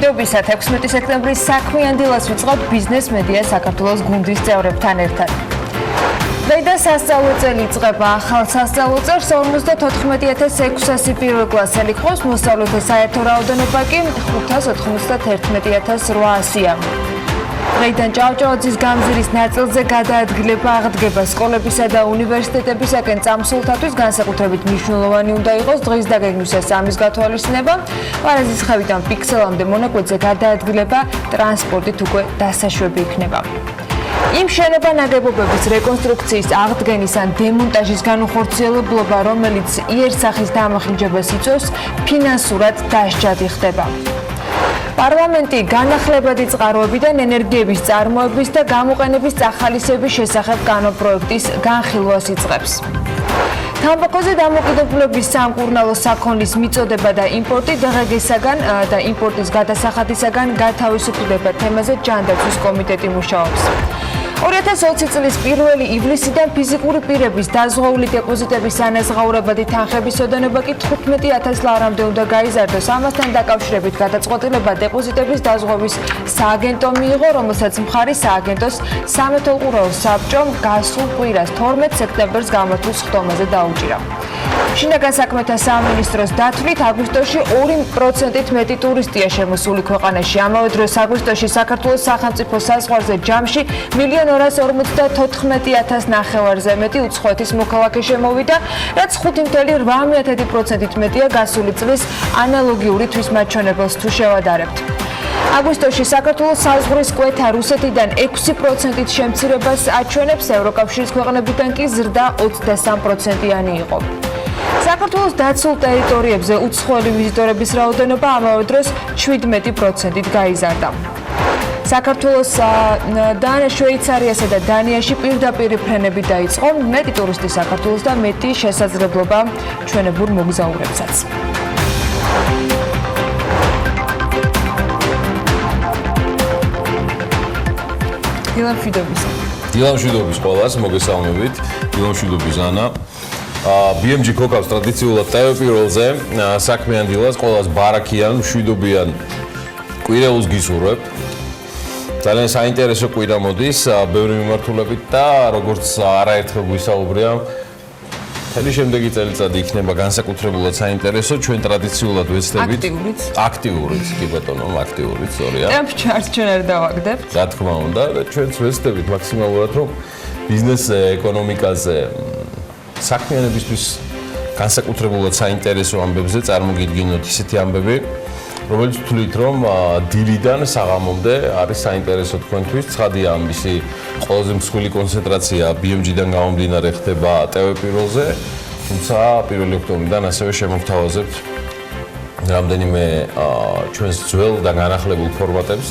მშვიდობისა 16 სექტემბრის საქმიან დილას ვიწყებთ ბიზნეს მედია საქართველოს გუნდის წევრებთან ერთად. დღეიდან სასწავლო წელი იწყება. ახალ სასწავლო წელს 54,600 პირველ კლასელი ხავს, მოსწავლეთა საერთო რაოდენობა კი 591,800-ია. დღეიდან ჭავჭავაძის გამზირის ნაწილზე გადაადგილება აღდგება სკოლებისა და უნივერსიტეტებისაკენ წამსულთათვის განსაკუთრებით მნიშვნელოვანი უნდა იყოს დღის დაგეგმვისას ამის გათვალისწინება. პარაზის ხევიდან პიქსელამდე მონაკვეთზე გადაადგილება ტრანსპორტით უკვე დასაშვები იქნება. იმ შენობა ნაგებობების რეკონსტრუქციის აღდგენის ან დემონტაჟის განუხორციელებლობა, რომელიც იერსახის დამახინჯებას იწვევს, ფინანსურად დასჯადი ხდება. პარლამენტი განახლებადი წყაროებიდან ენერგიების წარმოების და გამოყენების წახალისების შესახებ კანონპროექტის განხილვას იწყებს. თამბაქოზე დამოკიდებულების სამკურნალო საქონლის მიწოდება და იმპორტი დღგ-საგან და იმპორტის გადასახადისაგან გათავისუფლდება თემაზე ჯანდაცვის კომიტეტი მუშაობს. 2020 წლის 1 ივლისიდან ფიზიკური პირების დაზღვეული დეპოზიტების ანაზღაურებადი თანხების ოდენობა კი 15,000 ლარამდე უნდა გაიზარდოს. ამასთან დაკავშირებით გადაწყვეტილება დეპოზიტების დაზღვევის სააგენტომ მიიღო, რომელსაც მხარი სააგენტოს სამეთვალყურეო საბჭომ გასულ კვირას 12 სექტემბერს გამართულ სხდომაზე დაუჭირა. შინაგან საქმეთა სამინისტროს დათვლით აგვისტოში 2%-ით მეტი ტურისტია შემოსული ქვეყანაში. ამავე დროს აგვისტოში საქართველოს სახელმწიფო საზღვარზე ჯამში 1,254,000 ნახევარზე მეტი უცხოეთის მოქალაქე შემოვიდა, რაც 5,8%-ით მეტია გასული წლის ანალოგიური თვის მაჩვენებელს თუ შევადარებთ. აგვისტოში საქართველოს საზღვრის კვეთა რუსეთიდან 6%-ით შემცირებას აჩვენებს, ევროკავშირის ქვეყნებიდან კი ზრდა 23%-იანი იყო. საქართველოს დაცულ ტერიტორიებზე უცხოელი ვიზიტორების რაოდენობა ამავე დროს 17%-ით გაიზარდა. საქართველოს შვეიცარიასა და დანიაში პირდაპირ ფრენები დაიწყო, მეტი ტურისტი საქართველოს და მეტი შესაძლებლობა ჩვენებურ მოგზაურებსაც. დილა მშვიდობისა. დილა მშვიდობის ყველას, მოგესალმებით. დილა მშვიდობის ანა. BMG კოკავს ტრადიციულად ტელეპიროლზე საქმიან დილას ყველას ბარაქიან, მშვიდობიან კვირეულს გისურვებ. ძალიან საინტერესო კვირა მოდის, ბევრი მიმართულებით და როგორც არაერთხელ გვისაუბრია, მთელი შემდეგი წელიწადი იქნება განსაკუთრებულად საინტერესო, ჩვენ ტრადიციულად ვეცდებით აქტიურიც, კი ბატონო, აქტიურიც, სწორია. Temp charts ჩვენ არ დავაგდებთ. რა თქმა უნდა, და ჩვენც ვეცდებით მაქსიმალურად, რომ ბიზნეს ეკონომიკაზე საქმიანობისთვის განსაკუთრებულად საინტერესო ამბებზე წარმოგიდგინოთ ისეთი ამბები, რომელიც თვლით, რომ დილიდან საღამომდე არის საინტერესო თქვენთვის. ცხადია, ამისი ყველაზე მსხვილი კონცენტრაცია BMG-დან გამომდინარე ხდება ტელეპიროლზე, თუმცა 1 ოქტომბრიდან ასევე შემოგთავაზებთ რამდენიმე ჩვენს ძველ და განახლებულ ფორმატებს,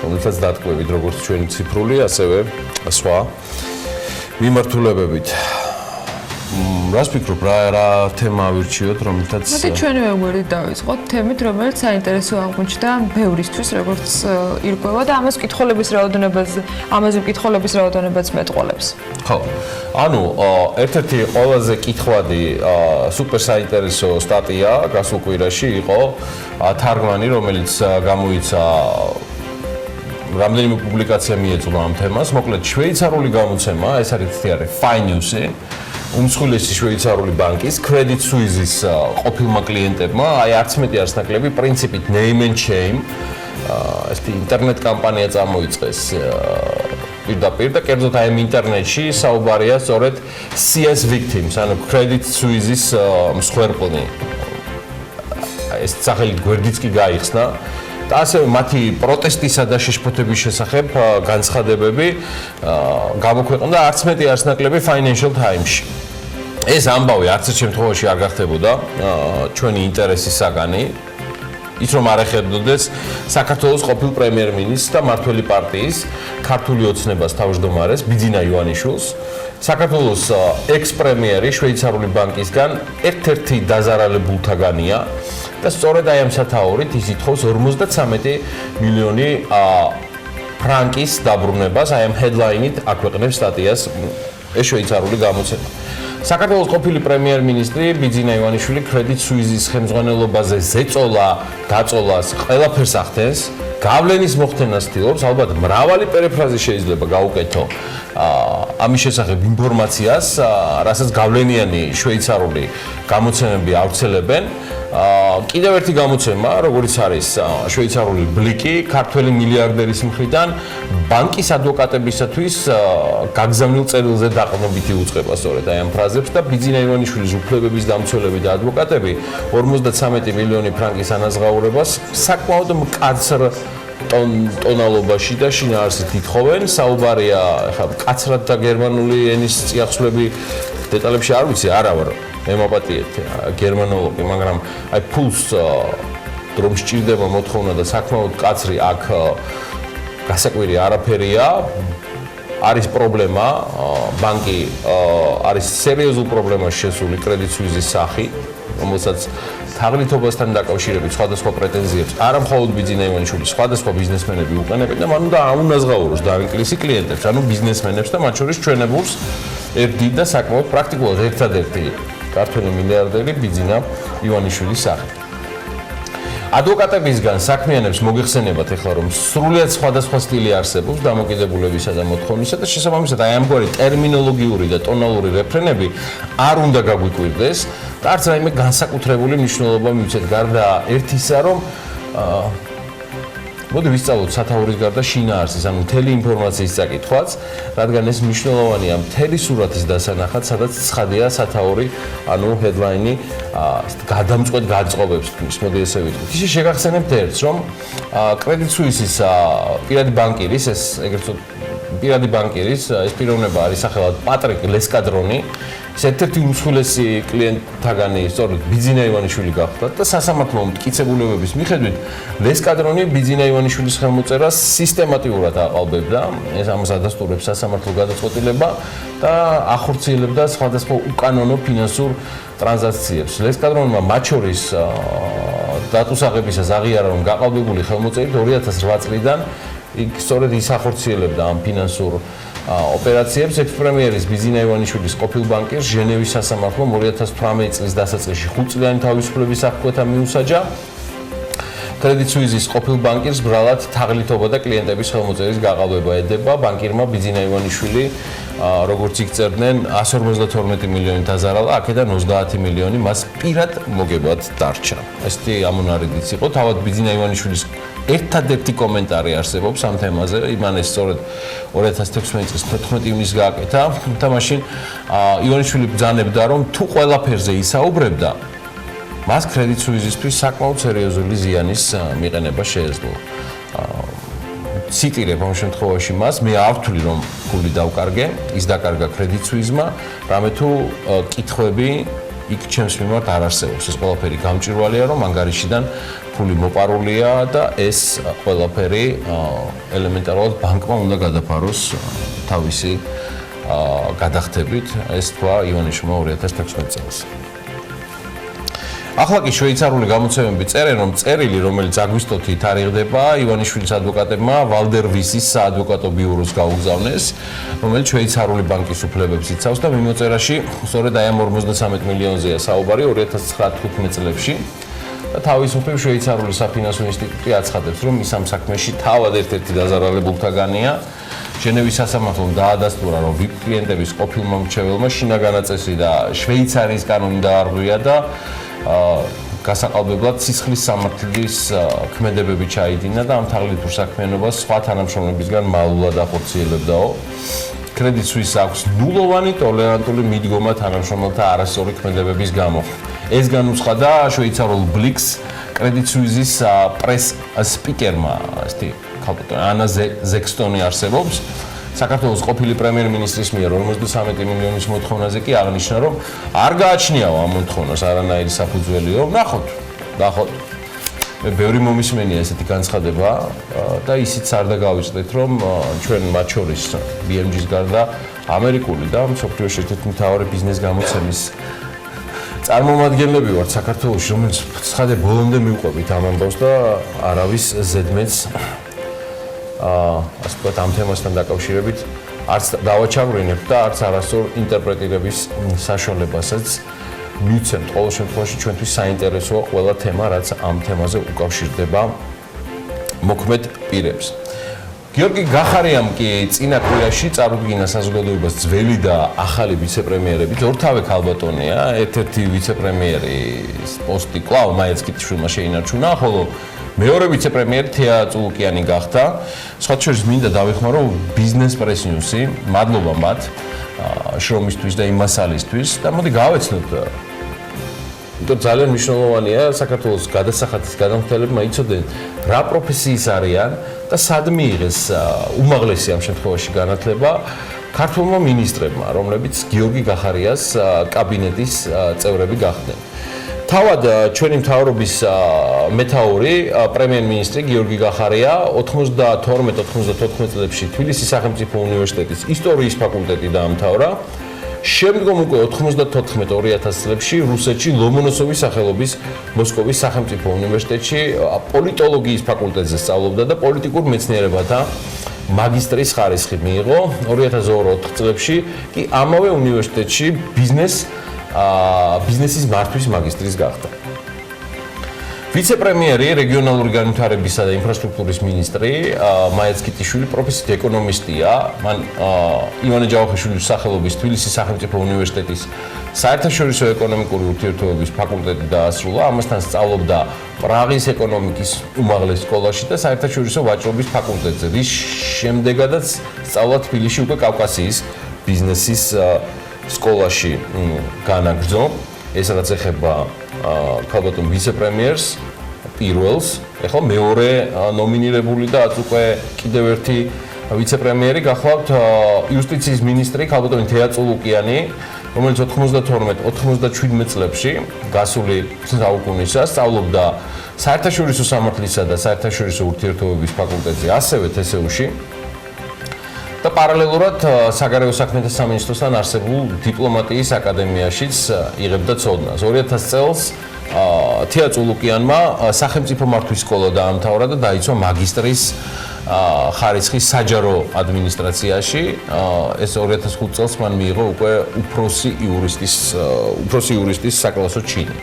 რომელთაც დატყვევით როგორც ჩვენი ციფრული, ასევე სხვა მიმართულებებით. რას ფიქრობ, რა თემა ავირჩიოთ, რომელთაც მოდი ჩვენი მეუღლით დავიწყოთ თემით, რომელიც საინტერესო აღმოჩნდა ბევრისთვის, როგორც ირკვევა და ამაზე მკითხველების რაოდენობაც მეტყოლებს. ხო. ანუ ერთ-ერთი ყველაზე კითხვადი სუპერ საინტერესო სტატია გასულ კვირაში იყო თარგმანი, რომელიც გამოიცა რამდენიმე პუბლიკაცია მიეწვლა ამ თემას. მოკლედ შვეიცარიული გამოცემა, ეს არის Finance უმსხვილესი შვეიცარიული ბანკის Credit Suisse-ის ყოფილმა კლიენტებმა, აი არც მეტი არც ნაკლები პრინციპით name and shame ესეთი ინტერნეტ კამპანია წამოიწყეს პირდაპირ და კერძოდ აი ინტერნეტში საუბარია სწორედ CS victims, ანუ Credit Suisse-ის მსხვერპლნი. ეს სახელი გვერდიც კი გაიხსნა. და ასევე მათი პროტესტისა და შეშფოთების შესახებ განცხადებები გამოქვეყნდა არც მეტი არც ნაკლები Financial Times-ში. ეს ამბავი არც ერთ შემთხვევაში არ გახდებოდა ჩვენი ინტერესის საგანი, ის რომ არ ეხებოდეს საქართველოს ყოფილ პრემიერ-მინისტრს და მმართველი პარტიის ქართული ოცნებას თავმჯდომარეს ბიძინა ივანიშვილს, საქართველოს ექს-პრემიერი შვეიცარიული ბანკისგან ერთ-ერთი დაზარალებულთაგანია. და სწორედ აი ამ სათაურით ის ითხოვს 53 მილიონი ფრანკის დაბრუნებას, აი ამ headline-ით აქვეყნებს სტატიას ეს შვეიცარიული გამოცემა. საქართველოს ყოფილი პრემიერ-მინისტრი ბიძინა ივანიშვილი კრედიტ სუიზის ხელმძღვანელობაზე ზეწოლა, დაწოლას ყველაფერს ახდენს. გავლენის მოხდენას ცდილობს, ალბათ მრავალი პერიფრაზი შეიძლება გაუკეთო ამის შესახებ ინფორმაციას, რასაც გავლენიანი შვეიცარიული გამოცემები ავრცელებენ. კიდევ ერთი გამოცემა, როგორც არის შვეიცარიული ბლიკი, ქართველი მილიარდერის მხრიდან ბანკის ადვოკატებისათვის გაგზავნილ წერილზე დაყრდნობითი უწყება სწორედ აი ამ ფრაზებს და ბიძინა ივანიშვილის უფლებების დამცველები და ადვოკატები 53 მილიონი ფრანკის ანაზღაურებას საკმაოდ მკაცრ ტონალობაში და შინაარსით ითხოვენ. საუბარია ხა კაცრად და გერმანული ენის წიაღსვლები დეტალებში არ ვიცი, არა ვარ ემაპატიეთ გერმანოლოგი, მაგრამ აი ფულს რომ სჭირდება მოთხოვნა და საკმაოდ კაცრი აქ გასაკვირი არაფერია. არის პრობლემა, ბანკი არის სერიოზულ პრობლემაში შესული კრედიტ სუიზის სახი, რომელსაც თაღლითობასთან დაკავშირებით სხვადასხვა პრეტენზიებს არა მხოლოდ ბიძინა ივანიშვილის, სხვადასხვა ბიზნესმენები უყენებენ და მან უნდა აუნაზღაუროს დაინკლისი კლიენტებს, ანუ ბიზნესმენებს და მათ შორის ჩვენებურს ერთი და საკმაოდ პრაქტიკულად ერთადერთი ქართველი მილიარდერი ბიძინა ივანიშვილის სახით. ადვოკატებისგან საქმიანებს მოგეხსენებათ ახლა რომ სრულად სხვადასხვა სტილი არსებობს დამოკიდებულებისა და მოთხოვნისა და შესაბამისად აი ამგვარი ტერმინოლოგიური და ტონალური რეფრენები არ უნდა გაგვიკვირდეს და არც რაიმე განსაკუთრებული მნიშვნელობა მივცეთ გარდა ერთისა რომ მოდი ვისწავლოთ სათაურის გარდა შინაარსის, ანუ მთელი ინფორმაციის წაკითხვაც, რადგან ეს მნიშვნელოვანია მთელი სურათის დასანახად, სადაც ცხადია სათაური, ანუ headline-ი გადამწყვეტ განწყობებს თქმის, მოდი ესე ვიტყვით. ისე შეგახსენებთ ერთს, რომ კრედიტ სუისის პირადი ბანკირის, ეს ეგრეთ წოდებული პირადი ბანკირის ეს პიროვნება არის სახელად პატრიკ ლესკადრონი. ეს ერთ-ერთი უმსხვილესი კლიენტთაგანი სწორედ ბიძინა ივანიშვილი გახლდათ და სასამართლო მტკიცებულებების მიხედვით ლესკადრონი ბიძინა ივანიშვილის ხელმოწერას სისტემატიურად აყალბებდა, ეს ამას ადასტურებს სასამართლო გადაწყვეტილება და ახორციელებდა სხვადასხვა უკანონო ფინანსურ ტრანზაქციებს. ლესკადრონმა მათ შორის დატუს აღებისას აღიარა, რომ გაყალბებული ხელმოწერით 2008 წლიდან იქ სწორედ ის ახორციელებდა ამ ფინანსურ ოპერაციებს. ექს-პრემიერის ბიძინა ივანიშვილის ყოფილ ბანკირს ჟენევის სასამართლომ 2018 წლის დასაწყისში 5 წლიანი თავისუფლების აღკვეთა მიუსაჯა. კრედიტ სუიზის ყოფილ ბანკირს ბრალად თაღლითობა და კლიენტების ხელმოწერის გაყალბება ედება. ბანკირმა ბიძინა ივანიშვილი როგორც იქ წერდნენ 152 მილიონი დაზარალა, აქედან 30 მილიონი მას პირად მოგებად დარჩა. ესეთი ამონარიდიც იყო. თავად ბიძინა ივანიშვილის ერთადერთი კომენტარი არსებობს ამ თემაზე, იმან ეს სწორედ 2016 წლის 14 ივნისს გააკეთა და მაშინ ივანიშვილი ბრძანებდა, რომ თუ ყველაფერზე ისაუბრებდა, მას კრედიტ სუიზისთვის საკმაოდ სერიოზული ზიანის მიყენება შეეძლო. ციტირებ ამ შემთხვევაში მას, მე არ ვთვლი რომ ფული დავკარგე, ის დაკარგა კრედიტ სუიზმა, რამე თუ კითხვები იქ ჩემს მიმართ არ არსებობს. ეს ყველაფერი გამჭვირვალეა, რომ ანგარიშიდან ფული მოპარულია და ეს ყველაფერი ელემენტარულად ბანკმა უნდა გადაფაროს თავისი გადახდებით, ეს თქვა ივანიშვილმა 2016 წელს. ახლა კი შვეიცარიული გამოცემები წერენ, რომ წერილი, რომელიც აგვისტოთი თარიღდება, ივანიშვილის ადვოკატებმა ვალდერვისის საადვოკატო ბიუროს გაუგზავნეს, რომელიც შვეიცარიული ბანკის უფლებებს იცავს და მიმოწერაში სწორედ აი ამ 53 მილიონზეა საუბარი 2009-15 წლებში. და თავისუფლად შვეიცარიული საფინანსო ინსტიტუტი აცხადებს, რომ ის ამ საქმეში თავად ერთ-ერთი დაზარალებულთაგანია. ჟენევის სასამართლომ დაადასტურა, რომ VIP კლიენტების ყოფილმა მრჩეველმა შინაგანა წესი და შვეიცარიის კანონი დაარღვია და გასაყალბებლად სისხლის სამართლის ქმედებები ჩაიდინა და ამ თაღლითურ საქმიანობას სხვა თანამშრომლებისგან მალულად ახორციელებდაო. კრედიტ სუისს აქვს ნულოვანი ტოლერანტული მიდგომა თანამშრომელთა არასწორი ქმედებების გამო. ეს განუცხადა შვეიცარულ ბლიკს კრედიტ სუიზის პრეს სპიკერმა, ესეთი ქალბატონი ანა ზექსტონი არსებობს. საქართველოს ყოფილი პრემიერ-მინისტრის მიერ 53 მილიონის მოთხოვნაზე კი აღნიშნა, რომ არ გააჩნიაო ამ მოთხოვნას არანაირი საფუძველიო. ნახოთ. მე ბევრი მომისმენია ესეთი განცხადება და ისიც არ დაგავიწყდეთ, რომ ჩვენ მათ შორის BMG-ს გარდა ამერიკული და მსოფლიოს ერთ-ერთი მთავარი ბიზნეს გამოცემის წარმომადგენლები ვართ საქართველოში, რომელიც ცხადე ბოლომდე მივყვებით ამ ამბავს და არავის ზედმეტს ასე ვთქვათ, ამ თემასთან დაკავშირებით არც დავაჩაგვრინებ და არც არასწორ ინტერპრეტირების საშუალებასაც მივცემთ. ყოველ შემთხვევაში ჩვენთვის საინტერესოა ყველა თემა, რაც ამ თემაზე უკავშირდება მოქმედ პირებს. გიორგი გახარიამ კი წინა კვირაში წარუდგინა საზოგადოებას ძველი და ახალი ვიცე-პრემიერები, ორთავე ქალბატონია, ერთ-ერთი ვიცე-პრემიერის პოსტი კვლავ მაიაც კიტიშვილმა შეინარჩუნა, ხოლო მეორე ვიცე-პრემიერი თეა წულუკიანი გახდა. სხვათა შორის მინდა დავიხმარო ბიზნეს პრეს ნიუსი, მადლობა მათ შრომისთვის და იმ მასალისთვის და მოდი გავეცნოთ. იმიტომ ძალიან მნიშვნელოვანია საქართველოს გადასახადის გადამხდელებმა იცოდნენ რა პროფესიის არიან და სად მიიღეს უმაღლესი ამ შემთხვევაში განათლება ქართულმა მინისტრებმა, რომლებიც გიორგი გახარიას კაბინეტის წევრები გახდნენ. თავად ჩვენი მთავრობის მეთაური პრემიერ-მინისტრი გიორგი გახარია 92-94 წლებში თბილისის სახელმწიფო უნივერსიტეტის ისტორიის ფაკულტეტი დაამთავრა. შემდგომ უკვე 94-2000 წლებში რუსეთში ლომონოსოვის სახელობის მოსკოვის სახელმწიფო უნივერსიტეტში პოლიტოლოგიის ფაკულტეტზე სწავლობდა და პოლიტიკურ მეცნიერებათა მაგისტრის ხარისხი მიიღო. 2002 წლებში კი ამავე უნივერსიტეტში ბიზნესის მართვის მაგისტრის გახდა. ვიცე-პრემიერი, რეგიონალური განვითარებისა და ინფრასტრუქტურის მინისტრი მაიაც კიტიშვილი პროფესიით ეკონომისტია. მან ივანე ჯავახიშვილის სახელობის თბილისის სახელმწიფო უნივერსიტეტის საერთაშორისო ეკონომიკური ურთიერთობების ფაკულტეტი დაასრულა. ამასთან სწავლობდა პრაღის ეკონომიკის უმაღლეს სკოლაში და საერთაშორისო ვაჭრობის ფაკულტეტზე, რის შემდეგაც სწავლა თბილისში უკვე კავკასიის ბიზნესის სკოლაში განაგრძო. ეს რაც ეხება ქალბატონ ვიცე-პრემიერს პირველს, ეხლა მეორე ნომინირებული და აც უკვე კიდევ ერთი ვიცე-პრემიერი გახლავთ იუსტიციის მინისტრი ქალბატონი თეა წულუკიანი, რომელიც 92-97 წლებში გასული საუკუნისა სწავლობდა საერთაშორისო სამართლისა და საერთაშორისო ურთიერთობების ფაკულტეტზე, ასევე თსუ-ში. და პარალელურად საგარეო საქმეთა სამინისტროსთან არსებულ დიპლომატიის აკადემიაშიც იღებდა ცოდნას. 2000 წელს თეა წულუკიანმა სახელმწიფო მართვის სკოლა დაამთავრა და დაიცვა მაგისტრის ხარისხი საჯარო ადმინისტრაციაში. ეს 2005 წელს მან მიიღო უკვე უფროსი იურისტის საკლასო ჩინი.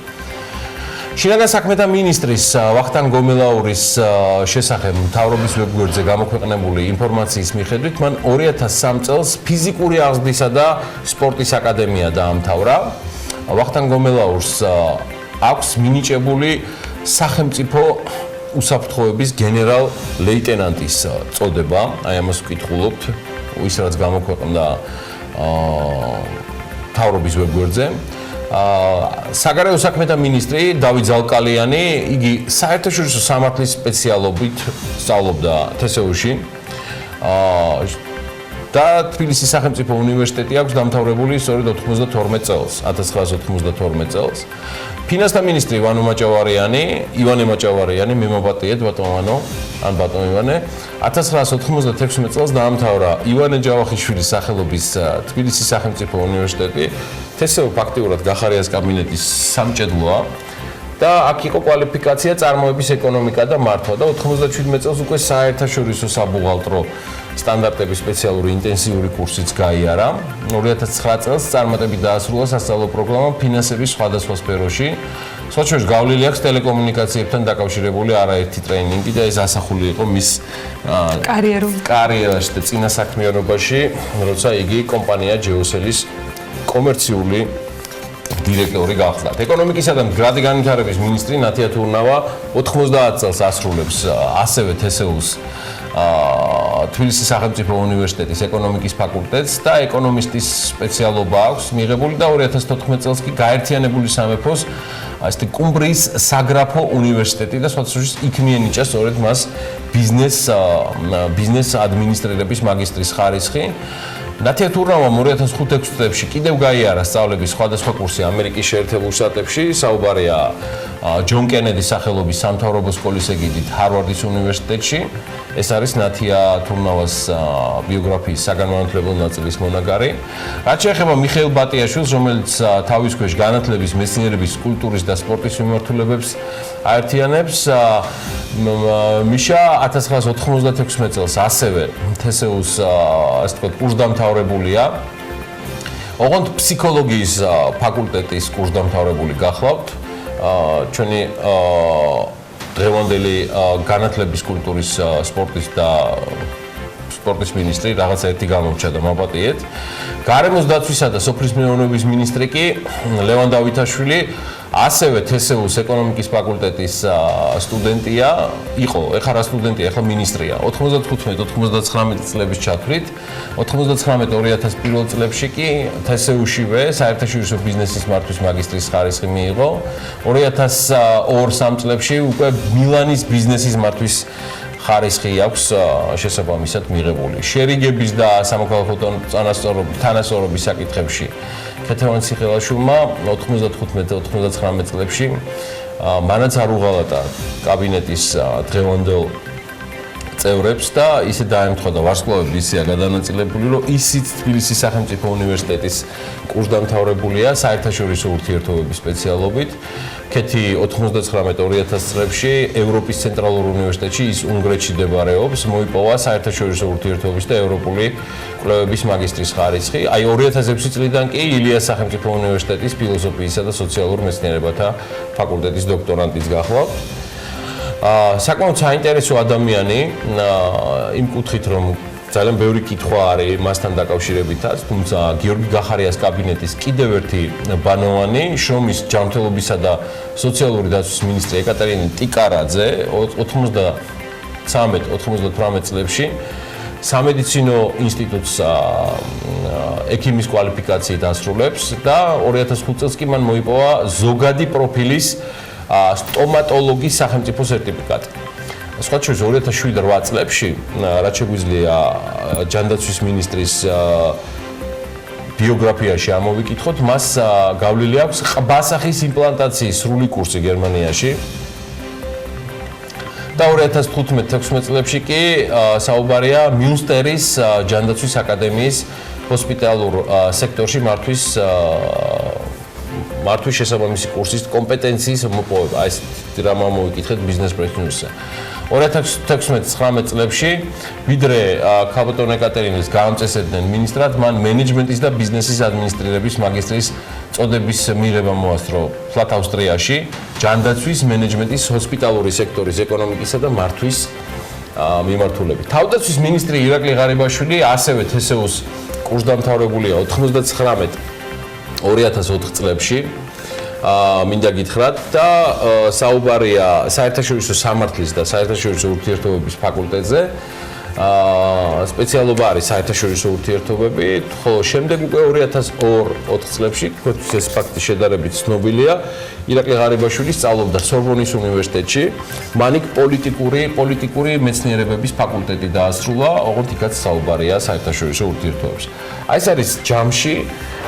შინაგან საქმეთა მინისტრის ვახტანგ გომელაურის შესახებ მთავრობის ვებგვერდზე გამოქვეყნებული ინფორმაციის მიხედვით, მან 2003 წელს ფიზიკური აღზრდისა და სპორტის აკადემია დაამთავრა. ვახტანგ გომელაურს აქვს მინიჭებული სახელმწიფო უსაფრთხოების გენერალ-ლეიტენანტის წოდება. აი ამას ვკითხულობთ, ის რაც გამოქვეყნდა მთავრობის ვებგვერდზე. საგარეო საქმეთა მინისტრი დავით ზალკალიანი, იგი საერთაშორისო სამართლის სპეციალობით სწავლობდა თსუ-ში და თბილისის სახელმწიფო უნივერსიტეტი აქვს დამთავრებული სწორედ 92 წელს, 1992 წელს. ფინანსთა მინისტრი ივანე მაჭავარიანი, მე მოვატიეთ ბატონო, ან ბატონო ივანე, 1996 წელს დაამთავრა ივანე ჯავახიშვილის სახელობის თბილისის სახელმწიფო უნივერსიტეტი. თსუ ფაქტიურად გახარიას კაბინეტის სამჭედლოა და აქ იყო კვალიფიკაცია წარმოების ეკონომიკა და მართვა და 97 წელს უკვე საერთაშორისო საბუღალტრო სტანდარტების სპეციალური ინტენსიური კურსიც გაიარა. 2009 წელს წარმატებით დაასრულა სასწავლო პროგრამა ფინანსების სხვადასხვა სფეროში. სხვათა შორის გავლილი აქვს ტელეკომუნიკაციებთან დაკავშირებული არაერთი ტრეინინგი და ეს ასახული იყო მის კარიერაში და წინა საქმიანობაში, როცა იგი კომპანია ჯეოსელის კომერციული დირექტორი გახდა. ეკონომიკისა და მდგრადი განვითარების მინისტრი ნათია თურნავა 90 წელს ასრულებს ასევე თსუ-ს თბილისის სახელმწიფო უნივერსიტეტის ეკონომიკის ფაკულტეტს და ეკონომისტის სპეციალობა აქვს მიღებული და 2014 წელს კი გაერთიანებული სამეფოს კუმბრის საგრაფო უნივერსიტეტი და სხვათა შორის იქ მიენიჭა სწორედ მას ბიზნეს ადმინისტრირების მაგისტრის ხარისხი. ნათია თურნავმა 2005-6 წლებში კიდევ გაიარა სწავლების სხვადასხვა კურსი ამერიკის შეერთებულ შტატებში. საუბარია ჯონ კენედის სახელობის სამთავრობო სკოლის ეგიდით ჰარვარდის უნივერსიტეტში. ეს არის ნათია თურნავას ბიოგრაფიის საგანმანათლებლო ნაწილის მონაგარი. რაც შეეხება მიხეილ ბატიაშვილს, რომელიც თავის ქვეშ განათლების, მეცნიერების, კულტურის და სპორტის მიმართულებებს აერთიანებს, მიშა 1996 წელს ასევე თსუ-ს ასე ვთქვათ კურსდამთავრებულია. ოღონდ ფსიქოლოგიის ფაკულტეტის კურსდამთავრებული გახლავთ. ჩვენი დღევანდელი განათლების, კულტურის, სპორტის მინისტრი რაღაცა ერთი გამორჩა და მაპატიეთ. გარემოს დაცვისა და სოფლის მეურნეობის მინისტრი კი ლევან დავითაშვილი ასევე თსუ-ს ეკონომიკის ფაკულტეტის სტუდენტია, იყო, ეხლა რა სტუდენტია, ეხლა მინისტრია. 95-99 წლების ჩათვლით, 99-2001 წლებში კი თსუ-შივე საერთაშორისო ბიზნესის მართვის მაგისტრის ხარისხი მიიღო. 2002-3 წლებში უკვე მილანის ბიზნესის მართვის ხარისხი აქვს შესაბამისად მიღებული. შერიგების და სამოქალაქო თანასწორობის საკითხებში ქეთევან ციხელაშვილმა 95-99 წლებში მანაც არ უღალატა კაბინეტის დღევანდელ წევრებს და ისე დაემთხვა და ვარსკვლავები ისეა გადანაწილებული, რომ ისიც თბილისის სახელმწიფო უნივერსიტეტის კურსდამთავრებულია საერთაშორისო ურთიერთობების სპეციალობით. ქეთი 99-2000 წლებში ევროპის ცენტრალურ უნივერსიტეტში, ის უნგრეთში მდებარეობს, მოიპოვა საერთაშორისო ურთიერთობების და ევროპული კვლევების მაგისტრის ხარისხი. აი 2006 წლიდან კი ილიას სახელმწიფო უნივერსიტეტის ფილოსოფიისა და სოციალურ მეცნიერებათა ფაკულტეტის დოქტორანტიც გახლავთ. საკმაოდ საინტერესო ადამიანი იმ კუთხით, რომ ძალიან ბევრი კითხვა არის მასთან დაკავშირებითაც, თუმცა გიორგი გახარიას კაბინეტის კიდევ ერთი ბანოვანი, შრომის ჯანმრთელობისა და სოციალური დაცვის მინისტრი ეკატერინე ტიკარაძე 93-98 წლებში სამედიცინო ინსტიტუტს ექიმის კვალიფიკაციით ასრულებს და 2005 წელს კი მან მოიპოვა ზოგადი პროფილის სტომატოლოგის სახელმწიფო სერტიფიკატი. სხვა შორის 2007-8 წლებში, რაც შეგვიძლია ჯანდაცვის მინისტრის ბიოგრაფიაში ამოვიკითხოთ, მას გავლილი აქვს ყბასახის იმპლანტაციის სრული კურსი გერმანიაში. და 2015-16 წლებში კი საუბარია მიუნსტერის ჯანდაცვის აკადემიის ჰოსპიტალურ სექტორში მართვის შესაბამისი კურსის კომპეტენციის მოპოვება. ეს რამ ამოვიკითხეთ ბიზნეს პრესნიუსზე. 2016-19 წლებში ვიდრე ქალბატონ ეკატერინეს გაამწესებდნენ მინისტრად, მან მენეჯმენტის და ბიზნესის ადმინისტრირების მაგისტრის წოდების მიღება მოასწრო ფლათ ავსტრიაში, ჯანდაცვის მენეჯმენტის ჰოსპიტალური სექტორის ეკონომიკისა და მართვის მიმართულებით. თავდაცვის მინისტრი ირაკლი ღარიბაშვილი ასევე თსუ-ს კურსდამთავრებულია 99-2004 წლებში. მინდა გითხრათ და საუბარია საერთაშორისო სამართლის და საერთაშორისო ურთიერთობების ფაკულტეტზე. სპეციალობა არის საერთაშორისო ურთიერთობები, ხოლო შემდეგ უკვე 2002-4 წლებში, თქვენთვის ეს ფაქტი შედარებით ცნობილია, ირაკლი ღარიბაშვილი სწავლობდა სორბონის უნივერსიტეტში, მან იქ პოლიტიკური მეცნიერებების ფაკულტეტი დაასრულა, ოღონდ იქაც საუბარია საერთაშორისო ურთიერთობებში. აი ეს არის ჯამში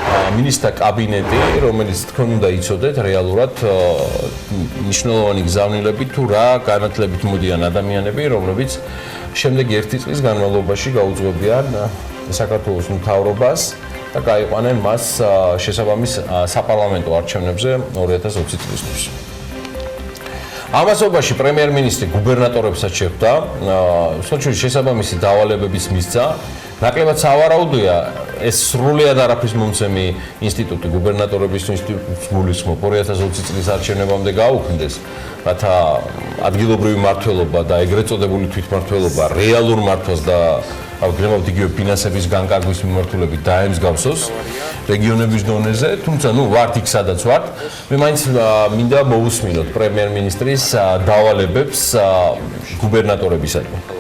მინისტრთა კაბინეტი, რომელიც თქვენ უნდა იცოდეთ რეალურად მნიშვნელოვანი გზავნილები თუ რა განათლებით მოდიან ადამიანები, რომლებიც შემდეგი 1 წლის განმავლობაში გაუძღვებიან საქართველოს მთავრობას და გაიყვანენ მას შესაბამის საპარლამენტო არჩევნებზე 2020 წლისთვის. ამასობაში პრემიერ-მინისტრი გუბერნატორებსაც შეხვდა, სოციალური შესაბამისი დავალებების მისცა. ნაკლებად სავარაუდოა ეს სრულიად არაფრის მომცემი ინსტიტუტი გუბერნატორების ინსტიტუტს გულისხმობ 2020 წლის არჩევნებამდე გაუქმდეს, რათა ადგილობრივი მმართველობა და ეგრეთ წოდებული თვითმმართველობა რეალურ მართვას და გრემავთ იგივე ფინანსების განკარგვის მიმართულებით დაემსგავსოს რეგიონების დონეზე, თუმცა ვართ იქ სადაც ვართ, მე მაინც მინდა მოусმინოთ პრემიერ-მინისტრის დავალებებს გუბერნატორებისადმი.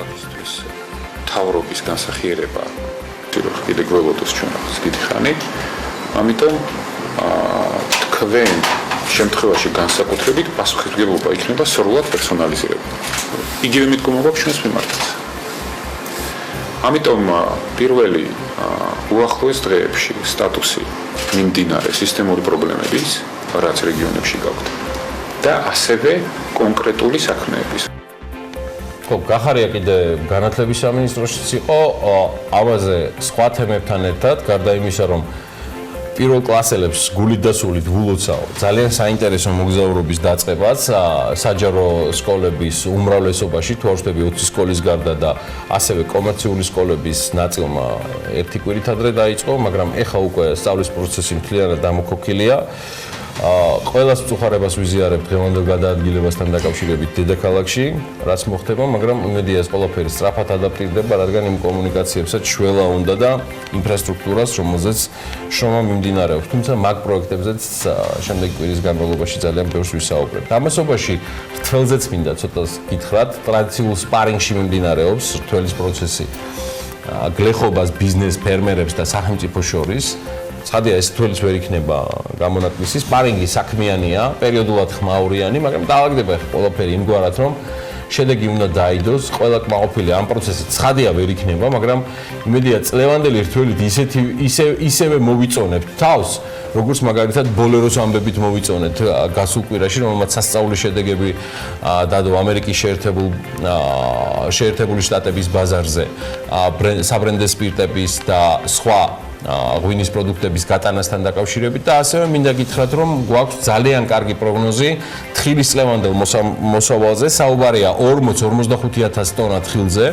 თავრობის განსახიერება კიდე გველოდოს ჩვენ რაღაც დიდი ხანი. ამიტომ თქვენ შემთხვევაში განსაკუთრებით პასუხისმგებლობა იქნება სრულად პერსონალიზირებული. იგივე მიდგომა გვაქვს ჩვენს მიმართაც. ამიტომ პირველი უახლოეს დღეებში სტატუსი მიმდინარე სისტემური პრობლემების, რაც რეგიონებში გაქვთ და ასევე კონკრეტული საქმეების. ხო, გახარია კიდე განათლების სამინისტროშიც იყო ამაზე სხვა თემებთან ერთად, გარდა იმისა, რომ პირველ კლასელებს გულით და სულით ვულოცავ ძალიან საინტერესო მოგზაურობის დაწყებაც საჯარო სკოლების უმრავლესობაში თუ არ ვშტები 20 სკოლის გარდა და ასევე კომერციული სკოლების ნაწილმა ერთი კვირით ადრე დაიწყო, მაგრამ ეხა უკვე სწავლის პროცესი მთლიანად დამოქოქილია. ყველას მწუხარებას ვიზიარებ დღევანდელ გადაადგილებასთან დაკავშირებით დედაქალაქში, რაც მოხდება, მაგრამ იმედია ეს ყველაფერი სწრაფად ადაპტირდება, რადგან იმ კომუნიკაციებსაც შველა უნდა და ინფრასტრუქტურას, რომელზეც შრომა მიმდინარეობს. თუმცა მაგ პროექტებზეც შემდეგი კვირის განმავლობაში ძალიან ბევრს ვისაუბრებთ. ამასობაში რთველზეც მინდა ცოტას გითხრათ, ტრადიციულ სპარინგში მიმდინარეობს რთველის პროცესი გლეხობას, ბიზნეს, ფერმერებს და სახელმწიფოს შორის. ცხადია ეს თველის ვერ იქნება გამონაკლისი, სპარინგი საქმიანია, პერიოდულად ხმაურიანი, მაგრამ დაალაგდება ყველაფერი იმგვარად, რომ შედეგი უნდა დაიდოს, ყველა კმაყოფილი ამ პროცესით ცხადია ვერ იქნება, მაგრამ იმედია წლევანდელი რთველით ისევე მოვიწონებთ თავს, როგორც მაგალითად ბოლეროს ამბებით მოვიწონეთ გასულ კვირაში, რომელმაც სასწაული შედეგები დადო ამერიკის შეერთებული შტატების ბაზარზე, საბრენდე სპირტების და სხვა ღვინის პროდუქტების გატანასთან დაკავშირებით და ასევე მინდა გითხრათ, რომ გვაქვს ძალიან კარგი პროგნოზი თხილის წლევანდელ მოსავალზე, საუბარია 40-45,000 ტონა თხილზე.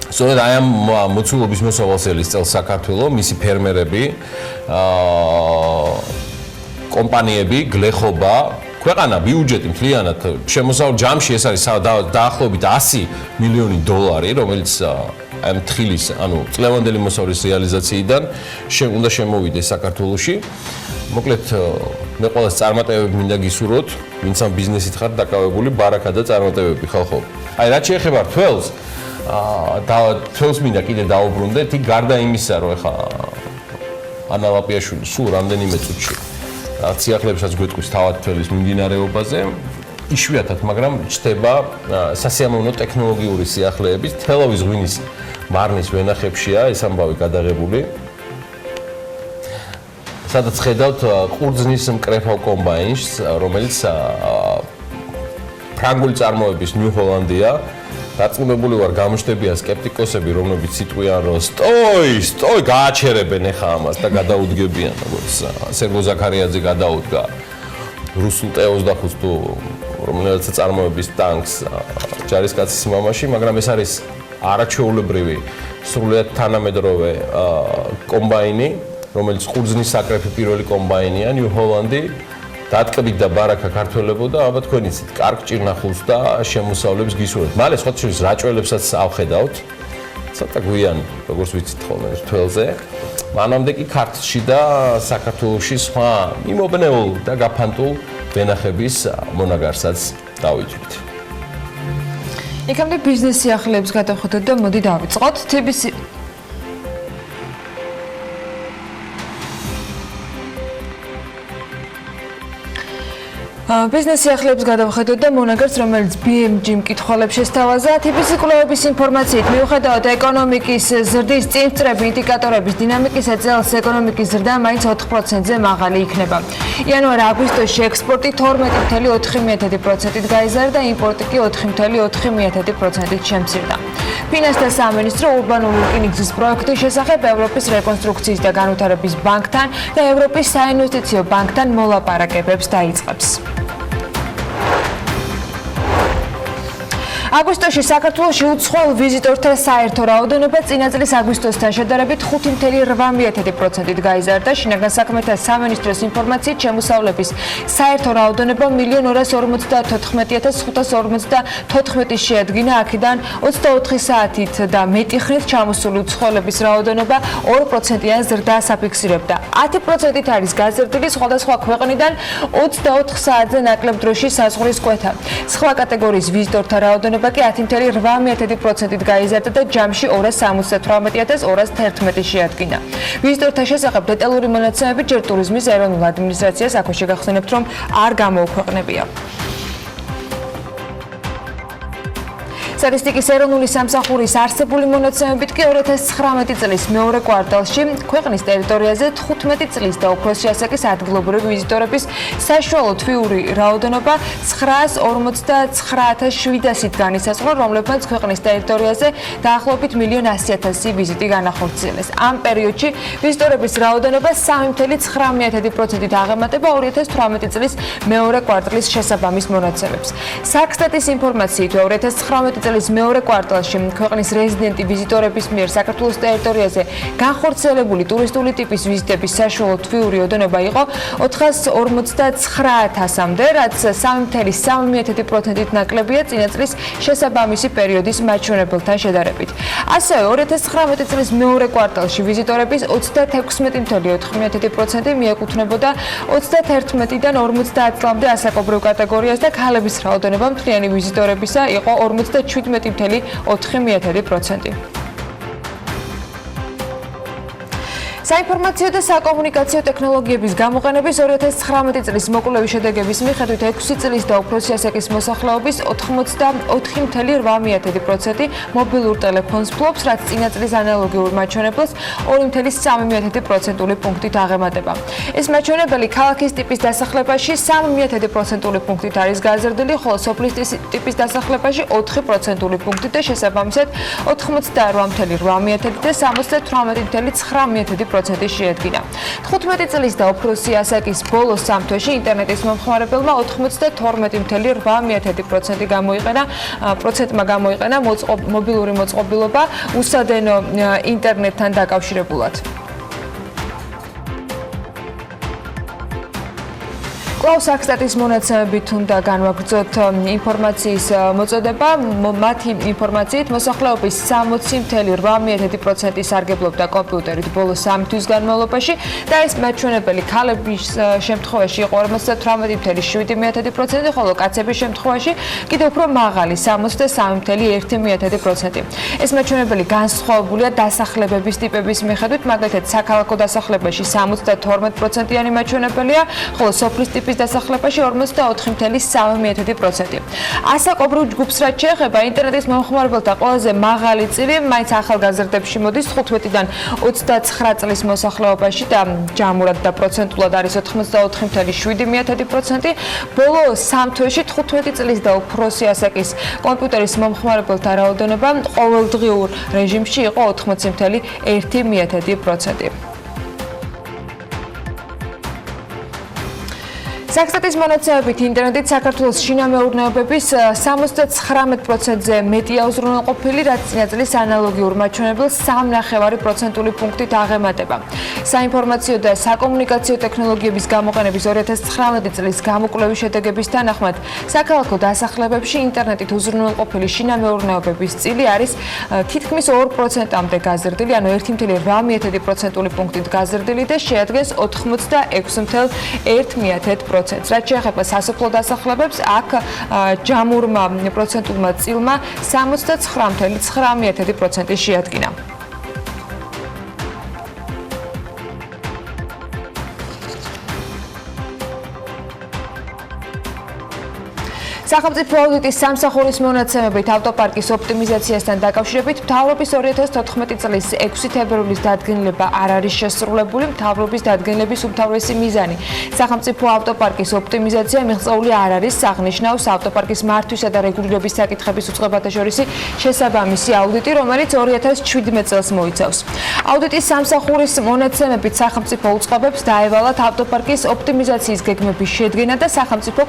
სწორედ აი ამ მოცულობის მოსავალს წელს საქართველოს, მისი ფერმერები, კომპანიები, გლეხობა, ქვეყანა ბიუჯეტი მთლიანად შემოსავალ ჯამში ეს არის დაახლოებით 100 მილიონი დოლარი, რომელიც ამ თხილის, ანუ წლევანდელი მოსავლის რეალიზაციიდან უნდა შემოვიდეს საქართველოში. მოკლედ, მე ყველას წარმატებები მინდა გისურვოთ, ვინც ამ ბიზნესით ხართ დაკავებული, ბარაკა და წარმატებები ხალხო. აი, რაც შეეხება რთველს, თველს მინდა კიდე დაუბრუნდეთ, იქ გარდა იმისა, რომ ეხა ანა ლაპიაშვილი სულ რამდენიმე წუთში ციახლებსაც გვეტყვის თავად თველის მიმდინარეობაზე, იშვიათად, მაგრამ ჩდება სასიამოვნო ტექნოლოგიური სიახლეების თელავის ღვინის მარნის ვენახებშია ეს ამბავი გადაღებული. სადაც ხედავთ ყურძნის მკრეფავ კომბაინს, რომელიც ფრანგული წარმოების ნიუ-ჰოლანდია. დაწუნებული ვარ, გამოჩნდებიან სკეპტიკოსები, რომლებიც იტყვიან, რომ სტოი, გააჩერებენ ეხა ამას და გადაუდგებიან, როგორც სერგო ზაქარიაძე გადაუდგა რუსულ T-25 თუ რომელიღაც წარმოების ტანკს ჯარისკაცის მამაში, მაგრამ ეს არის არაჩვეულებრივი, სრულად თანამედროვე კომბაინი, რომელიც ყურძნის საკრეფი პირველი კომბაინია, ნიუ-ჰოლანდი. დატკბით და ბარაკა ქართველებო და აბა თქვენ იცით, კარგ ჭირნახულს და შემოსავლებს გისურვებთ. მალე სხვა შორის რაჭველებსაც ავხედავთ. ცოტა გვიან, როგორც ვიცით ხოლმე თველზე. მანამდე კი ქართლში და საქართველოში სხვა მიმობნეულ და გაფანტულ ვენახების მონაგარსაც დავიჭრით. იქამდე ბიზნეს სიახლეებს გადავხედოთ და მოდი დავიწყოთ. ბიზნეს სიახლეებს გადავხედოთ და მონაგარს, რომელიც BMG მკითხველებს შესთავაზა, TBC კვლევების ინფორმაციით მიუხედავად ეკონომიკის ზრდის წინწრები ინდიკატორების დინამიკისა, წელს ეკონომიკის ზრდა მაინც 4%-ზე მაღალი იქნება. იანვარ-აგვისტოში ექსპორტი 12.4%-ით გაიზარდა და იმპორტი კი 4.4%-ით შემცირდა. ფინანსთა სამინისტრო ურბანული რკინიგზის პროექტის შესახებ ევროპის რეკონსტრუქციის და განვითარების ბანკთან და ევროპის საინვესტიციო ბანკთან მოლაპარაკებებს დაიწყებს. აგვისტოში საქართველოში უცხოელ ვიზიტორთა საერთო რაოდენობა წინა წლის აგვისტოსთან შედარებით 5.8%-ით გაიზარდა. შინაგან საქმეთა სამინისტროს ინფორმაციით შემოსავლების საერთო რაოდენობა 1.294.554 შეადგინა. აქედან 24 საათით და მეტი ხნით ჩამოსული უცხოელების რაოდენობა 2%-იან ზრდას აფიქსირებდა. 10%-ით არის გაზრდილი სხვადასხვა ქვეყნიდან 24 საათზე ნაკლებ დროში საზღვრის კვეთა. სხვა კატეგორიის ვიზიტორთა რაოდენობა კი 10.8%-ით გაიზარდა და ჯამში 278.211 შეადგინა. ვიზიტორთა შესახებ დეტალური მონაცემები ჯერ ტურიზმის ეროვნულ ადმინისტრაციას აქვე შეგახსენებთ, რომ არ გამოუქვეყნებია. სტატისტიკის ეროვნული სამსახურის არსებული მონაცემებით კი 2019 წლის მეორე კვარტალში ქვეყნის ტერიტორიაზე 15 წლის და უფროსი ასაკის ადგილობრივი ვიზიტორების საშუალო თვიური რაოდენობა 949,700-ით განისაზღვრა, რომლებმაც ქვეყნის ტერიტორიაზე დაახლოებით 1,100,000 ვიზიტი განახორციელეს. ამ პერიოდში ვიზიტორების რაოდენობა 3,9%-ით აღემატება 2018 წლის მეორე კვარტალის შესაბამის მონაცემებს. საქსტატის ინფორმაციით 2019 წლის მეორე კვარტალში ქვეყნის რეზიდენტი ვიზიტორების მიერ საქართველოს ტერიტორიაზე განხორციელებული ტურისტული ტიპის ვიზიტების საშუალო თვიური ოდენობა იყო 459,000-მდე, რაც 3,3%-ით ნაკლებია წინა წლის შესაბამისი პერიოდის მაჩვენებელთან შედარებით. ასევე 2019 წლის მეორე კვარტალში ვიზიტორების 36,4% მიეკუთვნებოდა 31-დან 50 წლამდე ასაკობრივ კატეგორიას და ქალების რაოდენობა მთლიანი ვიზიტორებისა იყო 57,4%. საინფორმაციო და საკომუნიკაციო ტექნოლოგიების გამოყენების 2019 წლის მოკვლევის შედეგების მიხედვით 6 წლის და უფროსი ასაკის მოსახლეობის 84,8% მობილურ ტელეფონს ფლობს, რაც წინა წლის ანალოგიურ მაჩვენებელს 2,3% პუნქტით აღემატება. ეს მაჩვენებელი ქალაქის ტიპის დასახლებაში 3% პუნქტით არის გაზრდილი, ხოლო სოფლის ტიპის დასახლებაში 4% პუნქტით და შესაბამისად 88,8% და 78,9% შეადგინა. 15 წლის და უფროსი ასაკის ბოლო 3 თვეში ინტერნეტის მომხმარებელმა 92,8% გამოიყენა მობილური მოწყობილობა უსადენო ინტერნეტთან დაკავშირებულად. კვლავ საქსტატის მონაცემებით უნდა განვაგრძოთ ინფორმაციის მოწოდება. მათი ინფორმაციით მოსახლეობის 60,8% სარგებლობდა კომპიუტერით ბოლო 3 თვის განმავლობაში და ეს მაჩვენებელი ქალების შემთხვევაში იყო 58,7%, ხოლო კაცების შემთხვევაში კიდევ უფრო მაღალი 63,1%. ეს მაჩვენებელი განსხვავებულია დასახლებების ტიპების მიხედვით, მაგალითად საქალაქო დასახლებაში 72%-იანი მაჩვენებელია, ხოლო სოფლის ტიპის დასახლებაში 44,3%. ასაკობრივ ჯგუფს რაც შეეხება ინტერნეტის მომხმარებელთა ყველაზე მაღალი წილი მაინც ახალგაზრდებში მოდის 15-დან 29 წლის მოსახლეობაში და ჯამურად და პროცენტულად არის 84,7%. ბოლო 3 თვეში 15 წლის და უფროსი ასაკის კომპიუტერის მომხმარებელთა რაოდენობა ყოველდღიურ რეჟიმში იყო 80,1%. საქსტატის მონაცემებით ინტერნეტით საქართველოს შინამეურნეობების 79%-ზე მეტია უზრუნველყოფილი, რაც წინა წლის ანალოგიურ მაჩვენებელს 3,9% პუნქტით აღემატება. საინფორმაციო და საკომუნიკაციო ტექნოლოგიების გამოყენების 2019 წლის გამოკვლევის შედეგების თანახმად საქალაქო დასახლებებში ინტერნეტით უზრუნველყოფილი შინამეურნეობების წილი არის თითქმის 2%-მდე გაზრდილი, ანუ 1,8% პუნქტით გაზრდილი და შეადგენს 86,1%. რაც შეეხება სასოფლო დასახლებებს, აქ ჯამურმა პროცენტულმა წილმა 69,9% შეადგინა. სახელმწიფო აუდიტის სამსახურის მონაცემებით ავტოპარკის ოპტიმიზაციასთან დაკავშირებით მთავრობის 2014 წლის 6 თებერვლის დადგენილება არ არის შესრულებული. მთავრობის დადგენილების უმთავრესი მიზანი სახელმწიფო ავტოპარკის ოპტიმიზაცია მიღწეული არ არის, აღნიშნავს ავტოპარკის მართვისა და რეგულირების საკითხების უწყებათა შორისი შესაბამისი აუდიტი, რომელიც 2017 წელს მოიცავს. აუდიტის სამსახურის მონაცემებით სახელმწიფო უწყებებს დაევალათ ავტოპარკის ოპტიმიზაციის გეგმების შედგენა და სახელმწიფო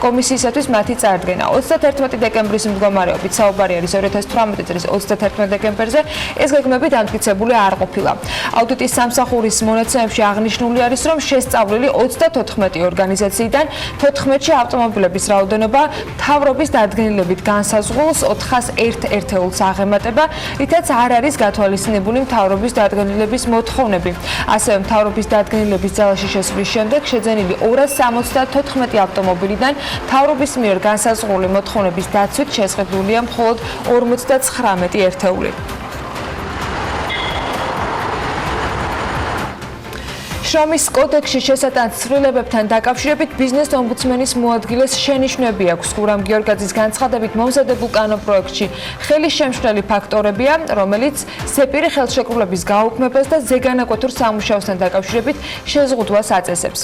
კომისიისათვის მათი წარდგენა. 31 დეკემბრის მდგომარეობით საუბარი არის 2018 წლის 31 დეკემბერზე, ეს გეგმები დამტკიცებული არ ყოფილა. აუდიტის სამსახურის მონაცემებში აღნიშნული არის, რომ შესწავლილი 34 ორგანიზაციიდან 14-ში ავტომობილების რაოდენობა მთავრობის დადგენილებით განსაზღვრულს 401 ერთეულს აღემატება, რითაც არ არის გათვალისწინებული მთავრობის დადგენილების მოთხოვნები. ასევე მთავრობის დადგენილების ძალაში შესვლის შემდეგ შეძენილი 274 ავტომობილიდან მთავრობის მიერ განსაზღვრული მოთხოვნების დაცვით შესყიდულია მხოლოდ 59 ერთეული. შრომის კოდექსში შესატან ცვლილებებთან დაკავშირებით ბიზნეს ომბუდსმენის მოადგილეს შენიშვნები აქვს. გურამ გიორგაძის განცხადებით მომზადებულ კანონპროექტში ხელისშემშლელი ფაქტორებია, რომელიც ზეპირი ხელშეკრულების გაუქმებას და ზეგანაკვეთურ სამუშაოსთან დაკავშირებით შეზღუდვას აწესებს.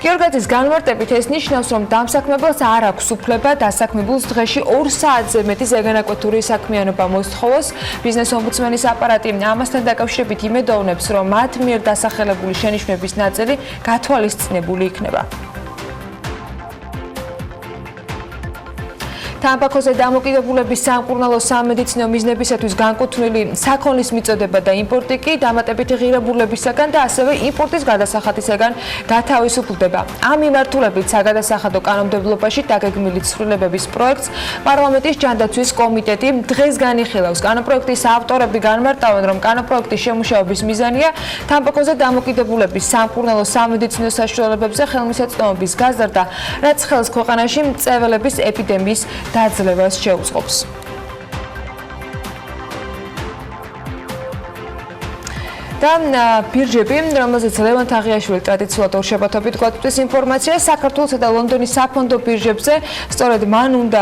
გიორგაძის განმარტებით ეს ნიშნავს, რომ დამსაქმებელს არ აქვს უფლება დასაქმებულს დღეში 2 საათზე მეტი ზეგანაკვეთური საქმიანობა მოსთხოვოს. ბიზნეს ომბუდსმენის აპარატი ამასთან დაკავშირებით იმედოვნებს, რომ მათ მიერ დასახელებული შენიშვნების ნაწილი გათვალისწინებული იქნება. თამბაქოზე დამოკიდებულების სამკურნალო სამედიცინო მიზნებისათვის განკუთვნილი საქონლის მიწოდება და იმპორტი კი დამატებითი ღირებულებისაგან და ასევე იმპორტის გადასახადისაგან გათავისუფლდება. ამ მიმართულებით საგადასახადო კანონმდებლობაში დაგეგმილი ცვლილებების პროექტს პარლამენტის ჯანდაცვის კომიტეტი დღეს განიხილავს. კანონპროექტის ავტორები განმარტავენ, რომ კანონპროექტის შემუშავების მიზანია თამბაქოზე დამოკიდებულების სამკურნალო სამედიცინო საშუალებებზე ხელმისაწვდომობის გაზრდა, რაც ხელს ქვეყანაში მწეველების ეპიდემიის დაძლევას შეუწყობს. და ბირჟები, რომელზეც ლევან თაღიაშვილი ტრადიციულად ორშაბათობით გვაწვდის ინფორმაციას, საქართველოსა და ლონდონის საფონდო ბირჟებზე სწორედ მან უნდა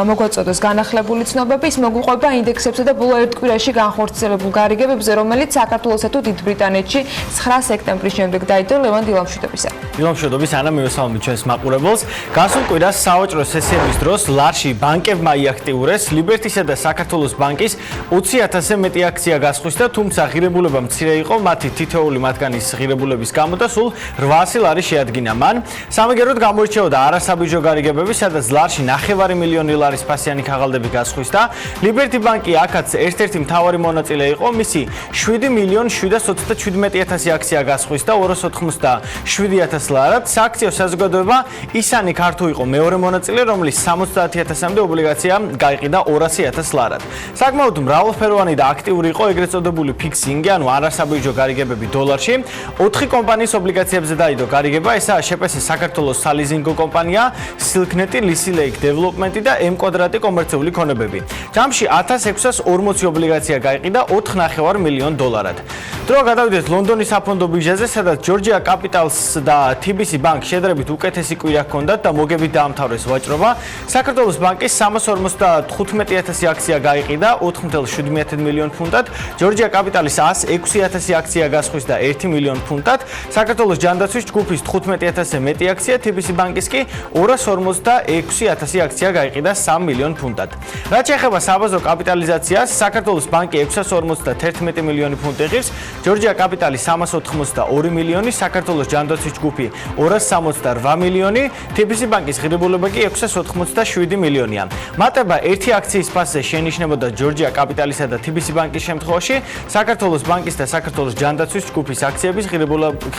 მოგვაწოდოს განახლებული ცნობები, ის მოგვიყვება ინდექსებზე და ბოლო ერთ კვირაში განხორციელებულ გარიგებებზე, რომელიც საქართველოსა თუ დიდ ბრიტანეთში 9 სექტემბრის შემდეგ დაიდო. ლევან დილამშვიდობისა. დილამშვიდობის ანა მივესალმებით ჩვენს მაყურებელს. გასულ კვირას სავაჭრო სესიების დროს ლარში ბანკებმა იაქტიურეს ლიბერთისა და საქართველოს ბანკის 20,000-ზე მეტი აქცია გასხვისდა, თუმცა ღირებულება მცირე იყო მათი თითოეული მათგანის ღირებულების გამო და სულ 800 ლარი შეადგინა მან. სამაგეროდ გამოირჩეოდა არასაბიჯო გარიგებები, სადაც ლარში 9 მილიონი ლარის ფასიანი ქაღალდები გასხვისდა. ლიბერთი ბანკი აქაც ერთ-ერთი მთავარი მონაწილე იყო, მისი 7,727,000 აქცია გასხვისდა 287,000 ლარად. სააქციო საზოგადოება ისანი ქართუ იყო მეორე მონაწილე, რომლის 70,000-მდე ობლიგაცია გაიყიდა 200,000 ლარად. საკმაოდ მრავალფეროვანი და აქტიური იყო ეგრეთ წოდებული ფიქსინგი, ანუ არასაბიჯო გარიგებები დოლარში. 4 კომპანიის ობლიგაციებზე დაიდო გარიგება, ესაა შპს საქართველოს სალიზინგო კომპანია, სილკნეტი, ლისილეიქ დეველოპმენტი და M-კვადრატი კომერციული ქონებები. ჯამში 1640 ობლიგაცია გაიყიდა 4,5 მილიონ დოლარად. დრო გადავიდეთ ლონდონის საფონდო ბირჟაზე, სადაც ჯორჯია კაპიტალს და TBC Bank შედარებით უკეთესი კვირა ჰქონდათ და მოგებით დაამთავრეს ვაჭრობა. საქართველოს ბანკის 315,000 აქცია გაიყიდა 4,7 მილიონ ფუნტად, ჯორჯია კაპიტალის 106,000 აქცია გასხვისდა 1 მილიონ ფუნტად, საქართველოს ჯანდაცვის ჯგუფის 15,000-ზე მეტი აქცია, TBC ბანკის კი 246,000 აქცია გაიყიდა 3 მილიონ ფუნტად. რაც შეეხება საბაზრო კაპიტალიზაციას, საქართველოს ბანკი 651 მილიონი ფუნტი ღირს, ჯორჯია კაპიტალი 382 მილიონი, საქართველოს ჯანდაცვის ჯგუფი 268 მილიონი, TBC ბანკის ღირებულება კი 687 მილიონია. მატება ერთი აქციის ფასზე შენიშნებოდა ჯორჯია კაპიტალისა და TBC ბანკის შემთხვევაში, საქართველოს ბანკის და საქართველოს ჯანდაცვის ჯგუფის აქციების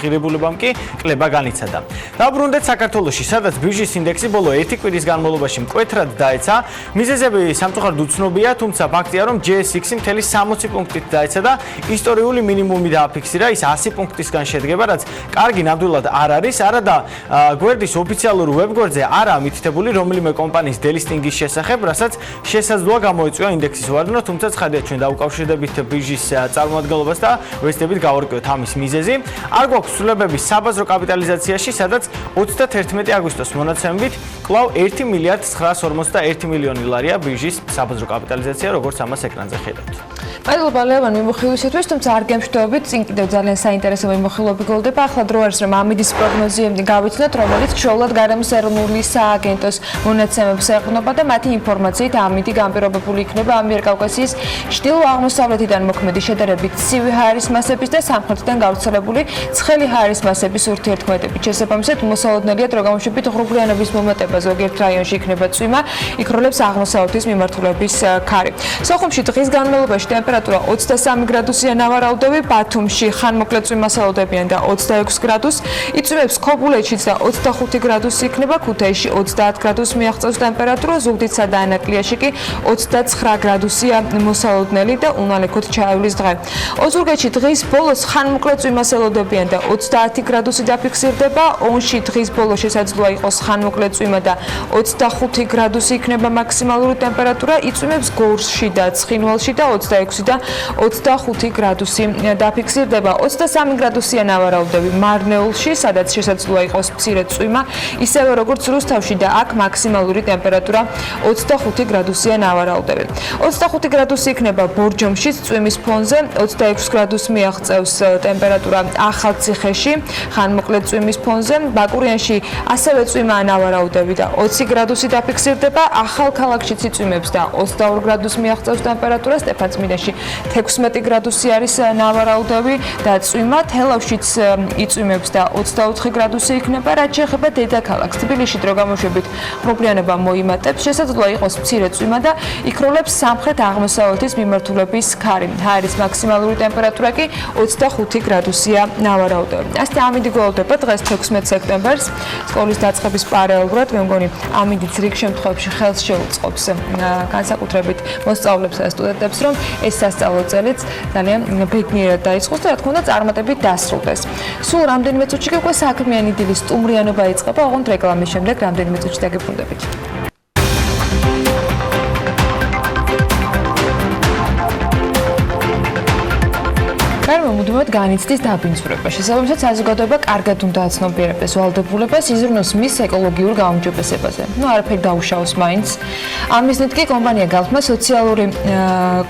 ღირებულებამ კი კლება განიცადა. დაბრუნდეთ საქართველოში, სადაც ბირჟის ინდექსი ბოლო 1 კვირის განმავლობაში მკვეთრად დაეცა. მიზეზები სამწუხაროდ უცნობია, თუმცა ფაქტია, რომ JSX მთელი 60 პუნქტით დაეცა და ისტორიული მინიმუმი დააფიქსირა, ის 100 პუნქტისგან შედგება, რაც კარგი ნამდვილად არ არის. არა და გვერდის ოფიციალურ ვებგვერდზე არაა მითითებული რომელიმე კომპანიის დელისტინგის შესახებ, რასაც შესაძლოა გამოიწვია ინდექსის ვარდნა, თუმცა ცხადია ჩვენ დაუკავშირდებით ბირჟის წარმომადგენლობას და ვეცდებით გავარკვიოთ ამის მიზეზი. არ გვაქვს ცვლილებები საბაზრო კაპიტალიზაციაში, სადაც 31 აგვისტოს მონაცემებით კვლავ 1 მილიარდ 951 მილიონი ლარია ბირჟის საბაზრო კაპიტალიზაცია, როგორც ამას ეკრანზე ხედავთ. მადლობა ლევან მიმოხილვისათვის, თუმცა არ გემშვიდობებით, წინ კიდევ ძალიან საინტერესო მიმოხილვები გოლდება. ახლა დრო არის, რომ ამიდის პროგნოზი გავიცნოთ, რომელიც შრულად გარემოს ეროვნული სააგენტოს მონაცემებს ეყრდნობა და მათი ინფორმაციით ამიდი განპირობებული იქნება ამიერკავკასიის ჩრდილო-აღმოსავლეთიდან მოქმედი შედარებით ცივი ჰაერის მასების და სამხრეთიდან გავრცელებული ცხელი ჰაერის მასების ურთიერთქმედებით. შესაბამისად, მოსალოდნელია დრო გამოშვებით ღრუღრიანობის მომატება ზოგიერთ რაიონში იქნება წვიმა, იქროლებს აღმოსავლეთის მიმართულების ქარი. სოხუმში დღის განმავლობაში ტემპერატურა 23 გრადუსია ნავარაუდები, ბათუმში ხანმოკლე წვიმასალოდებიან და 26 გრადუსს, იწვევს ქობულეთშიც და 25 გრადუსი იქნება, ქუთაისში 30 გრადუსს მიაღწევს ტემპერატურა, ზუგდიდსა და ანაკლიაში კი 29 გრადუსია მოსალოდნელი და უნალექოთ ჩაივლის დღე. ოზურგეთში დღის ბოლოს ხანმოკლე წვიმასალოდებიან და 30 გრადუსი დაფიქსირდება, ონში დღის ბოლოს შესაძლოა იყოს ხანმოკლე წვიმა და 25 გრადუსი იქნება მაქსიმალური ტემპერატურა, იწვევს გორსში და ცხინვალში და 26 და 25 გრადუსი დაფიქსირდება. 23 გრადუსია ნავარაუდები მარნეულში, სადაც შესაძლოა იყოს მცირე წვიმა, ისევე როგორც რუსთავში და აქ მაქსიმალური ტემპერატურა 25 გრადუსია ნავარაუდები. 25 გრადუსი იქნება ბორჯომშიც წვიმის ფონზე, 26 გრადუსს მიაღწევს ტემპერატურა ახალციხეში, ხანმოკლე წვიმის ფონზე, ბაკურიანში ასევე წვიმაა ნავარაუდები და 20 გრადუსი დაფიქსირდება, ახალქალაქშიც იწვიმებს და 22 გრადუსს მიაღწევს ტემპერატურა, სტეფანწმინდაში 16 გრადუსი არის ნავარაუდები და წვიმა, თელავშიც იწვიმებს და 24 გრადუსი იქნება, რაც შეეხება დედაქალაქს. თბილისში დრო გამოშვებით ღრუბლიანობა მოიმატებს, შესაძლოა იყოს მცირე წვიმა და იქროლებს სამხრეთ-აღმოსავლეთის მიმართულების ქარი. ჰაერის მაქსიმალური ტემპერატურა კი 25 გრადუსია ნავარაუდები. ასე ამინდი გველოდება დღეს 16 სექტემბერს სკოლის დაწყების პარალელურად, მე მგონი ამინდიც რიგ შემთხვევებში ხელს შეუწყობს განსაკუთრებით მოსწავლეებს და სტუდენტებს, რომ ეს სასწავლო წელიც ძალიან ბედნიერად დაიწყოს და რა თქმა უნდა წარმატებით დასრულდეს. სულ რამდენიმე წუთში უკვე საქმიანი დილის სტუმრიანობა იწყება, ოღონდ რეკლამის შემდეგ რამდენიმე წუთში დაგებრუნდებით. მუდმივად განიცდის დაბინძურება. შესაბამისად, საზოგადოება კარგად უნდა აცნობიერებდეს ვალდებულებას, იზრუნოს მის ეკოლოგიურ გაუმჯობესებაზე. არაფერი დაუშაოს მაინც. ამ მიზნით კი კომპანია გალფმა სოციალური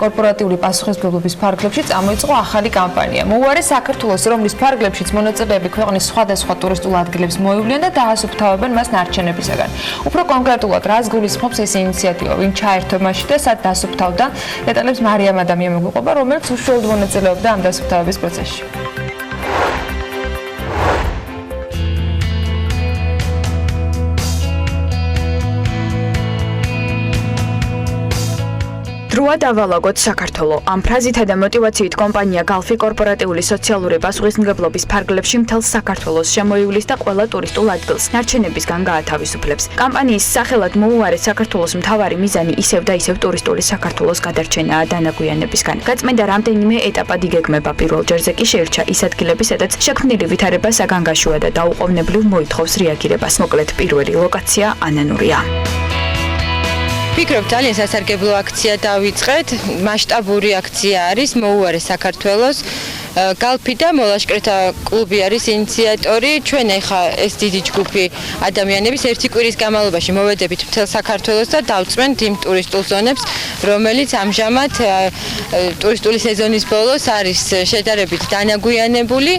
კორპორატიული პასუხისმგებლობის ფარგლებში წამოიწყო ახალი კამპანია. მოუარეს საქართველოს, რომლის ფარგლებშიც მონაწილეები ქვეყნის სხვადასხვა ტურისტულ ადგილებს მოივლიან და დაასუფთავებენ მას ნარჩენებისაგან. უფრო კონკრეტულად, რას გულისხმობს ეს ინიციატივა, ვინ ჩაერთო მასში და სად დასუფთავდა, დეტალებს მარიამ ადამია მოგიყვება, რომელიც უშუალოდ მონაწილეობდა ამ დასუფთავების პროცესში. დროა დავალაგოთ საქართველო. ამ ფრაზითა და მოტივაციით კომპანია გალფი კორპორატიული სოციალური პასუხისმგებლობის ფარგლებში მთელს საქართველოს შემოივლის და ყველა ტურისტულ ადგილს ნარჩენებისგან გაათავისუფლებს. კამპანიის სახელად მოუარეს საქართველოს მთავარი მიზანი ისევ და ისევ ტურისტული საქართველოს გადარჩენაა დანაგვიანებისგან. გაწმენდა რამდენიმე ეტაპად იგეგმება. პირველ ჯერზე კი შეირჩა ის ადგილები, სადაც შექმნილი ვითარება საგანგაშოა და დაუყოვნებლივ მოითხოვს რეაგირებას. მოკლედ, პირველი ლოკაცია ანანურია. ვფიქრობ, ძალიან სასარგებლო აქცია დავიწყეთ. მასშტაბური აქცია არის, მოუარეს საქართველოს. გალფი და მოლაშკრეთა კლუბი არის ინიციატორი. ჩვენ ახლა ეს დიდი ჯგუფი ადამიანების ერთი კვირის განმავლობაში მოვედებით მთელ საქართველოს და დავწვენთ იმ ტურისტულ ზონებს, რომელიც ამჟამად ტურისტული სეზონის ბოლოს არის შედარებით დანაგვიანებული.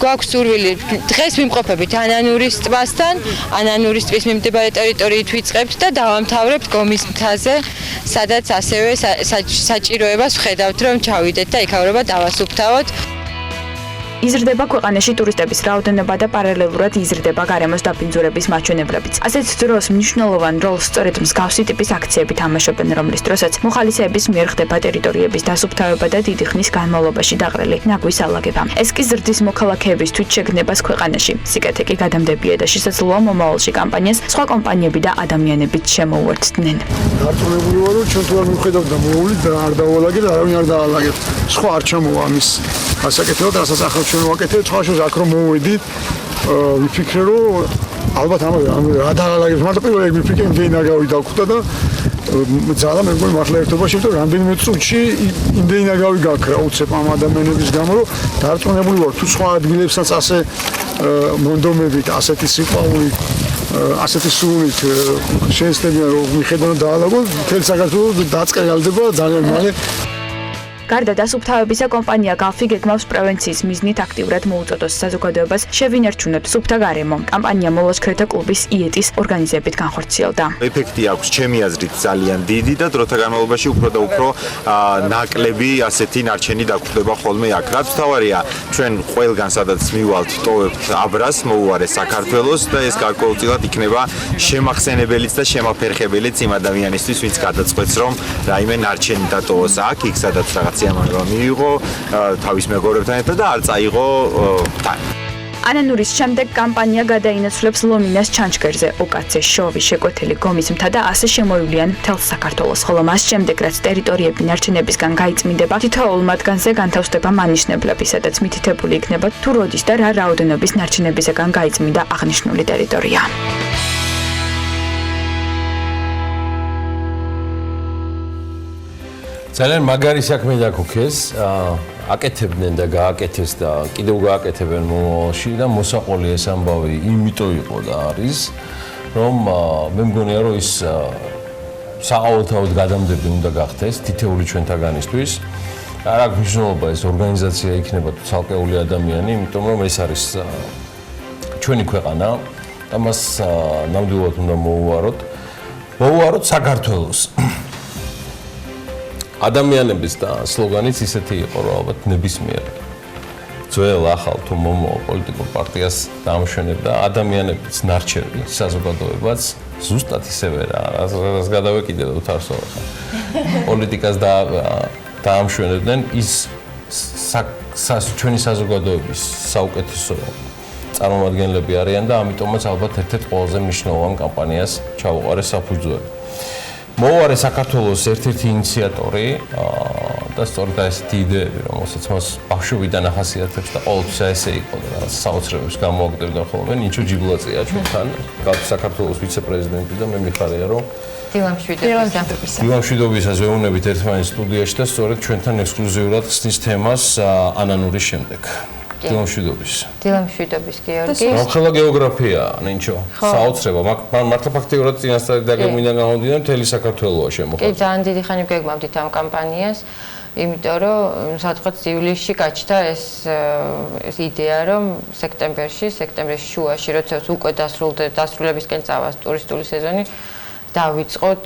გვაქვს სურვილი დღეს ვიმყოფებით ანანურის ტბასთან, ანანურის ტბის მიმდებარე ტერიტორიით ვიწყებთ და დავამთავრებთ გომის მთაზე, სადაც ასევე საჭიროებას ვხედავთ, რომ ჩავიდეთ და იქავრება დავასუფთავოთ. იზრდება ქვეყანაში ტურისტების რაოდენობა და პარალელურად იზრდება გარემოს დაბინძურების მაჩვენებლებიც. ასეთ დროს მნიშვნელოვან როლს სწორედ მსგავსი ტიპის აქციები თამაშობენ, რომლის დროსაც მოხალისეების მიერ ხდება ტერიტორიების დასუფთავება და დიდი ხნის განმავლობაში დაყრილი ნაგვის ალაგება. ეს კი ზრდის მოქალაქეების თვითშეგნებას ქვეყანაში. სიკეთე კი გადამდებია და შესაძლოა მომავალში კამპანიას სხვა კომპანიები და ადამიანებიც შემოუერთდნენ. დარწმუნებული ვარ, რომ ჩვენ თუ არ მივხედავთ და მოუვლით და არ დავალაგეთ, არავინ არ დაალაგებს. სხვა არ ჩამოვა ამის ასაკეთებად, რასაც ახლა ჩვენ ვაკეთებთ, ხალხს აქ რომ მოვედით, ვიფიქრე, რომ ალბათ ამ რა დაალაგებს, მარტო პირველ რიგში ვიფიქრე, იმდენი ნაგავი დავხვდა და ძალა მე მგონი მართლა ერთობაში, რომ რამდენიმე წუთში იმდენი ნაგავი გაქრა უცებ ამ ადამიანების გამო, რომ დარწმუნებული ვარ, თუ სხვა ადგილებსაც ასე მონდომებით, ასეთი სიყვარულით, ასეთი სურვილით შეესწებიან, რომ მიხედავენ დაალაგოს, მთელი საქართველოს დაწყეгалდება ძალიან მალე. გარდა დასუფთავებისა, კომპანია გალფი გეგმავს პრევენციის მიზნით აქტიურად მოუწოდოს საზოგადოებას შევინარჩუნოთ სუფთა გარემო. კამპანია მოლაშქრეთა კლუბის იეტის ორგანიზებით განხორციელდა. ეფექტი აქვს ჩემი აზრით ძალიან დიდი და დროთა განმავლობაში უფრო და უფრო ნაკლები ასეთი ნარჩენი დაგხვდება ხოლმე აქ. რაც თავარია, ჩვენ ყველგან სადაც მივალთ, ტოვებთ აბრას, მოუარეს საქართველოს და ეს გარკვეულწილად იქნება შემახსენებელიც და შემაფერხებელიც იმ ადამიანისთვის, ვინც გადაწყვეტს, რომ რაიმე ნარჩენი დატოვოს აქ, იქ სადაც რაღაცა მიიღო თავის მეგობრებთან ერთად და არ წაიღო თან. ანანურის შემდეგ კამპანია გადაინაცვლებს ლომინას ჩანჩქერზე, ოკაცე, შოვი, შეკვეთილი, გომის მთა და ასე შემოივლიან მთელს საქართველოს, ხოლო მას შემდეგ რაც ტერიტორიები ნარჩენებისგან გაიწმინდება, თითოეულ მათგანზე განთავსდება მანიშნებლები, სადაც მითითებული იქნება თუ როდის და რა რაოდენობის ნარჩენებისგან გაიწმინდა აღნიშნული ტერიტორია. ძალიან მაგარი საქმე დაგუქეს. აკეთებდნენ და გააკეთეს და კიდევ გააკეთებენ მომავალში და მოსაყოლი ეს ამბავი იმიტომ იყო და არის, რომ მე მგონია რომ ის საავადმყოფოდ გადამდები უნდა გახდეს თითეული ჩვენთაგანისთვის. არ აქვს მნიშვნელობა ეს ორგანიზაცია იქნება თუ ცალკეული ადამიანი, იმიტომ რომ ეს არის ჩვენი ქვეყანა და მას ნამდვილად უნდა მოუვაროთ საქართველოს. ადამიანების და სლოგანიც ისეთი იყო, რომ ალბათ ნებისმიერ ძველ ახალ თუ მომავალ პოლიტიკურ პარტიას დაამშვენებდა ადამიანების ნარჩევი საზოგადოებაც ზუსტად ისევე რაც გადავეკიდე თარსო ახლა პოლიტიკას დაამშვენებდნენ ის ჩვენი საზოგადოების საუკეთესო წარმომადგენლები არიან და ამიტომაც ალბათ ერთ-ერთ ყველაზე მნიშვნელოვან კამპანიას ჩაუყარეს საფუძველი. მოუარე საქართველოს ერთ-ერთი ინიციატორი და სწორედ ესეთი იდეები, რომელსაც მას ბავშვობიდან ახასიათებს და ყოველთვის ესე იყო და საოცრებებს გამოაგდებდა ხოლმე, ნიჩო ჯიბლაძეა ჩვენთან, საქართველოს ვიცე-პრეზიდენტი და მე მიხარია, რომ დილა მშვიდობისას ვეუბნებით ერთმანეთს სტუდიაში და სწორედ ჩვენთან ექსკლუზიურად ხსნის თემას ანანურის შემდეგ. დილა მშვიდობის გიორგი. ხელა გეოგრაფია, ნინჩო. საოცრება, მართლა ფაქტიურად წინასწარი დაგეგმვიდან გამომდინარე მთელი საქართველოა შემოხატული. კი, ძალიან დიდი ხანი გეგმავდით ამ კამპანიას, იმიტომ რომ სადღაც ივლისში გაჩნდა ეს იდეა, რომ სექტემბრის შუაში, როცა უკვე დასრულებისკენ წავა ტურისტული სეზონი, დავიწყოთ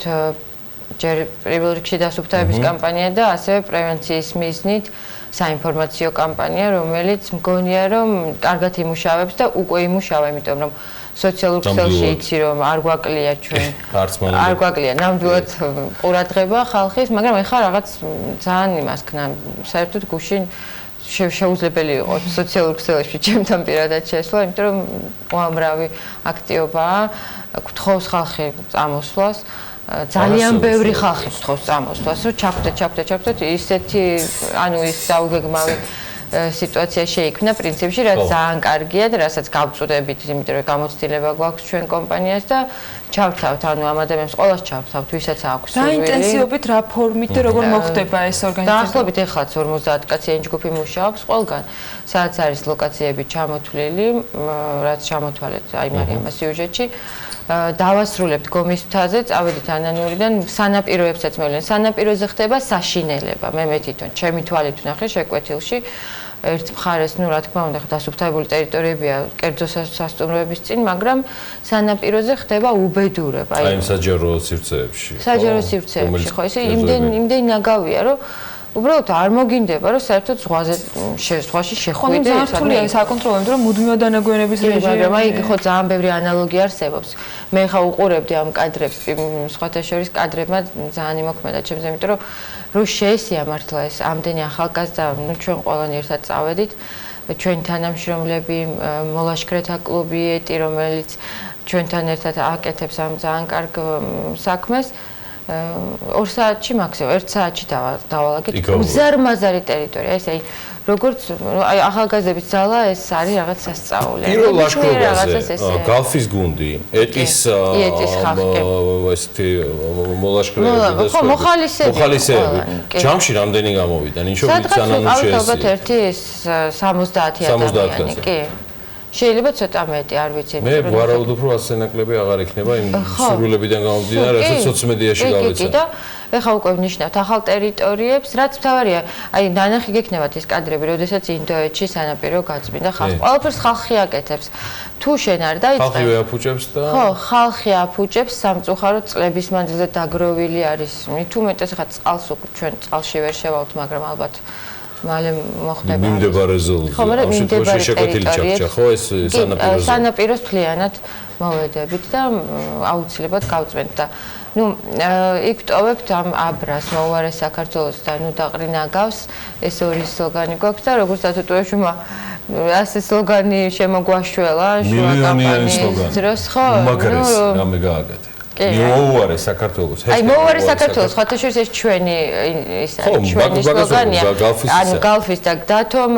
ჯერ პირველ რიგში დასუფთავების კამპანია და ასევე პრევენციის მიზნით საინფორმაციო კამპანია, რომელიც მგონია, რომ კარგად იმუშავებს და უკვე იმუშავა, იმიტომ რომ სოციალურ ქსელში იცი, რომ არ გვაკლია ჩვენ. არ გვაკლია, ნამდვილად ყურადღება ხალხის, მაგრამ ეხლა რაღაც ძალიან იმას ქნა, საერთოდ გუშინ შეუძლებელი იყო სოციალურ ქსელში ჩემთან პირადად შესვლა, იმიტომ რომ უამრავი აქტივობაა, გთხოვს ხალხი წამოსვლას. ძალიან ბევრი ხალხი გთხოვს წამოსვლას, რომ ჩაგვდეთ ისეთი, ანუ ის დაუგეგმავი სიტუაცია შეიქმნა პრინციპში, რაც ძალიან კარგია და რასაც გავწუდებით, იმიტომ რომ გამოცდილება გვაქვს ჩვენ კომპანიას და ჩავთავთ, ანუ ამ ადამიანებს ყველას ჩავთავთ, ვისაც აქვს სურვილი. რა ინტენსივობით, რა ფორმით და როგორ მოხდება ეს ორგანიზაცია? დაახლოებით ეხლაც 50 კაციანი ჯგუფი მუშაობს ყველგან, სადაც არის ლოკაციები ჩამოთვლილი, რაც ჩამოთვალეთ აი მარიამას სიუჟეტში. დავასრულებთ გომის მთაზე, წავედით ანანურიდან, სანაპიროებსაც მოვიდნენ. სანაპიროზე ხდება საშინელება. მე თვითონ ჩემი თვალით ვნახე შეკვეთილში. ერთ მხარეს, ну, რა თქმა უნდა, დასუფთავებული ტერიტორიებია კერძო სასტუმროების წინ, მაგრამ სანაპიროზე ხდება უბედურება. აი, საჯარო სივრცეებში. საჯარო სივრცეებში, ხო, ესე იმდენი ნაგავია, რომ უბრალოდ არ მოგინდება, რომ საერთოდ ზღვაში შეხვიდე, სადმე საკონტროლო, რომ მუდმივად დანაგვიანების რეჟიმი. აი, ხო, ძალიან ბევრი ანალოგია არსებობს. მე ხა უყურებდი ამ კადრებს, სხვათა შორის კადრებმა ძალიან იმოქმედა ჩემზე, იმიტომ რომ შეესია მართლა ეს ამდენი ახალგაზრდა, ну, ჩვენ ყველანი ერთად წავედით. ჩვენი თანამშრომლები, მოლაშქრეთა კლუბი ეტი, რომელიც ჩვენთან ერთად აკეთებს ამ ძალიან კარგ საქმეს. 2 საათში მაქსიმუმ 1 საათში დავალაგეთ უზარმაზარი ტერიტორია, ესე აი როგორც აი ახალგაზრდების ძალა ეს არის რაღაც სასწაული. პირველ ლაშქრობაზე გალფის გუნდი, ეტის ესეთი მოლაშქრეები და მოხალისეები. ჯამში რამდენი გამოვიდა? ნიჩობიც ანანუში ეს. ალბათ ერთი 70 ადამიანი, კი. შეიძლება ცოტა მეტი, არ ვიცი. მე ვარაუდობ, რომ ასე ნაკლები აღარ იქნება იმ სურვილებიდან გამომდინარე, რასაც სოციომედიაში გავეცან. და ეხლა უკვე ვნიშნავთ ახალ ტერიტორიებს, რაც მთავარია, აი ნანახი გექნებათ ეს კადრები, როდესაც ინდოეთში სანაპირო გაწმინდა ხალხი. ყველაფერს ხალხი აკეთებს. თუ შენ არ დაიწყე. ხალხი აფუჭებს და ხო, ხალხი აფუჭებს სამწუხაროდ წლების მანძილზე დაგროვილი არის. თუ მეტეს ხა წყალს უკვე ჩვენ წყალში ვერ შევალთ, მაგრამ ალბათ მალე მოხდება. მიმდებარე ზოლზე. ხო, მაგრამ მიმდებარე შეკვეთილი ჩაქჩა, ხო, ეს სანაპიროზე. სანაპიროს თლიანად მოვედებით და აუცილებლად გავწმენთ და ну, იქ ვტოვებთ ამ აბრას, მოუარე საქართველოს და ну დაყრინა გავს, ეს ორი სლოგანი გვაქვს და როგორც დათოტოებში ასე სლოგანი შემოგვაშველა შუა კამპანიის დროს, ხო? მაგარეს რამე გააკეთე. მოუარე საქართველოს. აი მოუარე საქართველოს, ხათაშორის ეს ჩვენი ის არის, ჩვენი სლოგანია. ანუ გალფის და დათომ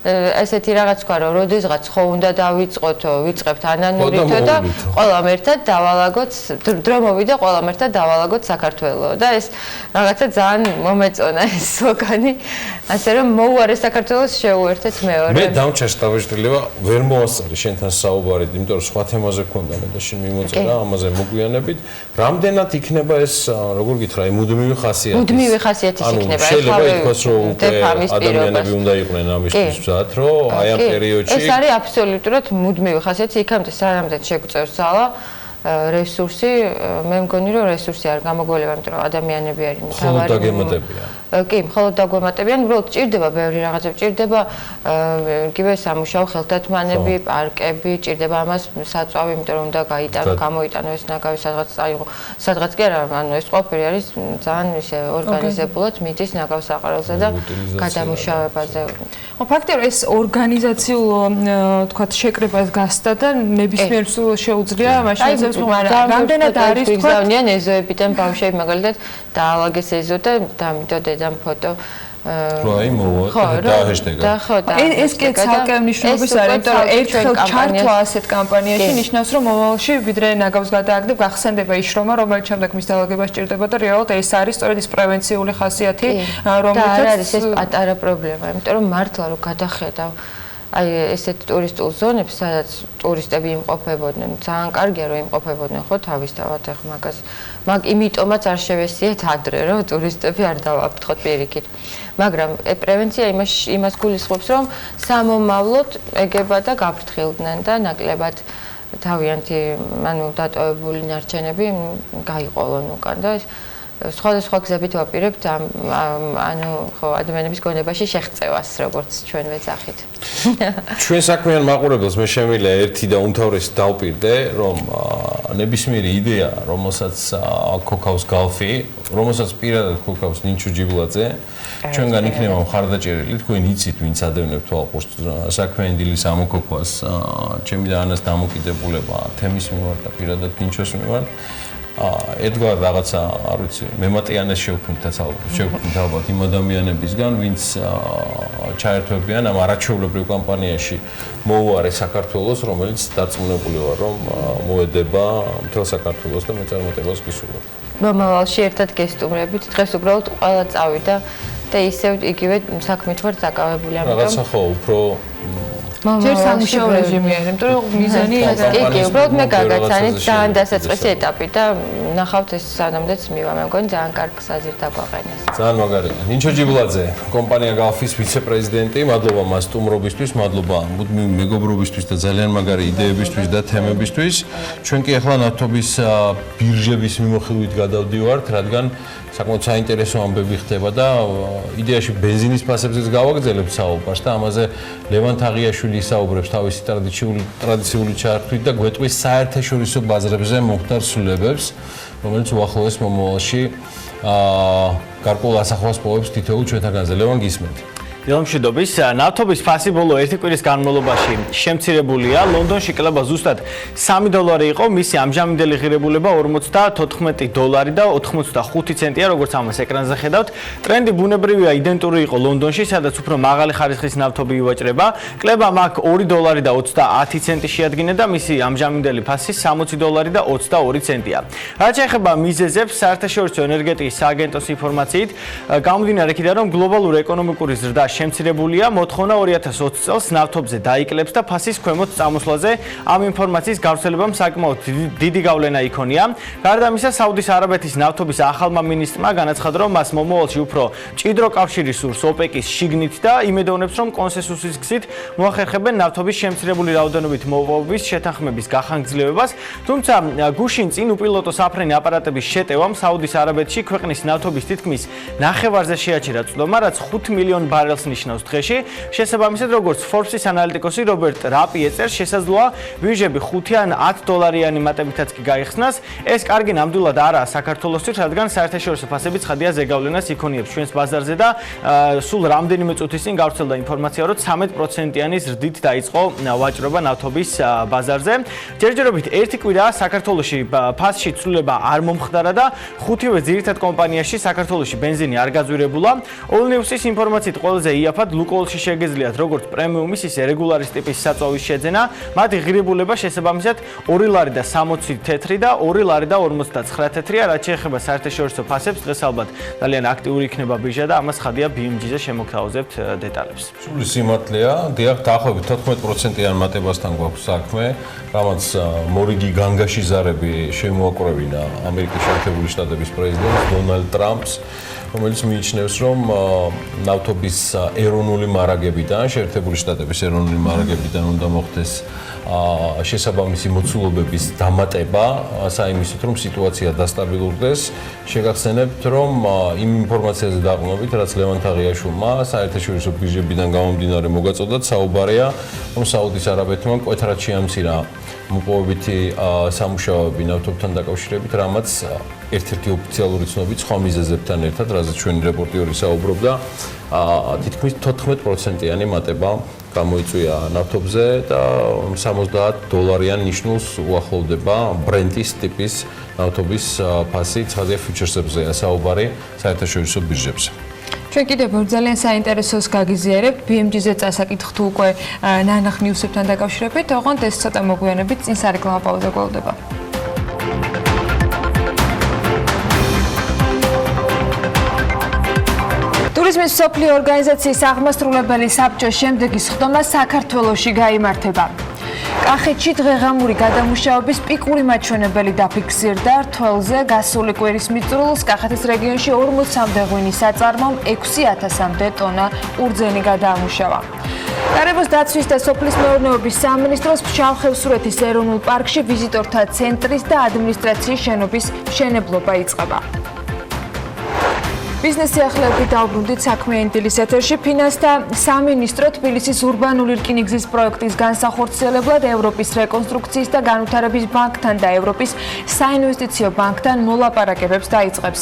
ესეთი რაღაც თქვა რომ როდესღაც ხო უნდა დავიწყოთო, ვიწყებთ ანანურითო და ყველამ ერთად დავალაგოთ, დრო მოვიდა ყველამ ერთად დავალაგოთ საქართველო და ეს რაღაცა ძალიან მომეწონა ეს სლოგანი, ასე რომ მოუარე საქართველოს შეუერთეთ მეორე. მე დამჩას დავეშლება ვერ მოასწარი შენთან საუბარი, იმიტომ რომ სხვა თემაზე გქონდა მე და შენ მიმოწერა ამაზე მოგვიანებით. რამდენად იქნება ეს, როგორ გითხრა, მუდმივი ხასიათის? მუდმივი ხასიათის იქნება. შეიძლება ითქვას, რომ ადამიანები უნდა იყვნენ ამისთვის მზად, რომ აი ამ პერიოდში ეს არის აბსოლუტურად მუდმივი ხასიათი, იქამდე სანამდე შეგვწევს ძალა რესურსი, მე მგონი რომ რესურსი არ გამოგვევლება, იმიტომ რომ ადამიანები არის მხოლოდ დაგემატებიან. კი, მხოლოდ დაგვემატებიან, უბრალოდ ჭირდება ბევრი რაღაცა, ჭირდება იგივე სამუშაო ხელთათმანები, პარკები, ჭირდება ამას საწვავი, იმიტომ რომ უნდა გაიტანო, გამოიტანო ეს ნაგავი სადღაც წაიღო. სადღაც კი არა, ანუ ეს ყველაფერი არის ძალიან ისე ორგანიზებულად მიდის ნაგავს საყარელზე და გადამუშავებაზე. ხო, ფაქტია რომ ეს ორგანიზაციულ თქვათ შეკრებას გასდა და ნებისმიერ შეუძლია მაშინ რამდენად არის თქვა ეზოებიდან ბავშვები მაგალითად დაალაგეს ეზო და დამიდო დედამ ფოტო აი მოვა და ჰეშტეგი. ეს კი ცალკე მნიშვნელობის არის, იმიტომ რომ ერთხელ ჩართვა ასეთ კამპანიაში ნიშნავს, რომ მომავალში ვიდრე ნაგავს გადააგდებ, გახსენდება ის შრომა, რომელიც შემდეგ მის დალაგებას სჭირდება და რეალურად ეს არის სწორედ ის პრევენციული ხასიათი, რომელთაც არის ეს პატარა პრობლემა, იმიტომ რომ მართლა რომ გადახედავ აი ესეთ ტურისტულ ზონებს, სადაც ტურისტები იმყოფებოდნენ, ძალიან კარგია რომ იმყოფებოდნენ ხო თავისთავად ახ მაგას. მაგ იმიტომაც არ შევესიეთ ადრე, რომ ტურისტები არ დავაფრთხოთ პირიქით. მაგრამ პრევენცია იმას გულისხმობს, რომ სამომავლოდ ეგება და გაფრთხილდნენ და ნაკლებად თავიანთი, ანუ დატოვებული ნარჩენები გაიყოლონ უკან და სხვადასხვა გზებით ვაპირებთ ანუ ხო ადამიანების გონებაში შეღწევას, როგორც ჩვენ ვეძახით. ჩვენ საქმიან მაყურებელს მე შემიძლია ერთი და უმთავრესი დავპირდე, რომ ნებისმიერი იდეა, რომელსაც ქოქავს გალფი, რომელსაც პირადად ქოქავს ნინჩუ ჯიბლაძე, ჩვენგან იქნება მხარდაჭერილი, თქვენ იცით, ვინც ადევნებთ თვალყურს საქმიანი დილის ამოქოქვას, ჩემი და ანას დამოკიდებულება თემის მიმართ და პირადად ნინჩოს მიმართ. ედგარ რაღაცა, არ ვიცი, მემატიანეს შევქმნით ალბათ იმ ადამიანებისგან, ვინც ჩაერთვებიან ამ არაჩვეულებრივ კამპანიაში მოუარე საქართველოს, რომელიც დარწმუნებული ვარ, რომ მოედება მთელ საქართველოს და მეწარმოებელს გისურვებ. მომავალში ერთად გესტუმრებით, დღეს უბრალოდ ყველა წავიდა და ისევ იგივე საქმით ვარ დაკავებული, ამიტომ რაღაცა ხო, უფრო ჯერ სამუშაო რეჟიმი არის, იმიტომ რომ მიზანი კი, უბრალოდ მე გაგაცანით ძალიან დასაწყისი ეტაპი და ნახავთ ეს სანამდეც მივა, მე მგონი ძალიან კარგ საზრდ დაგვაყენეს. ძალიან მაგარია. ნინჩო ჯიბლაძე, კომპანია გალფის ვიცე-პრეზიდენტი, მადლობა მას სტუმრობისთვის, მადლობა მუდმივი მეგობრობისთვის და ძალიან მაგარი იდეებისთვის და თემებისთვის. ჩვენ კი ახლა ნავთობის ბირჟების მიმოხილვით გადავდივართ, რადგან საკმაოდ საინტერესო ამბები ხდება და იდეაში ბენზინის ფასებზეც გავაგრძელებთ საუბარს და ამაზე ლევან თაღიაშვილი ისაუბრებს თავისი ტრადიციული ჩართვით და გვეტყვის საერთაშორისო ბაზრებზე მომხდარ ცვლილებებს, რომელიც უახლოეს მომავალში გარკვეულ ასახვას პოვებს თითოეულ ჩვენთაგანზე. ლევან, გისმენთ. დილამშვიდობის, ნავთობის ფასი ბოლო ერთი კვირის განმავლობაში შემცირებულია. ლონდონში კლება ზუსტად $3 იყო, მისი ამჟამინდელი ღირებულება $44 და 85 ცენტია, როგორც ამას ეკრანზე ხედავთ. ტრენდი ბუნებრივია იდენტური იყო ლონდონში, სადაც უფრო მაღალი ხარისხის ნავთობი ივაჭრება. კლებამ აქ $2 და 30 ცენტი შეადგინა და მისი ამჟამინდელი ფასი $60 და 22 ცენტია. რაც შეეხება მიზეზებს, საერთაშორისო ენერგეტიკის სააგენტოს ინფორმაციით, გამომდინარე იქიდან, რომ გლობალური ეკონომიკური ზრდა შემცირებულია, მოთხოვნა 2020 წელს ნავთობზე დაიკლებს და ფასის ქვემოთ წამოსვლაზე ამ ინფორმაციის გავრცელებამ საკმაოდ დიდი გავლენა იქონია. გარდა ამისა, საუდის არაბეთის ნავთობის ახალმა მინისტრმა განაცხადა, რომ მას მომავალში უფრო მჭიდრო კავშირი სურს ოპეკის შიგნით და იმედოვნებს, რომ კონსენსუსის გზით მოახერხებენ ნავთობის შემცირებული რაოდენობით მოპოვების შეთანხმების გახანგრძლივებას. თუმცა გუშინ წინ უპილოტო საფრენი აპარატების შეტევამ საუდის არაბეთში ქვეყნის ნავთობის თითქმის ნახევარზე შეაჩერა წვდომა, რაც 5 მილიონ ბარელს ნიშნავს დღეში. შესაბამისად, როგორც Forbes-ის ანალიტიკოსი რობერტ რაპი ეწერს, შესაძლოა ბირჟები $5 ან $10 მატებითაც კი გაიხსნას. ეს კარგი ნამდვილად არაა საქართველოსთვის, რადგან საერთაშორისო ფასები ცხადია ზეგავლენას იქონიებს ჩვენს ბაზარზე და სულ რამდენიმე წუთის წინ გავრცელდა ინფორმაცია, რომ 13%-იანი ზრდით დაიწყო ვაჭრობა ნავთობის ბაზარზე. ჯერჯერობით ერთი კვირაა საქართველოში ფასში ცვლილება არ მომხდარა და ხუთივე ძირითად კომპანიაში საქართველოში ბენზინი არ გაძვირებულა. All News-ის ინფორმაციით ყველაზე ყველაზე იაფად ლუკოილში შეგეძლიათ როგორც პრემიუმის, ისე რეგულარის ტიპის საწვავის შეძენა. მათი ღირებულება შესაბამისად 2 ლარი და 60 თეთრი და 2 ლარი და 59 თეთრია, რაც შეეხება საერთაშორისო ფასებს, დღეს ალბათ ძალიან აქტიური იქნება ბირჟა და ამას ხადია BMG-ზე შემოგთავაზებთ დეტალებს. სრული სიმართლეა, დიახ, დაახლოებით 14%-იან მატებასთან გვაქვს საქმე, რამაც მორიგი განგაშიზარები შემოაკრევინა ამერიკის შეერთებული შტატების პრეზიდენტს დონალდ ტრამპს, რომელიც მიიჩნევს, რომ ნავთობის ეროვნული მარაგებიდან, შეერთებული შტატების ეროვნული მარაგებიდან უნდა მოხდეს შესაბამისი მოცულობების დამატება, საიმისით, რომ სიტუაცია დასტაბილურდეს. შეგახსენებთ, რომ იმ ინფორმაციაზე დაყრდნობით, რაც ლევან თაღიაშვილმა საერთაშორისო ბირჟებიდან გამომდინარე მოგაწოდათ, საუბარია, რომ საუდის არაბეთმა მკვეთრად შეამცირა მოპოვებითი სამუშაოები ნავთობთან დაკავშირებით, რამაც ერთ-ერთი ოფიციალური ცნობით სხვა მიზეზებთან ერთად, რაზეც ჩვენი რეპორტიორი საუბრობდა, თითქმის 14%-იანი მატება გამოიწვია ნავთობზე და $70 ნიშნულს უახლოვდება ბრენტის ტიპის ნავთობის ფასი, ცხადია ფიუჩერსებზეა საუბარი საერთაშორისო ბირჟებზე. ჩვენ კიდევ ძალიან საინტერესოს გაგიზიარებთ BMG-ზე წასაკითხთ უკვე ნანახ ნიუსებთან დაკავშირებით, ოღონდ ეს ცოტა მოგვიანებით წინ სარეკლამო პაუზა გველდება. ტურიზმის მსოფლიო ორგანიზაციის აღმასრულებელი საბჭოს შემდეგი სხდომა საქართველოში გაიმართება. კახეთში დღეღამური გადამუშავების პიკური მაჩვენებელი დაფიქსირდა რთველზე გასული კვირის მიწურულს კახეთის რეგიონში 40-მდე ღვინის საწარმომ 6000-მდე ტონა ყურძენი გადაამუშავა. გარემოს დაცვის და სოფლის მეურნეობის სამინისტროს ფშავ-ხევსურეთის ეროვნულ პარკში ვიზიტორთა ცენტრის და ადმინისტრაციის შენობის მშენებლობა იწყება. ბიზნესი ახლები დავბრუნდით საქმიანი დილის ეთერში. ფინანსთა სამინისტრო თბილისის ურბანული რკინიგზის პროექტის განსახორციელებლად ევროპის რეკონსტრუქციის და განვითარების ბანკთან და ევროპის საინვესტიციო ბანკთან მოლაპარაკებებს დაიწყებს.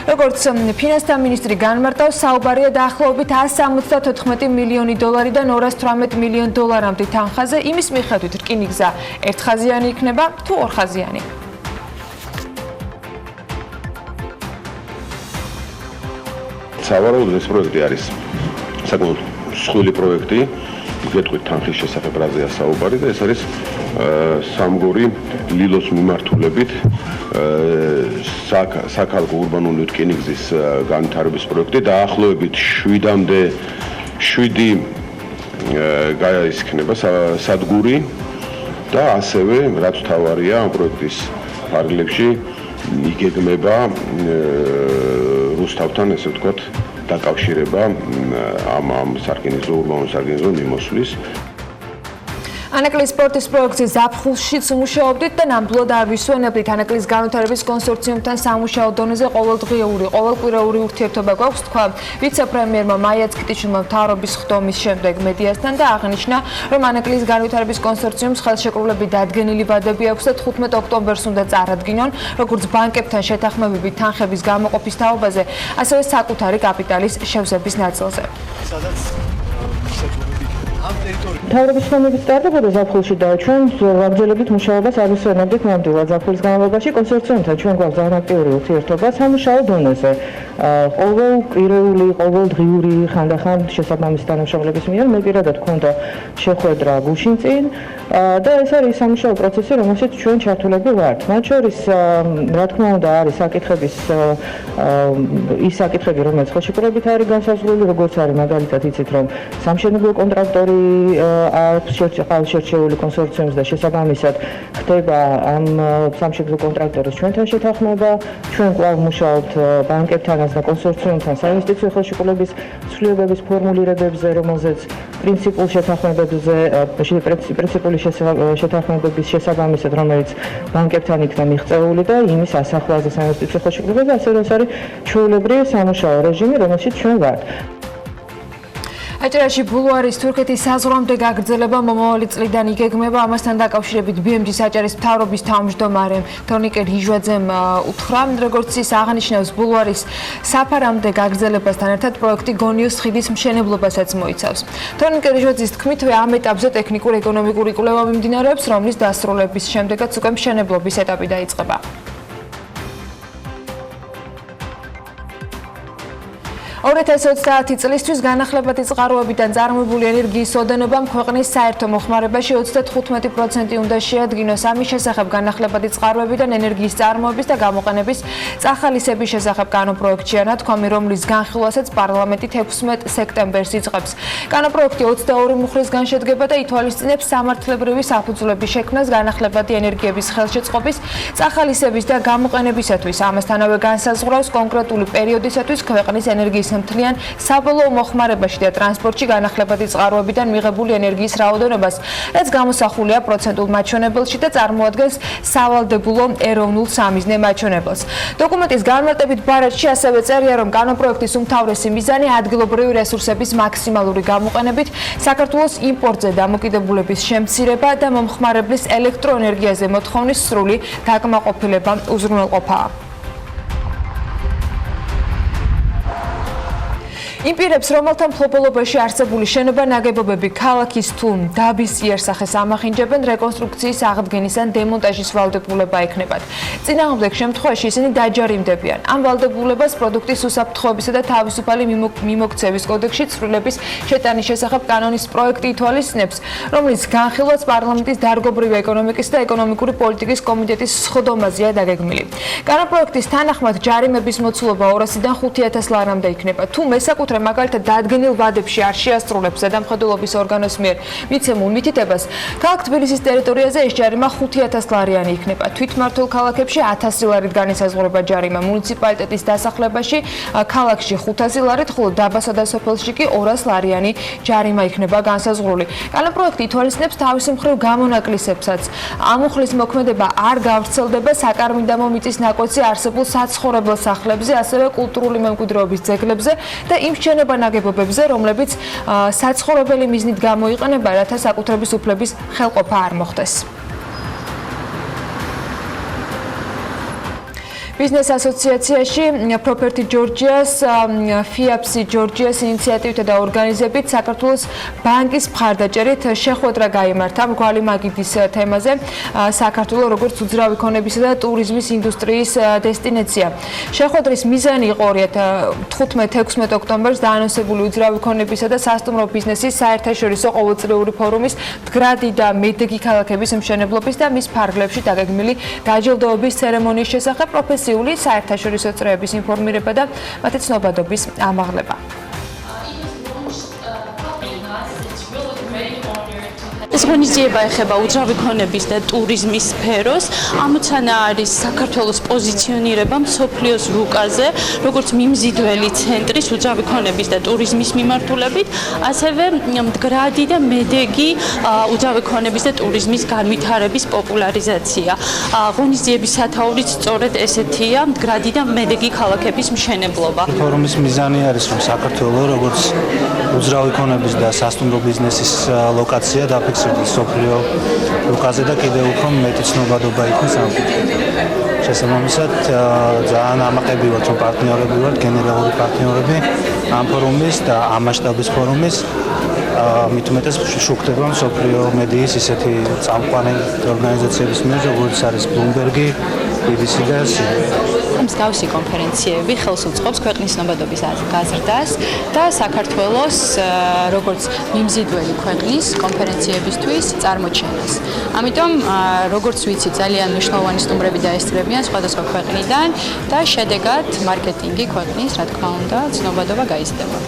როგორც ფინანსთა მინისტრი განმარტავს, საუბარია დაახლოებით $174 მილიონი და $218 მილიონი თანხაზე, იმის მიხედვით რკინიგზა ერთხაზიანი იქნება თუ ორხაზიანი. სავარაუდოდ ეს პროექტი არის საკმაოდ მსხვილი პროექტი, გეტყვით თანხის შესახებ რაზეა საუბარი და ეს არის სამგორი ლილოს მიმართულებით საქალკო ურბანული რკინიგზის განვითარების პროექტი დაახლოებით 7 გაიხსნება სადგური და ასევე რაც თავარია ამ პროექტის ფარგლებში იგეგმება რუსთავთან, ესე ვთქვათ, დაკავშირება ამ სარკინიგზო ურბანულ სარკინიგზო მიმოსვლის. ანაკლის სპორტის პროექტის ზაფხულშიც მუშაობდით და ნამდვილად არ ვისვენებდით. ანაკლის განვითარების კონსორციუმთან სამუშაო დონეზე ყოველდღიური, ყოველკვირეული ურთიერთობა გვაქვს, თქვა ვიცე-პრემიერმა მაია წკიტიჩვილმა მთავრობის ხდომის შემდეგ მედიასთან და აღნიშნა, რომ ანაკლის განვითარების კონსორციუმს ხელშეკრულებით დადგენილი ვადები აქვს და 15 ოქტომბერს უნდა წარადგინონ, როგორც ბანკებთან შეთანხმებები თანხების გამოყოფის თაობაზე, ასევე საკუთარი კაპიტალის შევსების ნაწილზე. მთავრობის ხდომების სტარტებოდა ზაფხულში და ჩვენ ვაგრძელებდით მუშაობას არ ვისვენებდით ნამდვილად ზაფხულის განმავლობაში კონსორციუმთან ჩვენ გვაქვს აქტიური ურთიერთობა სამუშაო დონეზე. ყოველკვირეული, ყოველდღიური ხანდახან შესაბამისი თანამშრომლების მიერ მე პირადად გქონდა შეხვედრა გუშინ წინ და ეს არის სამუშაო პროცესი, რომელშიც ჩვენ ჩართულები ვართ. მათ შორის, რა თქმა უნდა, არის ის საკითხები, რომელიც ხელშეკრულებით არის განსაზღვრული, როგორც არის მაგალითად იცით, რომ სამშენებლო კონტრაქტორი აქვს შერჩეული კონსორციუმს და შესაბამისად ხდება ამ სამშენებლო კონტრაქტორის ჩვენთან შეთანხმება. ჩვენ კვლავ მუშაობთ ბანკებთანაც და კონსორციუმთან საინვესტიციო ხელშეკრულების ცვლილებების ფორმულირებებზე, რომელზეც პრინციპულ შეთანხმებებზე, პრინციპული შეთანხმებების შესაბამისად, რომელიც ბანკებთან იქნა მიღწეული და იმის ასახვაზე საინვესტიციო ხელშეკრულებაზე, ასევე ეს არის ჩვეულებრივი სამუშაო რეჟიმი, რომელშიც ჩვენ ვართ. აჭარაში ბულვარის თურქეთის საზღვრამდე გაგრძელება მომავალი წლიდან იგეგმება. ამასთან დაკავშირებით BMG-ს აჭარის მთავრობის თავმჯდომარემ თორნიკე რიჟვაძემ უთხრა, როგორც ის აღნიშნავს, ბულვარის საფარამდე გაგრძელებასთან ერთად პროექტი გონიოს ხიდის მშენებლობასაც მოიცავს. თორნიკე რიჟვაძის თქმით, ამ ეტაპზე ტექნიკურ-ეკონომიკური კვლევა მიმდინარეობს, რომლის დასრულების შემდეგაც უკვე მშენებლობის ეტაპი დაიწყება. 2030 წლისთვის განახლებადი წყაროებიდან წარმოებული ენერგიის ოდენობა ქვეყნის საერთო მოხმარებაში 35% უნდა შეადგინოს. ამის შესახებ განახლებადი წყაროებიდან ენერგიის წარმოების და გამოყენების წახალისების შესახებ კანონპროექტშია ნათქვამი, რომლის განხილვასაც პარლამენტი 16 სექტემბერს იწყებს. კანონპროექტი 22 მუხლისგან შედგება და ითვალისწინებს სამართლებრივი საფუძვლების შექმნას განახლებადი ენერგიების ხელშეწყობის, წახალისების და გამოყენებისათვის. ამასთანავე განსაზღვრავს კონკრეტული პერიოდისათვის ქვეყნის ენერგიის მთლიან საბოლოო მოხმარებაში და ტრანსპორტში განახლებადი წყაროებიდან მიღებული ენერგიის რაოდენობას, რაც გამოსახულია პროცენტულ მაჩვენებელში და წარმოადგენს სავალდებულო ეროვნულ სამიზნე მაჩვენებელს. დოკუმენტის განმარტებით ბარათში ასევე წერია, რომ კანონპროექტის უმთავრესი მიზანი ადგილობრივი რესურსების მაქსიმალური გამოყენებით, საქართველოს იმპორტზე დამოკიდებულების შემცირება და მომხმარებლის ელექტროენერგიაზე მოთხოვნის სრული დაკმაყოფილება უზრუნველყოფაა. იმ პირებს, რომელთა მფლობელობაში არსებული შენობა ნაგებობები ქალაქის თუ დაბის იერსახეს ამახინჯებენ, რეკონსტრუქციის აღდგენის ან დემონტაჟის ვალდებულება ექნებათ. წინააღმდეგ შემთხვევაში ისინი დაჯარიმდებიან. ამ ვალდებულებას პროდუქტის უსაფრთხოებისა და თავისუფალი მიმოქცევის კოდექსში ცვლილების შეტანის შესახებ კანონის პროექტი ითვალისწინებს, რომლის განხილვაც პარლამენტის დარგობრივი ეკონომიკის და ეკონომიკური პოლიტიკის კომიტეტის სხდომაზეა დაგეგმილი. კანონპროექტის თანახმად ჯარიმების მოცულობა 200-დან 5,000 ლარამდე იქნება. თუ მესაკუთრე მაგალითად დადგენილ ვადებში არ შეასრულებს ზედამხედველობის ორგანოს მიერ მიცემულ მითითებას, ქალაქ თბილისის ტერიტორიაზე ეს ჯარიმა 5,000 ლარიანი იქნება. თვითმმართველ ქალაქებში 1,000 ლარით განისაზღვრება ჯარიმა, მუნიციპალიტეტის დასახლებაში ქალაქში 500 ლარით, ხოლო დაბასა და სოფელში კი 200 ლარიანი ჯარიმა იქნება განსაზღვრული. კანონპროექტი ითვალისწინებს თავის მხრივ გამონაკლისებსაც. ამ მუხლის მოქმედება არ გავრცელდება საკარმიდამო მიწის ნაკვეთზე არსებულ საცხოვრებელ სახლებზე, ასევე კულტურული მემკვიდრეობის ძეგლებზე და იმ შენობა ნაგებობებზე, რომლებიც საცხოვრებელი მიზნით გამოიყენება, რათა საკუთრების უფლების ხელყოფა არ მოხდეს. ბიზნეს ასოციაციაში Property Georgia's, FIAPSI Georgia's ინიციატივითა და ორგანიზებით საქართველოს ბანკის მხარდაჭერით შეხვედრა გაიმართა მრგვალი მაგიდის თემაზე. საქართველოს როგორც უძრავი ქონებისა და ტურიზმის ინდუსტრიის დესტინაცია. შეხვედრის მიზანი იყო 15-16 ოქტომბერს დაანონსებული უძრავი ქონებისა და სასტუმრო ბიზნესის საერთაშორისო ყოველწლიური ფორუმის მდგრადი და მედეგი ქალაქების მშენებლობის და მის ფარგლებში დაგეგმილი დაჯილდოების ცერემონიის შესახებ საერთაშორისო წრეების ინფორმირება და მათი ცნობადობის ამაღლება. ეს ღონისძიება ეხება უძრავი ქონების და ტურიზმის სფეროს. ამოცანა არის საქართველოს პოზიციონირება მსოფლიოს რუკაზე, როგორც მიმზიდველი ცენტრის უძრავი ქონების და ტურიზმის მიმართულებით, ასევე მდგრადი და მედეგი უძრავი ქონების და ტურიზმის განვითარების პოპულარიზაცია. ღონისძიების სათაურიც სწორედ ესეთია, მდგრადი და მედეგი ქალაქების მშენებლობა. ფორუმის მიზანი არის, რომ საქართველოს როგორც უძრავი ქონების და სასტუმრო ბიზნესის ლოკაცია დაფიქსირდეს სოფლიო რუკაზე და კიდევ უფრო მეტი ცნობადობა იქნეს ამ კუთხით. შესაბამისად, ძალიან ამაყები ვართ, რომ პარტნიორები ვართ, გენერალური პარტნიორები ამ ფორუმის და ამ მასშტაბის ფორუმის. მით უმეტეს შუქდება მსოფლიო მედიის ისეთი წამყვანი ორგანიზაციების მიერ, როგორც არის Bloomberg, BBC და CNN. მსგავსი კონფერენციები ხელს უწყობს ქვეყნის ცნობადობის გაზრდას და საქართველოს როგორც მიმზიდველი ქვეყნის კონფერენციებისთვის წარმოჩენას. ამიტომ, როგორც ვიცით, ძალიან მნიშვნელოვანი სტუმრები დაესწრებიან სხვადასხვა ქვეყნიდან და შედეგად მარკეტინგი ქვეყნის, რა თქმა უნდა, ცნობადობა გაიზრდება.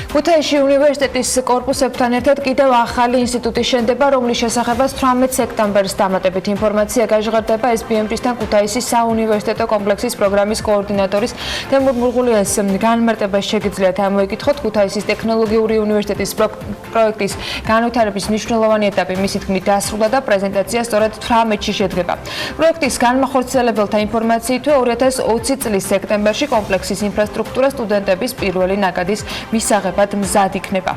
ქუთაისში უნივერსიტეტის კორპუსებთან ერთად კიდევ ახალი ინსტიტუტი შენდება, რომლის შესახებაც 18 სექტემბერს დამატებით ინფორმაცია გაჟღერდება SBM-თან ქუთაისის საუნივერსიტეტო კომპლექსის პროგრამის координатორის თემურ მურღულიას განმარტებას შეგიძლიათ ამოიკითხოთ ქუთაისის ტექნოლოგიური უნივერსიტეტის პროექტის განვითარების მნიშვნელოვანი ეტაპი მისი თქმით დასრულდა და პრეზენტაცია სწორედ 18-ში შედგება. პროექტის განმახორციელებელთა ინფორმაციით 2020 წლის სექტემბერში კომპლექსის ინფრასტრუქტურა სტუდენტების პირველი ნაკადის მისაღებად მზად იქნება.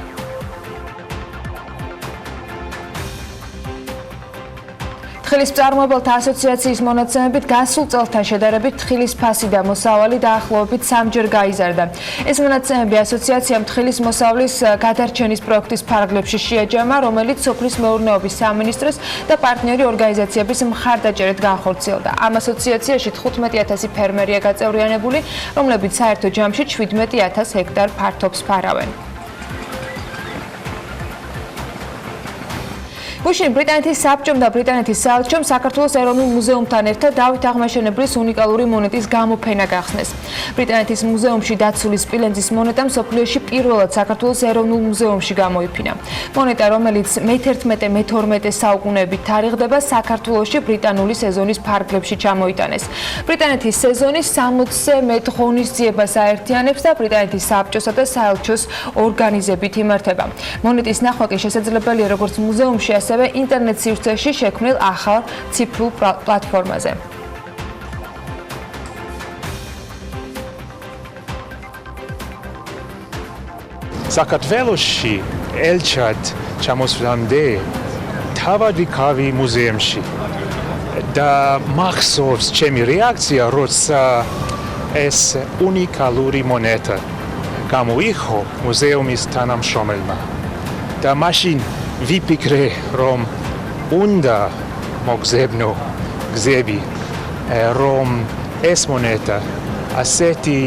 თხილის მწარმოებელთა ასოციაციის მონაცემებით გასულ წელთან შედარებით თხილის ფასი და მოსავალი დაახლოებით 3-ჯერ გაიზარდა. ეს მონაცემები ასოციაციამ თხილის მოსავლის გადარჩენის პროექტის ფარგლებში შეაჯამა, რომელიც სოფლის მეურნეობის სამინისტროს და პარტნიორი ორგანიზაციების მხარდაჭერით განხორციელდა. ამ ასოციაციაში 15,000 ფერმერია გაწევრიანებული, რომლებიც საერთო ჯამში 17,000 ჰექტარ ფართობს ფარავენ. გუშინ ბრიტანეთის საბჭომ და ბრიტანეთის საელჩომ საქართველოს ეროვნულ მუზეუმთან ერთად დავით აღმაშენებლის უნიკალური მონეტის გამოფენა გახსნეს. ბრიტანეთის მუზეუმში დაცული სპილენძის მონეტა მსოფლიოში პირველად საქართველოს ეროვნულ მუზეუმში გამოიფინა. მონეტა, რომელიც მე-11-მე-12 საუკუნეებით თარიღდება, საქართველოში ბრიტანული სეზონის ფარგლებში ჩამოიტანეს. ბრიტანეთის სეზონი 60-ზე მეტ ღონისძიებას აერთიანებს და ბრიტანეთის საბჭოსა და საელჩოს ორგანიზებით იმართება. მონეტის ნახვა კი შესაძლებელია როგორც მუზეუმში, ასევე ინტერნეტ სივრცეში შექმნილ ახალ ციფრულ პლატფორმაზე. საქართველოში ელჩად ჩამოსვლამდე თავად ვიქავი მუზეუმში და მახსოვს ჩემი რეაქცია, როცა ეს უნიკალური მონეტა გამოიღო მუზეუმის თანამშრომელმა და მაშინ ვიფიქრე, რომ უნდა მოგზებნო გზები, რომ ეს მონეტა ასეთი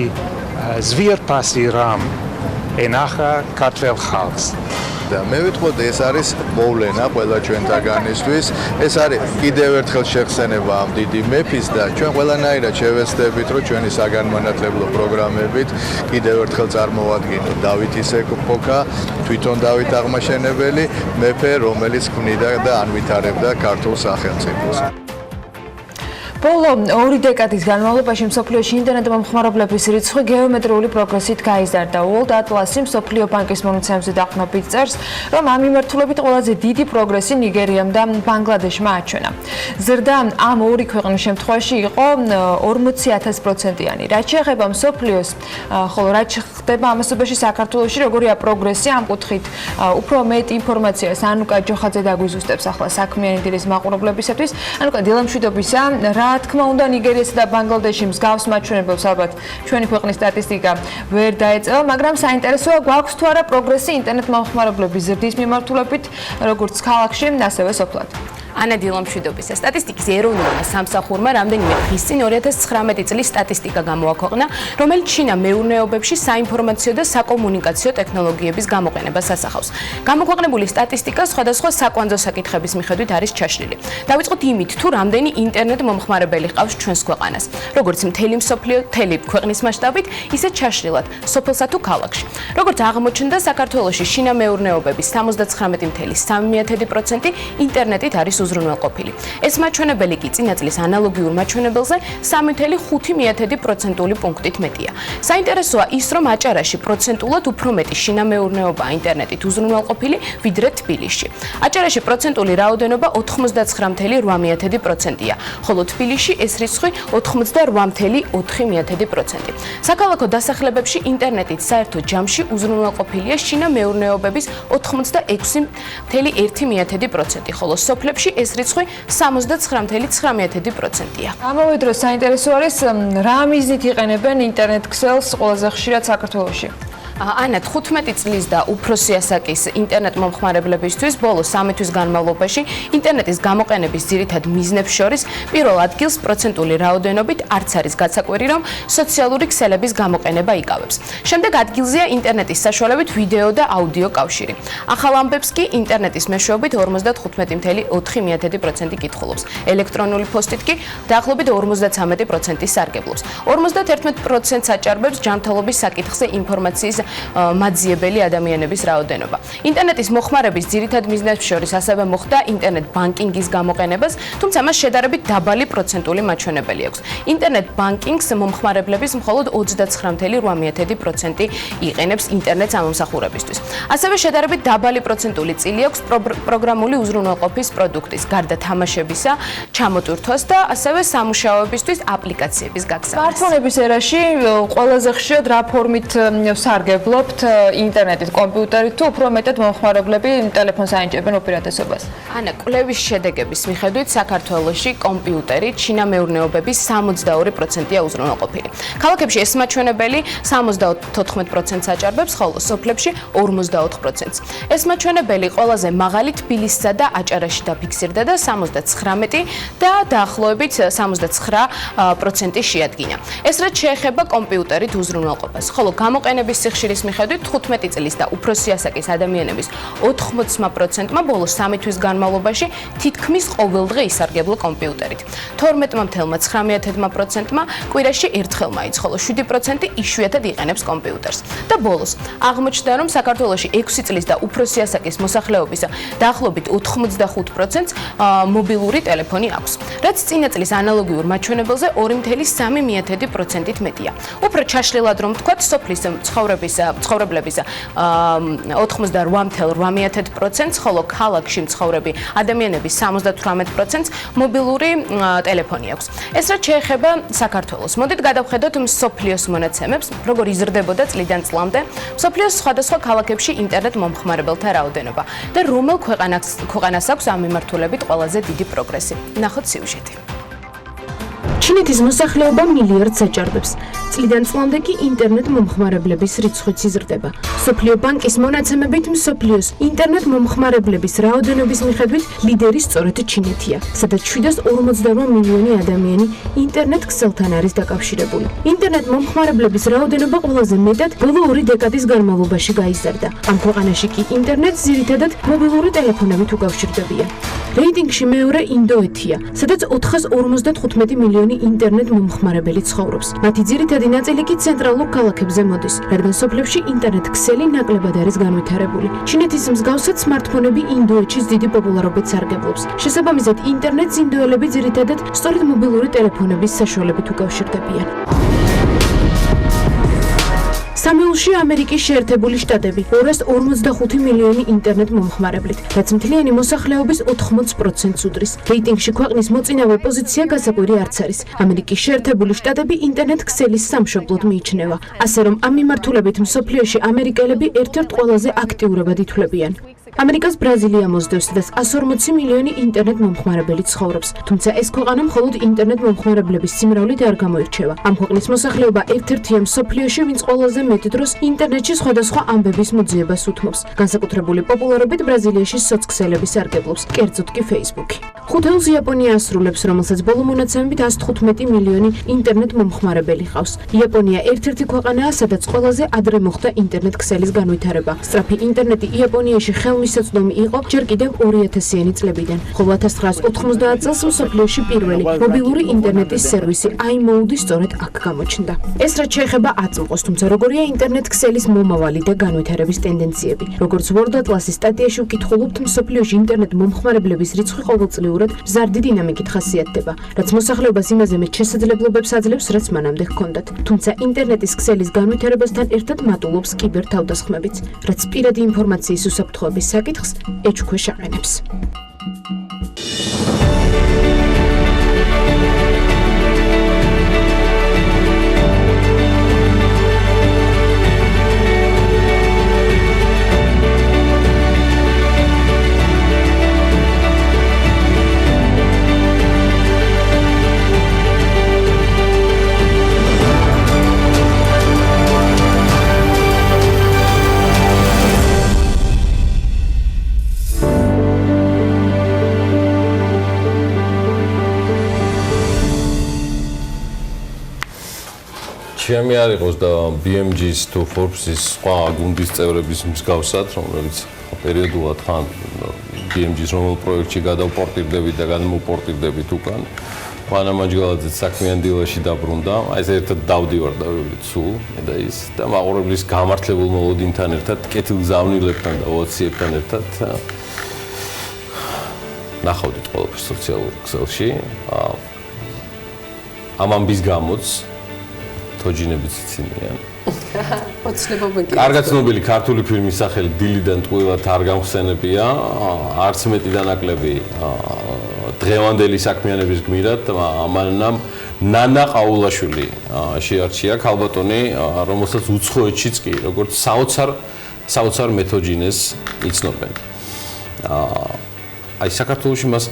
ზვირფასი რამ ენახა ქართველ ხალხს. და მე ვიტყოდი, ეს არის მოვლენა ყველა ჩვენთაგანისთვის. ეს არის კიდევ ერთხელ შეხსენება ამ დიდი მეფის და ჩვენ ყველანაირად შევეცდებით, რომ ჩვენი საგანმანათლებლო პროგრამებით კიდევ ერთხელ წარმოვადგინოთ დავითის ეპოქა, თვითონ დავით აღმაშენებელი, მეფე, რომელიც ქმნიდა და ანვითარებდა ქართულ სახელმწიფოს. ბოლო 2 დეკადის განმავლობაში მსოფლიოში ინტერნეტ მომხმარებლების რიცხვი გეომეტრიული პროგრესით გაიზარდა. World Atlas-ი მსოფლიო ბანკის მონაცემებზე დაყრდნობით წერს, რომ ამ მიმართულებით ყველაზე დიდი პროგრესი ნიგერიამ და ბანგლადეშმა აჩვენა. ზრდა ამ ორი ქვეყნის შემთხვევაში იყო 40,000%-იანი. რაც შეეხება მსოფლიოს, ხოლო რაც ხდება ამასობაში საქართველოში, როგორია პროგრესი ამ კუთხით, უფრო მეტ ინფორმაციას ანუკა ჯოხაძე დაგვიზუსტებს ახლა საქმიანი დილის მაყურებლებისათვის. ანუკა, დილა მშვიდობისა. რა თქმა უნდა, ნიგერიასა და ბანგლადეში მსგავს მაჩვენებელს ალბათ ჩვენი ქვეყნის სტატისტიკა ვერ დაეწევა, მაგრამ საინტერესოა, გვაქვს თუ არა პროგრესი ინტერნეტ მომხმარებლების ზრდის მიმართულებით, როგორც ქალაქში, ასევე სოფლად. ანა დილა მშვიდობისა. სტატისტიკის ეროვნულმა სამსახურმა რამდენიმე დღის წინ 2019 წლის სტატისტიკა გამოაქვეყნა, რომელიც ჩინა მეურნეობებში საინფორმაციო და საკომუნიკაციო ტექნოლოგიების გამოყენებას ასახავს. გამოქვეყნებული სტატისტიკა სხვადასხვა საკვანძო საკითხების მიხედვით არის ჩაშლილი. დავიწყოთ იმით, თუ რამდენი ინტერნეტ მომხმარებელი ყავს ჩვენს ქვეყანას, როგორც მთელი მსოფლიო, მთელი ქვეყნის მასშტაბით, ისე ჩაშლილად, სოფელსა თუ ქალაქში. როგორც აღმოჩნდა, საქართველოში შინა მეურნეობების 79.3% ინტერნეტით არის უზრუნველყოფილი. ეს მაჩვენებელი კი წინა წლის ანალოგიურ მაჩვენებელზე 3.5% პუნქტით მეტია. საინტერესოა ის, რომ აჭარაში პროცენტულად უფრო მეტი შინა მეურნეობაა ინტერნეტით უზრუნველყოფილი, ვიდრე თბილისში. აჭარაში პროცენტული რაოდენობა 99.8%-ია, ხოლო თბილისში ეს რიცხვი 88.4%. საქალაქო დასახლებებში ინტერნეტით საერთო ჯამში უზრუნველყოფილია შინა მეურნეობების 86.1%, ხოლო სოფლებში ეს რიცხვი 79.9%-ია. ამავე დროს საინტერესო არის, რა მიზნით იყენებენ ინტერნეტ ქსელს ყველაზე ხშირად საქართველოში. ანა 15 წლის და უფროსი ასაკის ინტერნეტ მომხმარებლებისთვის ბოლო 3 თვის განმავლობაში ინტერნეტის გამოყენების ძირითად მიზნებს შორის პირველ ადგილს პროცენტული რაოდენობით არც არის გაცაკვირი, რომ სოციალური ქსელების გამოყენება იკავებს. შემდეგ ადგილზეა ინტერნეტის საშუალებით ვიდეო და აუდიო კავშირი. ახალ ამბებს კი ინტერნეტის მეშვეობით 55.4% კითხულობს. ელექტრონული პოსტით კი დაახლოებით 53% სარგებლობს. 51%-ს აჭარბებს ჯანმრთელობის საკითხზე ინფორმაციის მაძიებელი ადამიანების რაოდენობა. ინტერნეტის მოხმარების ძირითად მიზნებს შორის ასევე მოხდა ინტერნეტ ბანკინგის გამოყენებას, თუმცა მას შედარებით დაბალი პროცენტული მაჩვენებელი აქვს. ინტერნეტ ბანკინგს მომხმარებლების მხოლოდ 29.8% იყენებს ინტერნეტს ამომსახურებისთვის. ასევე შედარებით დაბალი პროცენტული წილი აქვს პროგრამული უზრუნველყოფის პროდუქტის, გარდა თამაშებისა, ჩამოტვირთვას და ასევე სამუშაოებისთვის აპლიკაციების გაგზავნას. სმარტფონების ერაში ყველაზე ხშირად რა ფორმით სარგებლობთ სარგებლობთ ინტერნეტით, კომპიუტერით თუ უფრო მეტად მომხმარებლები ტელეფონს აინჭებენ უპირატესობას? ანა, კვლევის შედეგების მიხედვით საქართველოში კომპიუტერით შინამეურნეობების 62%-ია უზრუნველყოფილი. ქალაქებში ეს მაჩვენებელი 74%-ს აჭარბებს, ხოლო სოფლებში 44%-ს. ეს მაჩვენებელი ყველაზე მაღალი თბილისსა და აჭარაში დაფიქსირდა და 79 და დაახლოებით 69% შეადგინა. ეს რაც შეეხება კომპიუტერით უზრუნველყოფას, ხოლო გამოყენების სიხშირის მიხედვით 15 წლის და უფრო ასაკის ადამიანების 80%-მა ბოლოს 3 თვის განმავლობაში თითქმის ყოველდღე ისარგებლა კომპიუტერით. 12.9%-მა კვირაში ერთხელ მაინც, ხოლო 7% იშვიათად იყენებს კომპიუტერს. და ბოლოს აღმოჩნდა, რომ საქართველოში 6 წლის და უფრო ასაკის მოსახლეობის დაახლოებით 85%-ს მობილური ტელეფონი აქვს, რაც წინა წლის ანალოგიურ მაჩვენებელზე 2.3%-ით მეტია. უფრო ჩაშლილად რომ ვთქვათ, სოფლის ცხოვრებლების 88.8%-ს, ხოლო ქალაქში მცხოვრები ადამიანების 78%-ს მობილური ტელეფონი აქვს. ეს რაც შეეხება საქართველოს. მოდით გადავხედოთ მსოფლიოს მონაცემებს, როგორ იზრდებოდა წლიდან წლამდე მსოფლიოს სხვადასხვა ქალაქებში ინტერნეტ მომხმარებელთა რაოდენობა და რომელ ქვეყანას აქვს ამ მიმართულებით ყველაზე დიდი პროგრესი. ნახოთ სიუჟეტი. ჩინეთის მოსახლეობა მილიარდს აჭარბებს. წლიდან წლამდე კი ინტერნეტ მომხმარებლების რიცხვიც იზრდება. მსოფლიო ბანკის მონაცემებით მსოფლიოს ინტერნეტ მომხმარებლების რაოდენობის მიხედვით ლიდერი სწორედ ჩინეთია, სადაც 748 მილიონი ადამიანი ინტერნეტ ქსელთან არის დაკავშირებული. ინტერნეტ მომხმარებლების რაოდენობა ყველაზე მეტად ბოლო 2 დეკადის განმავლობაში გაიზარდა. ამ ქვეყანაში კი ინტერნეტს ძირითადად მობილური ტელეფონებით უკავშირდებიან. რეიტინგში მეორე ინდოეთია, სადაც 455 მილიონი ინტერნეტ მომხმარებელი ცხოვრობს. მათი ძირითადი ნაწილი კი ცენტრალურ ქალაქებზე მოდის, რადგან სოფლებში ინტერნეტ ქსელი ნაკლებად არის განვითარებული. ჩინეთის მსგავსად სმარტფონები ინდოეთშიც დიდი პოპულარობით სარგებლობს. შესაბამისად, ინტერნეტს ინდოელები ძირითადად სწორედ მობილური ტელეფონების საშუალებით უკავშირდებიან. სამეულში ამერიკის შეერთებული შტატები 245 მილიონი ინტერნეტ მომხმარებლით, რაც მთლიანი მოსახლეობის 80%-ს უდრის. რეიტინგში ქვეყნის მოწინავე პოზიცია გასაკვირი არც არის. ამერიკის შეერთებული შტატები ინტერნეტ ქსელის სამშობლოდ მიიჩნევა, ასე რომ ამ მიმართულებით მსოფლიოში ამერიკელები ერთ-ერთ ყველაზე აქტიურებად ითვლებიან. ამერიკას ბრაზილია მოსდევს, სადაც 140 მილიონი ინტერნეტ მომხმარებელი ცხოვრობს. თუმცა ეს ქვეყანა მხოლოდ ინტერნეტ მომხმარებლების სიმრავლით არ გამოირჩევა. ამ ქვეყნის მოსახლეობა ერთ-ერთია მსოფლიოში, ვინც ყველაზე მეტ დროს ინტერნეტში სხვადასხვა ამბების მოძიებას უთმობს. განსაკუთრებული პოპულარობით ბრაზილიაში სოცქსელები სარგებლობს, კერძოდ კი Facebook-ი. ხუთეულს იაპონია ასრულებს, რომელსაც ბოლო მონაცემებით 115 მილიონი ინტერნეტ მომხმარებელი ჰყავს. იაპონია ერთ-ერთი ქვეყანაა, სადაც ყველაზე ადრე მოხდა ინტერნეტ ქსელის განვითარება. სწრაფი ინტერნეტი იაპონიაში ხელმისაწვდომი იყო ჯერ კიდევ 2000-იანი წლებიდან, ხოლო 1990 წელს მსოფლიოში პირველი მობილური ინტერნეტის სერვისი iMode სწორედ აქ გამოჩნდა. ეს რაც შეეხება აწმყოს, თუმცა როგორია ინტერნეტ ქსელის მომავალი და განვითარების ტენდენციები. როგორც World Atlas-ის სტატიაში ვკითხულობთ, მსოფლიოში ინტერნეტ მომხმარებლების რიცხვი ყოველწლიურად მზარდი დინამიკით ხასიათდება, რაც მოსახლეობას იმაზე მეტ შესაძლებლობებს აძლევს, რაც მანამდე ჰქონდათ. თუმცა ინტერნეტის ქსელის განვითარებასთან ერთად მატულობს კიბერთავდასხმებიც, რაც პირადი ინფორმაციის უსაფრთხოების საკითხს ეჭქვეშ აყენებს. ჩემი არ იყოს და BMG-ის თუ Forbes-ის სხვა გუნდის წევრების მსგავსად, რომელიც პერიოდულად ხან BMG-ის რომელ პროექტში გადავპორტირდებით და გადმოპორტირდებით უკან. ხან ამაჯგალაძე საქმიანი დილაში დაბრუნდა, აი ეს ერთად დავდივარ და ვიყავით სულ და ის და მაყურებლის გამართლებულ მოლოდინთან ერთად, კეთილგზავნილებთან და ოვაციებთან ერთად ნახავდით ყველაფერს სოციალურ ქსელში. ამ ამბის გამოც თოჯინებიც იცინიან. ოცნებობენ კი. კარგად ცნობილი ქართული ფილმის სახელი დილიდან ტყუილად არ გამხსენებია, არც მეტი დანაკლები დღევანდელი საქმიანობის გმირად, ამანამ ნანა ყაულაშვილი შეარჩია ქალბატონი, რომელსაც უცხოეთშიც კი როგორც საოცარ მეთოჯინეს იცნობენ. აი საქართველოში მას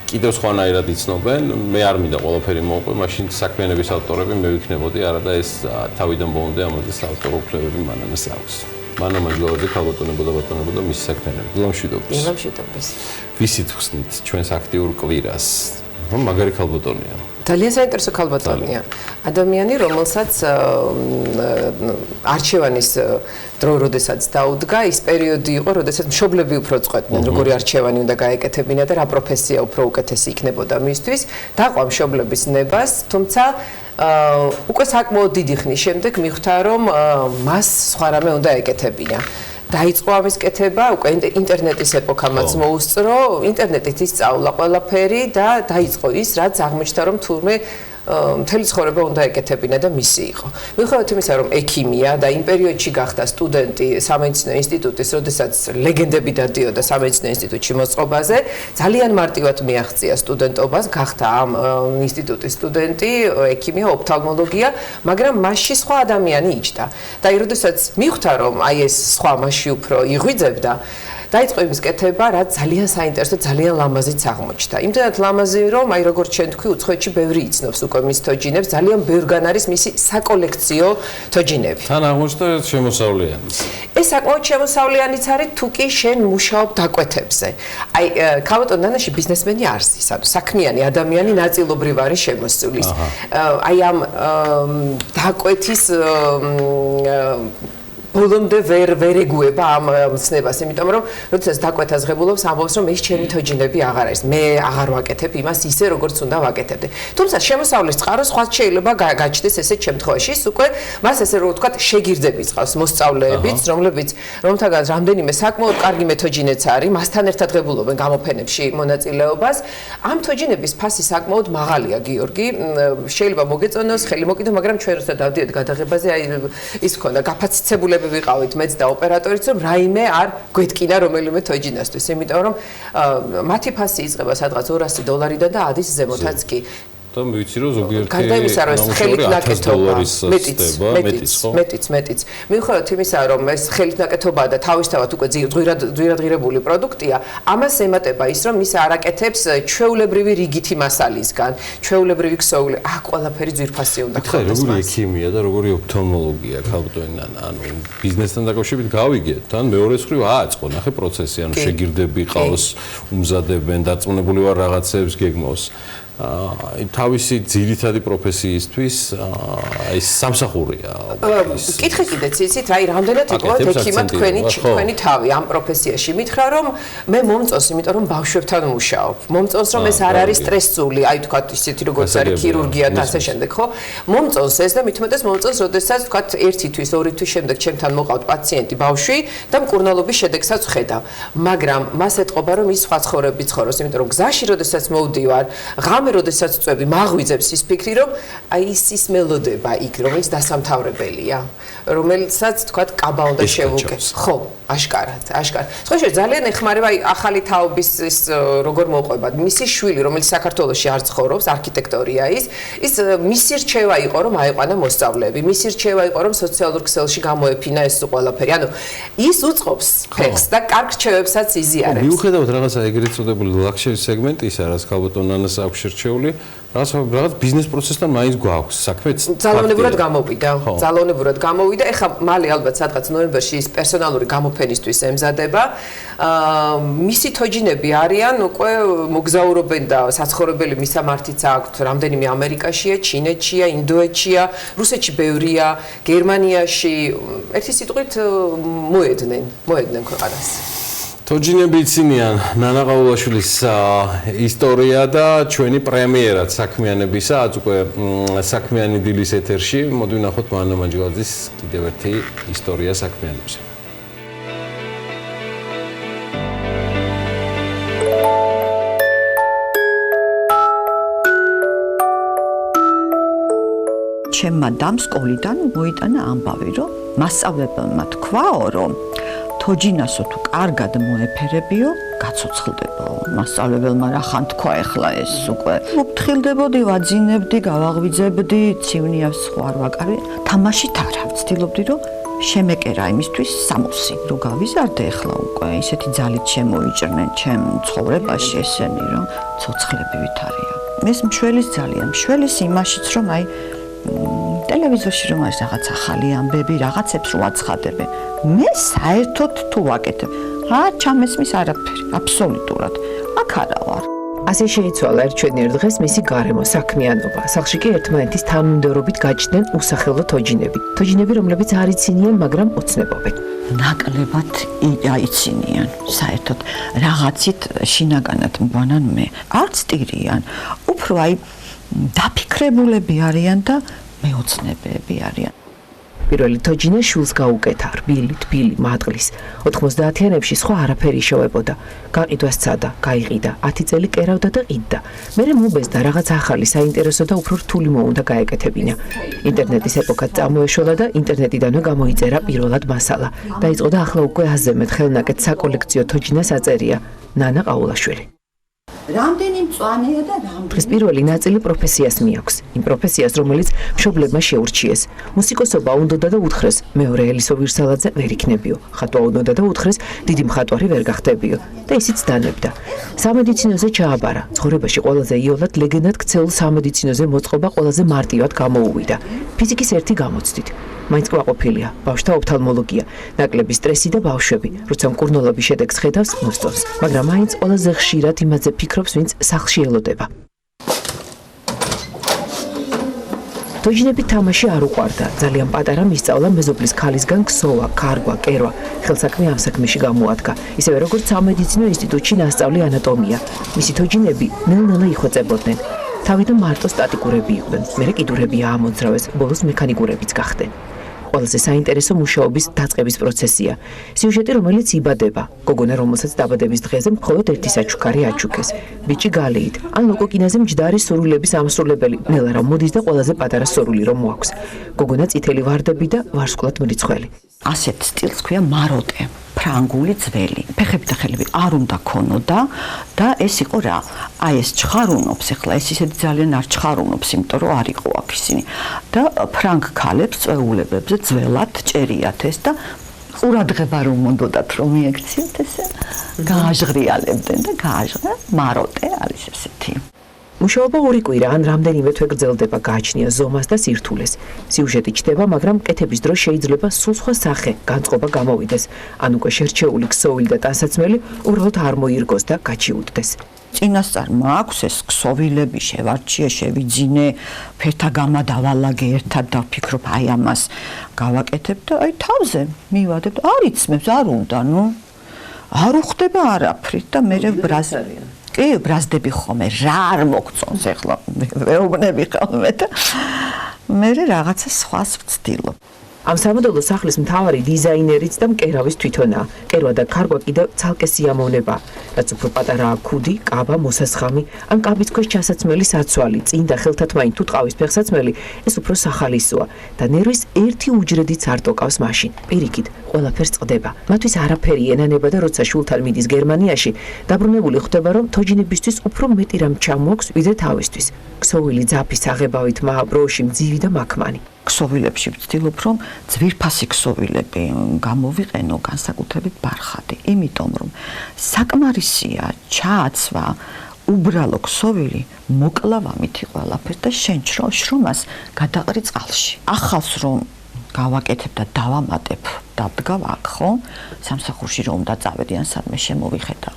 კიდევ სხვანაირად იცნობენ, მე არ მინდა ყველაფერი მოვყვე, მაშინ საქმიანობის ავტორები მე ვიქნებოდი, არა და ეს თავიდან ბოლომდე ამაზე საავტორო უფლებები მანანას აქვს. მანო მაჯლავაძე ქალბატონებო და ბატონებო და მისი საქმიანები. დილამშვიდობის. დილამშვიდობის. ვისით ხსნით ჩვენს აქტიურ კვირას, რომ მაგარი ქალბატონია. ძალიან საინტერესო ქალბატონია. ადამიანი, რომელსაც არჩევანის დრო, როდესაც დაუდგა, ის პერიოდი იყო, როდესაც მშობლები უფრო წყვეტდნენ, როგორი არჩევანი უნდა გაეკეთებინა და რა პროფესია უფრო უკეთესი იქნებოდა მისთვის. დაყვა მშობლების ნებას, თუმცა უკვე საკმაოდ დიდი ხნის შემდეგ მიხვდა, რომ მას სხვა რამე უნდა ეკეთებინა. დაიწყო ამის კეთება, უკვე ინტერნეტის ეპოქამაც მოუსწრო, ინტერნეტით ისწავლა ყველაფერი და დაიწყო ის, რაც აღმოჩნდა, რომ თურმე მთელი ცხოვრება უნდა ეკეთებინა და მისი იყო. მიუხედავად იმისა, რომ ექიმია და იმ პერიოდში გახდა სტუდენტი სამედიცინო ინსტიტუტის, როდესაც ლეგენდები დადიოდა სამედიცინო ინსტიტუტში მოწყობაზე, ძალიან მარტივად მიაღწია სტუდენტობას, გახდა ამ ინსტიტუტის სტუდენტი, ექიმია, ოფთალმოლოგია, მაგრამ მასში სხვა ადამიანი იჯდა. და როდესაც მიხვდა, რომ აი ეს სხვა მასში უფრო იღვიძებდა, დაიწყო იმის კეთება, რაც ძალიან საინტერესო, ძალიან ლამაზიც აღმოჩნდა. იმდენად ლამაზი, რომ აი როგორც ჩვენ თქვი, უცხოეთში ბევრი იცნობს უკვე მის თოჯინებს, ძალიან ბევრგან არის მისი საკოლექციო თოჯინები. თან აღმოჩნდა შემოსავლიანიც. ეს საკმაოდ შემოსავლიანიც არის, თუ კი შენ მუშაობ დაკვეთებზე. აი, ქალბატონ ნანაში ბიზნესმენი არის ის, ანუ საქმიანი ადამიანი ნაწილობრივ არის შემოსული. აი ამ დაკვეთის ბოლომდე ვერ ეგუება ამ ცნებას, იმიტომ რომ როდესაც დაკვეთას ღებულობს, ამბობს, რომ ეს ჩემი თოჯინები აღარ არის. მე აღარ ვაკეთებ იმას ისე, როგორც უნდა ვაკეთებდი. თუმცა შემოსავლის წყარო სხვა შეიძლება გაჩნდეს ესეთ შემთხვევაში, ის უკვე მას ესე რომ ვთქვათ, შეგირდები წყავს მოსწავლეებიც, რომთაგან რამდენიმე საკმაოდ კარგი მეთოჯინეც არის, მასთან ერთად ღებულობენ გამოფენებში მონაწილეობას. ამ თოჯინების ფასი საკმაოდ მაღალია, გიორგი. შეიძლება მოგეწონოს, ხელი მოკიდო, მაგრამ ჩვენ როცა დავდიოთ გადაღებაზე, აი ის ქონდა გაფაციცებული ვიყავით მეც და ოპერატორიც, რომ რაიმე არ გვეთკინა რომელიმე თოჯინასთვის, იმიტომ რომ მათი ფასი იწყება სადღაც $200-დან და ადის ზემოთაც კი. და ვიცი რომ ზოგიერთი გარდა იმისა, რომ ეს ხელით ნაკეთობა, მეტიც. მიუხედავად იმისა, რომ ეს ხელით ნაკეთობაა და თავისთავად უკვე ძვირადღირებული პროდუქტია, ამას ემატება ის, რომ ის არ აკეთებს ჩვეულებრივი რიგითი მასალისგან, ჩვეულებრივი ქსოვილი, ყველაფერი ძვირფასი უნდა ქონდეს. როგორი ექიმია და როგორი ოფთალმოლოგია ქალბატონი ნანა, ანუ ბიზნესთან დაკავშირებით გავიგეთ, თან მეორე მხრივ ააწყო, ნახე პროცესი, ანუ შეგირდები ყავს, უმზადებენ, დაწუნებული ვარ რაღაცებს გეგმავს. თავისი ძირითადი პროფესიისთვის აი სამსახურია. კითხე კიდეც იცით, აი რამდენად იყო ექიმა თქვენი თავი ამ პროფესიაში. მითხრა რომ მე მომწონს, იმიტომ რომ ბავშვებთან მუშაობ. მომწონს რომ ეს არ არის სტრესული, აი თქვა ისეთი როგორც არის ქირურგია და ასე შემდეგ, ხო? მომწონს ეს და მithumetes მომწონს, როდესაც თქვა 1 თვის, 2 თვის შემდეგ ჩემთან მოყავთ პაციენტი ბავშვი და მკურნალობის შედეგსაც ხედავ. მაგრამ მას ეტყობა რომ ის სხვა ცხოვრები ცხოვრობს, იმიტომ რომ გზაში როდესაც მოვდივარ, როდესაც წვევი მაღვიძებს ის ფიქრი, რომ აი ის მელოდება იქ, რომელიც დასამთავრებელია, რომელსაც თქვათ კაბა უნდა შევუკეს. ხო, აშკარად. სხვა ძალიან ეხმარება აი ახალი თაობის ის როგორ მოყვება. მისი შვილი, რომელიც საქართველოში არ ცხოვრობს, არქიტექტორია ის მისი რჩევა იყო, რომ აიყვანა მოსწავლეები. მისი რჩევა იყო, რომ სოციალურ ქსელში გამოეფინა ეს ყველაფერი. ანუ ის უწყობს ფეხს და კარგ რჩევებსაც იზიარებს. მიუხედავად რაღაცა ეგრეთ წოდებული ლაქშერი სეგმენტისა, რაც ქალბატონ ნანას აქვს შერჩეული, რაღაც ბიზნეს პროცესთან მაინც გვაქვს საქმეც. ძალაუნებურად გამოვიდა. ეხლა მალე ალბათ სადღაც ნოემბერში ის პერსონალური გამოფენისთვის ემზადება. მისი თოჯინები არიან უკვე მოგზაურობენ და საცხოვრებელი მისამართიც აქვთ რამდენიმე ამერიკაშია, ჩინეთშია, ინდოეთშია, რუსეთში ბევრია, გერმანიაში. ერთი სიტყვით მოედნენ ქვეყანას. თოჯინები იცინიან ნანა ყაულაშვილის ისტორია და ჩვენი პრემიერად საქმიანებისა, აც უკვე საქმიანი დილის ეთერში. მოდი ვნახოთ მანო მაჯლაძის კიდევ ერთი ისტორია საქმიანებზე. ჩემმა დამ სკოლიდან მოიტანა ამბავი, რომ მასწავლებელმა თქვაო, რომ თოჯინასო თუ კარგად მოეფერებიო, გაცოცხლდებაო. მასწავლებელმა რა ხან თქვა ახლა ეს უკვე. ვფრთხილდებოდი, ვაძინებდი, გავაღვიძებდი, ცივნიავს სხვა არ ვაკარი. თამაშით არა, ვცდილობდი რომ შემეკერა იმისთვის სამოსი. რო გავიზარდე ახლა უკვე, ისეთი ძალით შემოიჭრნენ ჩემ ცხოვრებაში ესენი, რომ ცოცხლები ვითარია. ეს მშველის ძალიან, მშველის იმაშიც რომ აი ტელევიზორში რომ არის რაღაც ახალი ამბები, რაღაცებს რო აცხადებ. მე საერთოდ თუ ვაკეთებ, ჩამესმის არაფერი, აბსოლუტურად. აქ არა ვარ. ასე შეიცვალა ერთჩვენიერ დღეს მისი გარემო, საქმიანობა. სახლში კი ერთმანეთის თანმიმდევრობით გაჩნდნენ usახელო თოჯინები. თოჯინები, რომლებიც არ იცინიან, მაგრამ ოცნებობენ. ნაკლებად აიცინიან, საერთოდ რაღაცით შინაგანად მგვანან მე. არც ტირიან, უფრო აი დაფიქრებულები არიან და მეოცნებები არიან. პირველი თოჯინა შულს გაუკეთა, რბილი, თბილი, მატყლის. 90-იანებში სხვა არაფერი შეუებოდა. გაყიდვა სცადა, გაიყიდა, 10 წელი კერავდა და ყიდდა. მერე მობეზდა რაღაც ახალი საინტერესო და უფრო რთული მოუნდა გაეკეთებინა. ინტერნეტის ეპოქაც წამოეშოლა და ინტერნეტიდანვე გამოიწერა პირველად მასალა. დაიწყო და ახლა უკვე აზემეთ ხელნაკეთ საკოლექციო თოჯინას აწერია ნანა ყაულაშვილი. რამდენი მწვანეა და რამდენი დღეს პირველი ნაწილი პროფესიას მიაქვს. იმ პროფესიას, რომელიც მშობლებმა შეურჩიეს. მუსიკოსობა უნდოდა და უთხრეს, მეორე ელისო ვირსალაძე ვერ იქნებიო. ხატვა უნდოდა და უთხრეს, დიდი მხატვარი ვერ გახდებიო. და ისიც დანებდა. სამედიცინოზე ჩააბარა. ცხოვრებაში ყველაზე იოლად ლეგენდად ქცეულ სამედიცინოზე მოწყობა ყველაზე მარტივად გამოუვიდა. ფიზიკის ერთი გამოცდით. მაინც კვაყოფილია, ბავშვთა ოფთალმოლოგია, ნაკლები სტრესი და ბავშვები, როცა მკურნალობის შედეგს ხედავს, მოსწონს, მაგრამ მაინც ყველაზე ხშირად იმაზე ფიქრობს, ვინც სახლში ელოდება. თოჯინებით თამაში არ უყვარდა, ძალიან პატარა მისწავლა მეზობლის ქალისგან ქსოვა, კარგვა, კერვა, ხელსაქმე ამ საქმეში გამოადგა, ისევე როგორც სამედიცინო ინსტიტუტში ნასწავლი ანატომია. მისი თოჯინები ნელ-ნელა იხვეწებოდნენ. თავიდან მარტო სტატიკურები იყვნენ, მერე კიდურები აამოძრავეს, ბოლოს მექანიკურებიც გახდნენ. ყველაზე საინტერესო მუშაობის დაწყების პროცესია. სიუჟეტი, რომელიც იბადება. გოგონა, რომელსაც დაბადების დღეზე მხოლოდ ერთი საჩუქარი აჩუქეს. ბიჭი გალიით, ან ლოკოკინაზე მჯდარი სურვილების ამსრულებელი, ნელა რა მოდის და ყველაზე პატარა სურვილი რომ მოაქვს. გოგონა წითელი ვარდები და ვარსკვლად მრიცხველი. ასეთ სტილს ქვია მაროტე. ფრანგული ძველი. ფეხები და ხელები არ უნდა ქონოდა და ეს იყო რა? აი ეს ჩხარუნობს, ეხლა ეს ისეთი ძალიან არ ჩხარუნობს, იმიტომ რომ არ იყო აქ ისინი. და ფრანგ ქალებს წვეულებებზე ძველად ჭერიათ ეს და ყურადღება რომ უნდათ რომ მიექციათ ესე. გააჟღრიალებდნენ და გააჟღრა მაროტე არის ესეთი. მუშაობა ორი კვირა ან რამდენიმე თვე გრძელდება, გააჩნია ზომას და სირთულეს. სიუჟეტი ჩდება, მაგრამ კეთების დროს შეიძლება სულ სხვა სახე, განწყობა გამოვიდეს. ან უკვე შერჩეული ქსოვილი და ტანსაცმელი უბრალოდ არ მოირგოს და გაჩიუდდეს. წინასწარ მაქვს ეს ქსოვილები, შევარჩიე, შევიძინე, ფერთა გამა დავალაგე ერთად და ვფიქრობ, აი ამას გავაკეთებ და აი თავზე მივადებ და არ იცმებს, არ უნდა, ნუ. არ უხდება არაფრით და მე ბრაზარია. კი, ბრაზდები ხომე, რა არ მოგწონს ახლა, ვეუბნები ხოლმე და მე რაღაცა სხვას ვცდილობ. ამ სამოდელო სახლის მთავარი დიზაინერიც და მკერავის თვითონაა. კერვა და ქარგვა კიდევ ცალკე სიამოვნება. რაც უფრო პატარაა ქუდი, კაბა, მოსასხამი, ან კაბის ქვეშ ჩასაცმელი საცვალი, წინ და ხელთათმანი თუ ტყავის ფეხსაცმელი, ეს უფრო სახალისოა და ნერვის ერთი უჯრედიც არ ტოკავს მაშინ. პირიქით, ყველაფერს წყდება. მათთვის არაფერი ენანება და როცა შულთან მიდის გერმანიაში, დაბრუნებული ხვდება, რომ თოჯინებისთვის უფრო მეტი რამ ჩამოაქვს, ვიდრე თავისთვის. ქსოვილი ძაფის აღებავით მაბროში მძივი და მაქმანი. ქსოვილებში ვცდილობ, რომ ძვირფასი ქსოვილები გამოვიყენო, განსაკუთრებით ბარხადი, იმიტომ რომ საკმარისია ჩააცვა უბრალო ქსოვილი, მოკლა ვამითი ყველაფერს და შენ შრომას გადაყრი წყალში. ახალს რომ გავაკეთებ და დავამატებ, დავდგავ აქ, ხო? სამსახურში რომ დაწავედი ან სადმე შემოვიხედავ.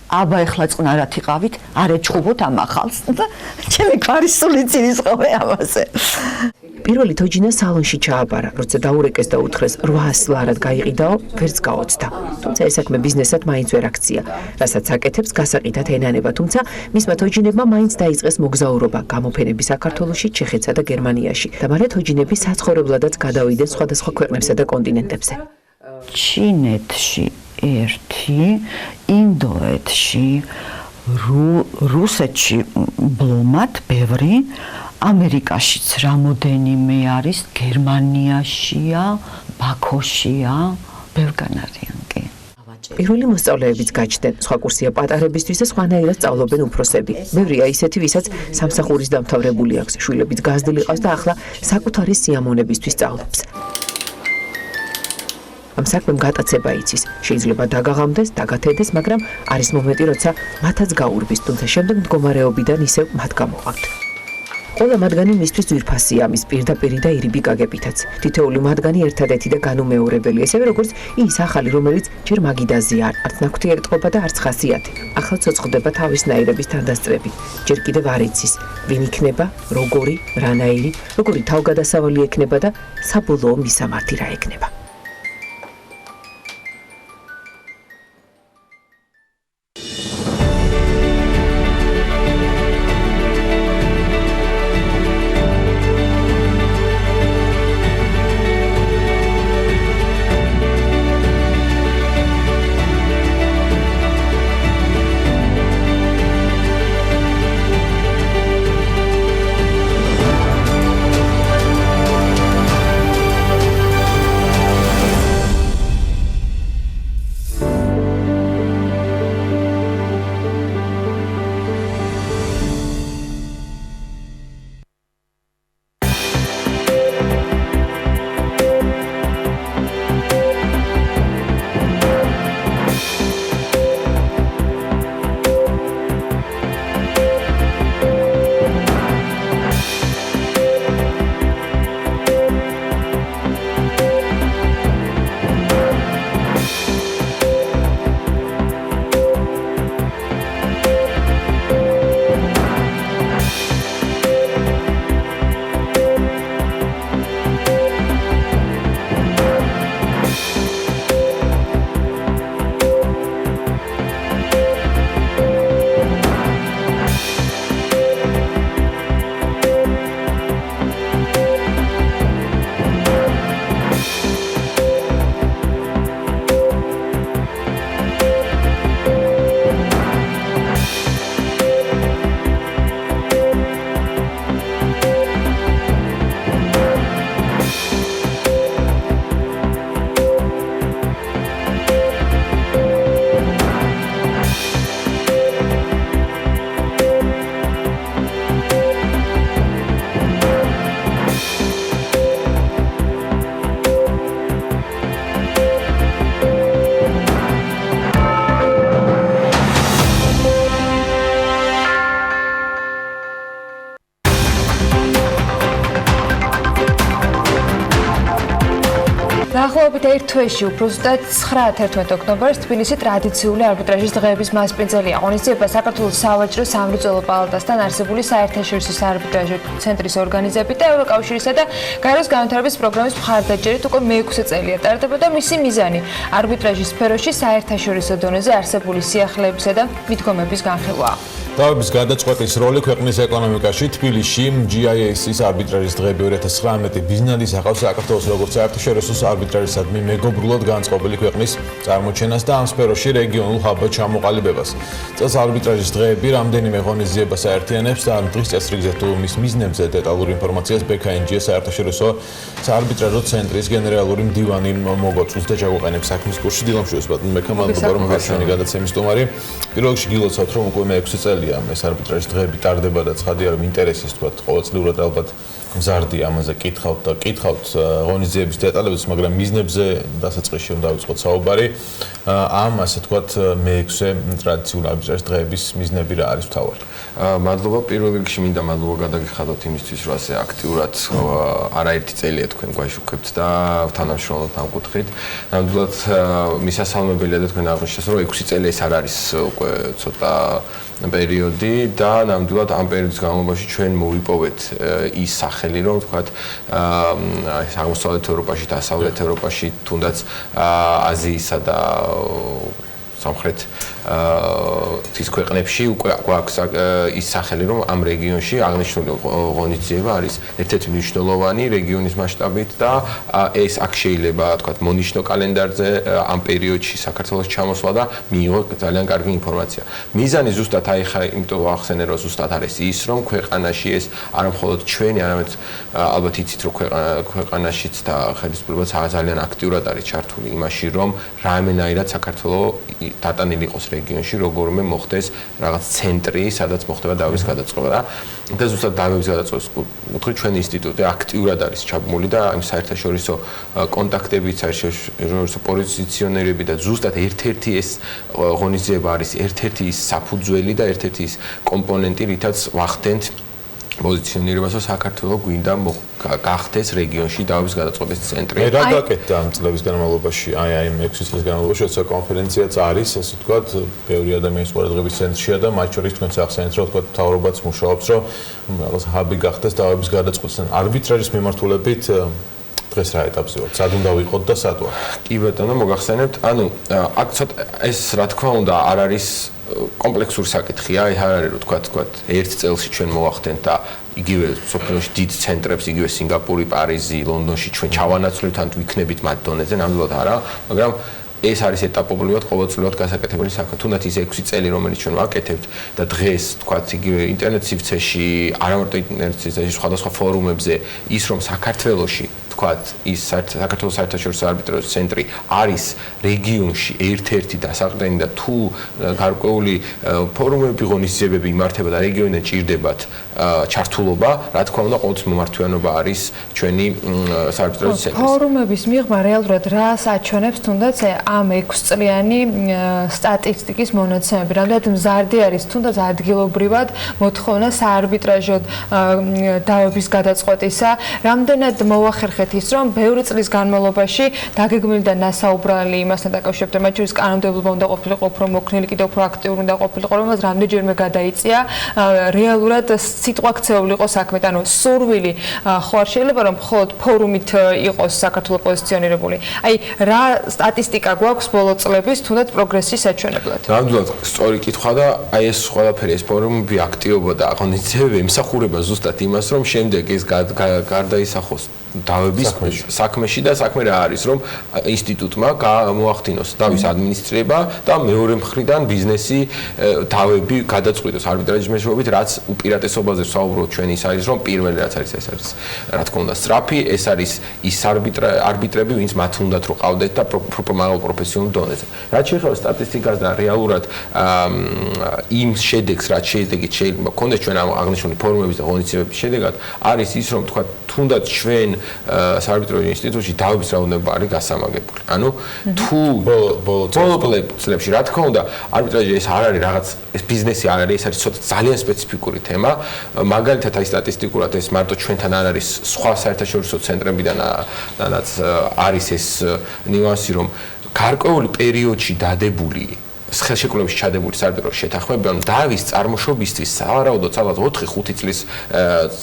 აბა ეხლა წყნარად იყავით, არ ეჩხუბოთ ამ ახალს და ჩემი ქარი სული წინის ხოლმე ამაზე. პირველი თოჯინა სალონში ჩააბარა, როცა დაურეკეს და უთხრეს 800 ლარად გაიყიდაო, ვერც გაოცდა. თუმცა ეს საქმე ბიზნესად მაინც ვერ აქცია. რასაც აკეთებს, გასაყიდად ენანება, თუმცა მისმა თოჯინებმა მაინც დაიწყეს მოგზაურობა, გამოფენები საქართველოში, ჩეხეთსა და გერმანიაში. და მალე თოჯინები საცხოვრებლადაც გადავიდნენ სხვადასხვა ქვეყნებსა და კონტინენტებზე. ჩინეთში ერთი, ინდოეთში, რუსეთში ბლომად ბევრი, ამერიკაშიც რამოდენიმე არის, გერმანიაშია, ბაქოშია, ბევრგან არიან კი. პირველი მოსწავლეებიც გაჩნდნენ, სხვა კურსია პატარებისთვის და სხვანაირად სწავლობენ უფროსები. ბევრია ისეთი, ვისაც სამსახურის დამთავრებული აქვს, შვილებიც გაზრდილი ყავს და ახლა საკუთარი სიამონებისთვის სწავლობს. ამ საქმემ გადაცემა იცის. შეიძლება დაგაღამდეს, დაგათენდეს, მაგრამ არის მომენტი, როცა მათაც გაურბის, თუმცა შემდეგ მდგომარეობიდან ისევ მათ გამოყავთ. ყველა მათგანი მისთვის ძვირფასია, ამის პირდაპირი და ირიბი გაგებითაც. თითოეული მათგანი ერთადერთი და განუმეორებელი, ესევე როგორც ის ახალი, რომელიც ჯერ მაგიდაზია, არც ნაქვთიერი ტყობა და არც ხასიათი. ახლა ცოცხლდება თავისნაირების თანდასწრებით. ჯერ კიდევ არ იცის, ვინ იქნება, როგორი, რანაირი, როგორი თავგადასავალი ექნება და საბოლოო მისამართი რა ექნება. დაახლოებით ერთ თვეში, უფრო ზუსტად 9-11 ოქტომბერს თბილისში ტრადიციული არბიტრაჟის დღეების მასპინძელი აღონიზება საქართველოს სავაჭრო სამრეწველო პალატასთან არსებული საერთაშორისო საარბიტრაჟო ცენტრის ორგანიზებით და ევროკავშირისა და გაეროს განვითარების პროგრამის მხარდაჭერით უკვე მე-6 წელია ტარდება და მისი მიზანი არბიტრაჟის სფეროში საერთაშორისო დონეზე არსებული სიახლეებისა და მიდგომების განხილვაა. დავების გადაწყვეტის როლი ქვეყნის ეკონომიკაში თბილისში GIAC-ის არბიტრაჟის დღეები 2019 ბიზნესის ახავს საქართველოს როგორც საერთაშორისო არბიტრაჟისადმი მეგობრულად განწყობილი ქვეყნის წარმოჩენას და ამ სფეროში რეგიონულ ჰაბად ჩამოყალიბებას. წელს არბიტრაჟის დღეები რამდენიმე ღონისძიებას აერთიანებს და დღის წესრიგზე თუ მის მიზნებზე დეტალურ ინფორმაციას BKNG-ის საერთაშორისო საარბიტრაჟო ცენტრის გენერალური მდივანი მოგოწვის და ჩაგვაყენებს საქმის კურსში დილა მშვიდობა მადლობა რომ ხარშენი გადაცემის სტუმარი. პირველ რიგში გილოცავთ რომ უკვე მე-6 წელია ეს არბიტრაჟის დღეები ტარდება და ცხადია რომ ინტერესის თქვა ყოველწლიურად ალბათ მზარდი ამაზე კითხავთ ღონისძიების დეტალებს, მაგრამ მიზნებზე დასაწყისში უნდა დავიწყოთ საუბარი. ამ ასე თქვათ მე-6 ტრადიციული არბიტრაჟის დღეების მიზნები რა არის მთავარი? მადლობა პირველ რიგში მინდა მადლობა გადაგიხადოთ იმისთვის, რომ ასე აქტიურად არაერთი წელია თქვენ გვაშუქებთ და თანამშრომლობთ ამ კუთხით. ნამდვილად მისასალმებელია და თქვენ აღნიშნეთ, რომ 6 წელი ეს არ არის უკვე ცოტა პერიოდი და ნამდვილად ამ პერიოდის განმავლობაში ჩვენ მოვიპოვეთ ის სახელი, რომ ვთქვათ, აღმოსავლეთ ევროპაში, დასავლეთ ევროპაში, თუნდაც აზიისა და სამხრეთ ის ქვეყნებში უკვე გვაქვს ის სახელი რომ ამ რეგიონში აღნიშნული ღონისძიება არის ერთ-ერთი მნიშვნელოვანი რეგიონის მასშტაბით და ეს აქ შეიძლება თქვა მონიშნო კალენდარზე ამ პერიოდში საქართველოს ჩამოსვლა და მიიღო ძალიან კარგი ინფორმაცია. მიზანი ზუსტად აი ხა იმიტომ ახსენე რომ ზუსტად არის ის რომ ქვეყანაში ეს არა მხოლოდ ჩვენი არამედ ალბათ იცით რომ ქვეყანაშიც და ხელისუფლებაც ძალიან აქტიურად არის ჩართული იმაში რომ რაიმენაირად საქართველოს დატანილი იყოს რეგიონში როგორმე მოხდეს რაღაც ცენტრი სადაც მოხდება დავების გადაწყობა და ზუსტად დავების გადაწყობის კუთხით ჩვენი ინსტიტუტი აქტიურად არის ჩაბმული და იმ საერთაშორისო კონტაქტებით საერთაშორისო პოზიციონერები და ზუსტად ერთ-ერთი ეს ღონისძიება არის ერთ-ერთი ის საფუძველი და ერთ-ერთი ის კომპონენტი რითაც ვახდენთ პოზიციონირებას რომ საქართველოს გვინდა გახდეს რეგიონში დავების გადაწყობის ცენტრი. რა გაკეთდა ამ წლების განმავლობაში, აი 6 წლის განმავლობაში, როცა კონფერენციაც არის, ასე ვთქვათ, ბევრი ადამიანის ყურადღების ცენტრშია და მათ შორის თქვენ სახსენეთ, რომ ვთქვათ, მთავრობაც მუშაობს, რომ რაღაც ჰაბი გახდეს დავების გადაწყობის. არბიტრაჟის მიმართულებით დღეს რა ეტაპზე ვართ? სად უნდა ვიყოთ და სად ვართ? კი ბატონო, მოგახსენებთ. ანუ აქ ცოტა ეს რა თქმა უნდა არ არის კომპლექსური საკითხია, აი არ არის რომ თქვა ერთ წელში ჩვენ მოვახდენთ და იგივე სოფლიოში დიდ ცენტრებს, იგივე სინგაპური, პარიზი, ლონდონში ჩვენ ჩავანაცვლებთ ან ვიქნებით მათ დონეზე, ნამდვილად არა, მაგრამ ეს არის ეტაპობრივად ყოველწლიურად გასაკეთებელი საქმე. თუნდაც ის 6 წელი, რომელიც ჩვენ ვაკეთებთ და დღეს თქვა იგივე ინტერნეტ სივრცეში, არა მარტო ინტერნეტ სივრცეში, სხვადასხვა ფორუმებზე ის რომ საქართველოში თქვათ ის საქართველოს საერთაშორისო არბიტრაჟის ცენტრი არის რეგიონში ერთ-ერთი დასაყრდენი და თუ გარკვეული ფორუმები ღონისძიებები იმართება და რეგიონიდან ჭირდებათ ჩართულობა, რა თქმა უნდა, ყოველთვის მომართვიანობა არის ჩვენი საარბიტრაჟის ცენტრის. ფორუმების მიღმა რეალურად რას აჩვენებს თუნდაც ამ 6 წლიანი სტატისტიკის მონაცემები, რამდენად მზარდი არის თუნდაც ადგილობრივად მოთხოვნა საარბიტრაჟო დავების გადაწყვეტისა, რამდენად მოახერხეთ ის რომ ბევრი წლის განმავლობაში დაგეგმილი და ნასაუბრალი იმასთან დაკავშირებით, მათ შორის კანონმდებლობა უნდა ყოფილიყო უფრო მოქნილი, კიდევ უფრო აქტიური უნდა ყოფილიყო, რომელსაც რამდენჯერმე გადაიწია, რეალურად სიტყვა ქცეული იყო საქმე, ანუ სურვილი ხო არ შეიძლება რომ მხოლოდ ფორუმით იყოს საქართველოს პოზიციონირებული. აი რა სტატისტიკა გვაქვს ბოლო წლების თუნდაც პროგრესის საჩვენებლად? ნამდვილად სწორი კითხვა და აი ეს ყველაფერი ეს ფორუმები აქტიობა და აღონიცებები ემსახურება ზუსტად იმას რომ შემდეგ ეს გარდაისახოს დავების საქმეში და საქმე რა არის რომ ინსტიტუტმა მოახდინოს დავის ადმინისტრირება და მეორე მხრიდან ბიზნესი დავები გადაწყვიტოს არბიტრაჟის მეშვეობით რაც უპირატესობაზე ვსაუბრობთ ჩვენ ის არის რომ პირველი რაც არის ეს არის რა თქმა უნდა სწრაფი ეს არის ის არბიტრები ვინც მათ უნდათ რომ ყავდეთ და პროფესიონალურ პროფესიულ დონეზე რაც შეეხება სტატისტიკას და რეალურად იმ შედეგს რაც შედეგით შეიძლება გქონდეს ჩვენ აღნიშნული ფორუმების და ღონისძიებების შედეგად არის ის რომ თქვა თუნდაც ჩვენ საარბიტრაჟო ინსტიტუტში დავების რაოდენობა არის გასამაგებული. ანუ თუ ბოლო წლებში რა თქმა უნდა არბიტრაჟი ეს არ არის რაღაც ეს ბიზნესი არ არის, ეს არის ცოტა ძალიან სპეციფიკური თემა. მაგალითად აი სტატისტიკურად ეს მარტო ჩვენთან არ არის სხვა საერთაშორისო ცენტრებიდანაც არის ეს ნიუანსი რომ გარკვეული პერიოდში დადებული ხელშეკრულების ჩადებული საარბიტრაჟო შეთანხმებები, ანუ დავის წარმოშობისთვის სავარაუდოდ ალბათ 4-5 წლის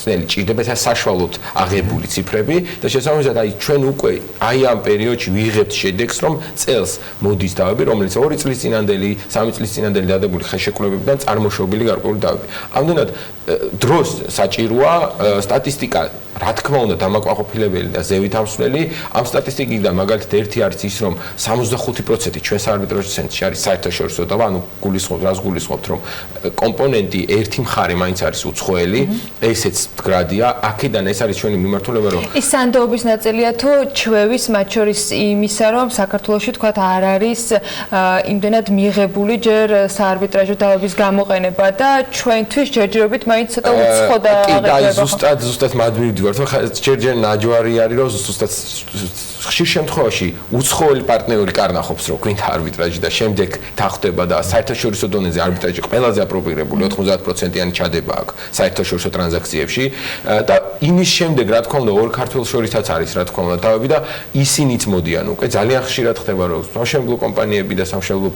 წელი ჭირდება, ეს საშუალოდ აღებული ციფრები და შესაბამისად აი ჩვენ უკვე აი ამ პერიოდში ვიღებთ შედეგს, რომ წელს მოდის დავები, რომელიც 2 წლის წინანდელი, 3 წლის წინანდელი დადებული ხელშეკრულებებიდან წარმოშობილი გარკვეული დავები. ამდენად დროს საჭიროა სტატისტიკა რა თქმა უნდა დამაკმაყოფილებელი და ზევით ამსვლელი ამ სტატისტიკიდან მაგალითად ერთი არის ის რომ 65% ჩვენ საარბიტრაჟო ცენტრში არის საერთაშორისო დავა ანუ გულისხმობთ რომ კომპონენტი ერთი მხარე მაინც არის უცხოელი ესეც გრადია აქედან ეს არის ჩვენი მიმართულება რომ ის სანდოობის ნაწილია თუ ჩვევის მათ შორის იმისა რომ საქართველოში თქვა არ არის იმდენად მიღებული ჯერ საარბიტრაჟო დავების გამოყენება და ჩვენთვის ჯერჯერობით მაინც ცოტა უცხო და ზუსტად მადმივდივართ ჯერჯერ ნაჯვარი არის რომ ზუსტად ხშირ შემთხვევაში უცხოელი პარტნიორი კარნახობს რომ გვინდა არბიტრაჟი და შემდეგ თანხდება და საერთაშორისო დონეზე არბიტრაჟი ყველაზე აპრობირებული 90%-იანი ჩადება აქვს საერთაშორისო ტრანზაქციებში და იმის შემდეგ რა თქმა უნდა ორ ქართველ შორისაც არის რა თქმა უნდა დავები და ისინიც მოდიან უკვე ძალიან ხშირად ხდება რომ სამშენებლო კომპანიები და სამშენებლო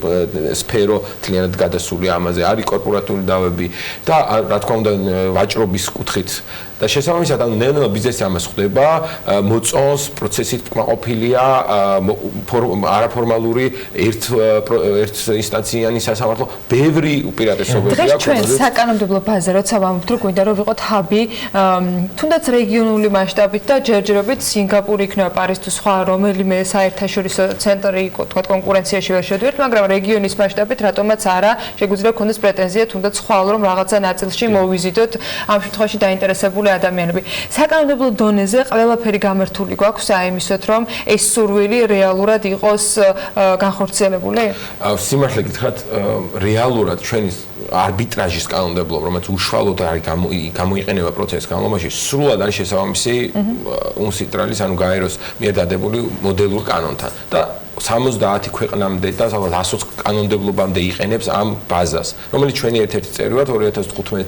სფერო თლიანად გადასული ამაზე არის კორპორატული დავები და რა თქმა უნდა ვაჭრობის კუთხით და შესაბამისად ანუ ნელ-ნელა ბიზნესი ამას ხვდება, მოწონს, პროცესით კმაყოფილია, არაფორმალური ერთ ინსტანციანი სასამართლო, ბევრი უპირატესობები აქვს. დღეს ჩვენ საკანონმდებლო ბაზა როცა ვამბობთ, რომ გვინდა რომ ვიყოთ ჰაბი, თუნდაც რეგიონული მასშტაბით და ჯერჯერობით სინგაპური იქნება პარიზ თუ სხვა რომელიმე საერთაშორისო ცენტრი იყო, თქვა კონკურენციაში ვერ შევდივართ, მაგრამ რეგიონის მასშტაბით რატომაც არა, შეგვიძლია გქონდეს პრეტენზია თუნდაც ხვალ რომ რაღაცა ნაწილში მოვიზიდოთ ამ შემთხვევაში დაინტერესებული ადამიანები. საკანონმდებლო დონეზე ყველაფერი გამართული გვაქვს აიმისოთ, რომ ეს სურვილი რეალურად იყოს განხორციელებული? სიმართლე გითხრათ, რეალურად ჩვენი არბიტრაჟის კანონმდებლობა, რომელიც უშუალოდ არის გამოიყენება პროცესის განმავლობაში, სრულად არის შესაბამისი უნსიტრალის, ანუ გაეროს მიერ დადებული მოდელურ კანონთან. და 70 ქვეყნამდე და 120 კანონმდებლობამდე იყენებს ამ ბაზას, რომელიც ჩვენი ერთ-ერთი წევრი ვართ 2015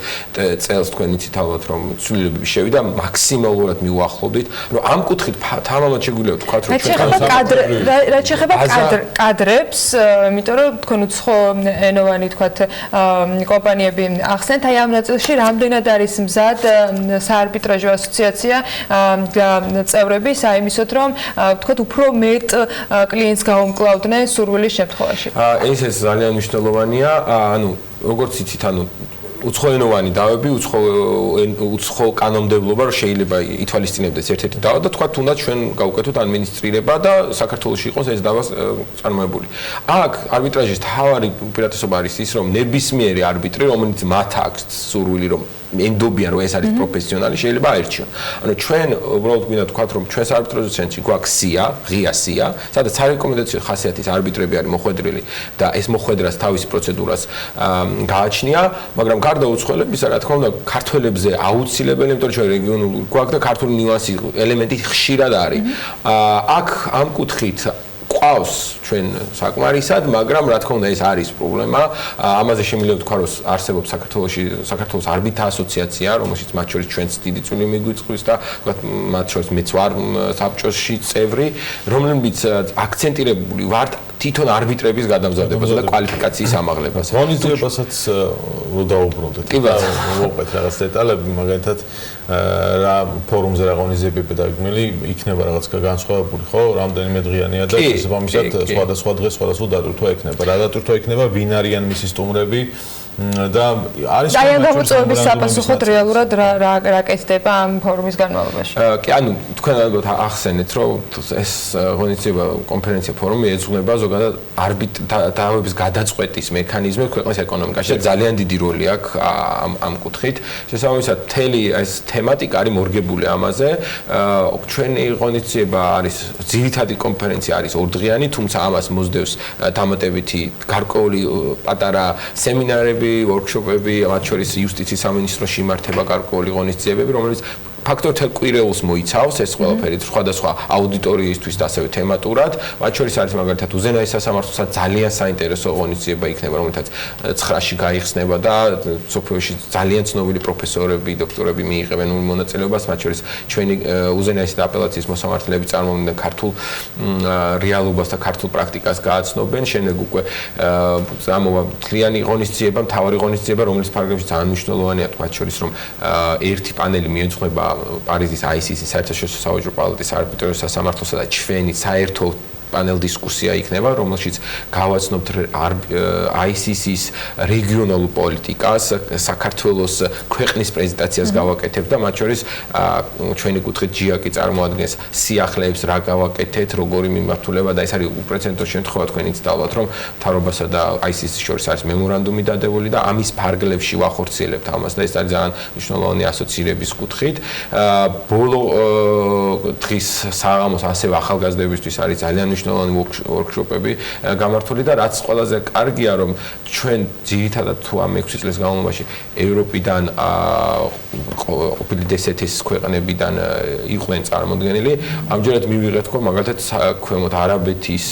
წელს თქვენ იცით ალბათ რომ ცვლილები შევიდა მაქსიმალურად მიუახლოვდით, რომ ამ კუთხით თამამად შეგვიძლია ვთქვათ რომ რაც შეეხება კადრებს, იმიტომ რომ თქვენ უცხო ენოვანი თქვათ კომპანიები ახსენეთ, აი ამ ნაწილში რამდენად არის მზად საარბიტრაჟო ასოციაცია წევრები საიმისოთ რომ თქვათ უფრო მეტ კლიენტს გაუმკლავდნენ სურვილის შემთხვევაში. ეს ძალიან მნიშვნელოვანია, ანუ როგორც იცით, ანუ უცხოენოვანი დავები, უცხო კანონმდებლობა რომ შეიძლება ითვალისწინებდეს ერთ-ერთი დავა და თქვა თუნდაც ჩვენ გავუკეთოთ ადმინისტრირება და საქართველოში იყოს ეს დავა წარმოებული. აქ არბიტრაჟის თავარი უპირატესობა არის ის, რომ ნებისმიერი არბიტრი, რომელიც მათ აქვს სურვილი რომ ენდობიან რომ ეს არის პროფესიონალი, შეიძლება აერჩიონ. ანუ ჩვენ უბრალოდ გვინდა თქვათ რომ ჩვენს არბიტრაჟო ცენტრში გვაქვს სია, ღია სია, სადაც სარეკომენდაციო ხასიათის არბიტრები არის მოხვედრილი და ეს მოხვედრას თავის პროცედურას გააჩნია, მაგრამ გარდა უცხოელებისა, რა თქმა უნდა, ქართველებზე აუცილებელი, იმიტომ რომ ჩვენ რეგიონული გვაქვს და ქართული ნიუანსი ელემენტი ხშირად არის. აქ ამ კუთხით ყავს ჩვენ საკმარისად, მაგრამ რა თქმა უნდა ეს არის პრობლემა. ამაზე შემიძლია ვთქვა, რომ არსებობს საქართველოს არბიტრაჟ ასოციაცია, რომელშიც მათ შორის ჩვენც დიდი წვლილი მიგვიწვევს და მათ შორის მეც ვარ საბჭოში წევრი, რომლებიც აქცენტირებული ვართ თვითონ არბიტრების გადამზადებასა და კვალიფიკაციის ამაღლებასა. ღონისძიებასაც რო დაუბრუნდეთ. კი ბატონო, მოვყვეთ რაღაც დეტალები, მაგალითად რა ფორუმზე რა ღონისძიებები დაგმელი იქნება რაღაც განსხვავებული, ხო? რამდენიმე დღიანია და შესაბამისად სხვადასხვა დღეს სხვადასხვა დატვირთვა ექნება. რა დატვირთვა ექნება, ვინ არიან მისი სტუმრები და არის აი ამ გამოწვევების საპასუხოდ რეალურად რა კეთდება ამ ფორუმის განმავლობაში? კი, ანუ თქვენ ალბათ ახსენეთ, რომ ეს ღონისძიება, კონფერენცია, ფორუმი ეძღვნება ზოგადად არბიტრაჟის გადაწყვეტის მექანიზმებს ქვეყნის ეკონომიკაში და ძალიან დიდი როლი აქვს ამ კუთხით. შესაბამისად, მთელი ეს თემატიკა არის მორგებული ამაზე. ჩვენი ღონისძიება არის ძირითადი კონფერენცია არის ორდღიანი, თუმცა ამას მოსდევს დამატებითი გარკვეული პატარა სემინარები, ვორქშოპები, მათ შორის იუსტიციის სამინისტროში იმართება გარკვეული ღონისძიებები, რომელიც ფაქტორთა კვირეულს მოიცავს ეს ყველაფერი სხვადასხვა აუდიტორიისთვის და ასევე თემატურად. მათ შორის არის მაგალითად უზენაეს სასამართლოსაც ძალიან საინტერესო ღონისძიება იქნება, რომელთაც 9-ში გაიხსნება და სოფიოში ძალიან ცნობილი პროფესორები, დოქტორები მიიღებენ მონაწილეობას, მათ შორის ჩვენი უზენაესი და აპელაციის მოსამართლეები წარმომადგენენ ქართულ რეალობას და ქართულ პრაქტიკას გააცნობენ. შემდეგ უკვე ამოვა მთლიანი ღონისძიება, მთავარი ღონისძიება, რომელიც ფარგლებში ძალიან მნიშვნელოვანია, მათ შორის რომ ერთი პანელი მიეძღვნება პარიზის ICC საერთაშორისო სავაჭრო პალატის არბიტრაჟის სასამართლოსა და ჩვენი საერთო პანელ დისკუსია იქნება, რომელშიც გავაცნობთ ICC-ის რეგიონალურ პოლიტიკას, საქართველოს ქვეყნის პრეზენტაციას გავაკეთებ და მათ შორის ჩვენი კუთხით ჯიაკი წარმოადგენს სიახლეებს, რა გავაკეთეთ, როგორი მიმართულება და ეს არის უპრეცედენტო შემთხვევა, თქვენ იცით ალბათ, რომ მთავრობასა და ICC-ის შორის არის მემორანდუმი დადებული და ამის ფარგლებში ვახორციელებთ ამას და ეს არის ძალიან მნიშვნელოვანი ასოცირების კუთხით. ბოლო დღის საღამოს ასევე ახალგაზრდებისთვის არის ძალიან მნიშვნელოვანი ვორქშოპები გამართული და რაც ყველაზე კარგია, რომ ჩვენ ძირითადად თუ ამ 6 წლის განმავლობაში ევროპიდან ყოფილი დსთ-ის ქვეყნებიდან იყვნენ წარმოდგენილი, ამჯერად მივიღეთ ხო მაგალითად ქვემოთ არაბეთის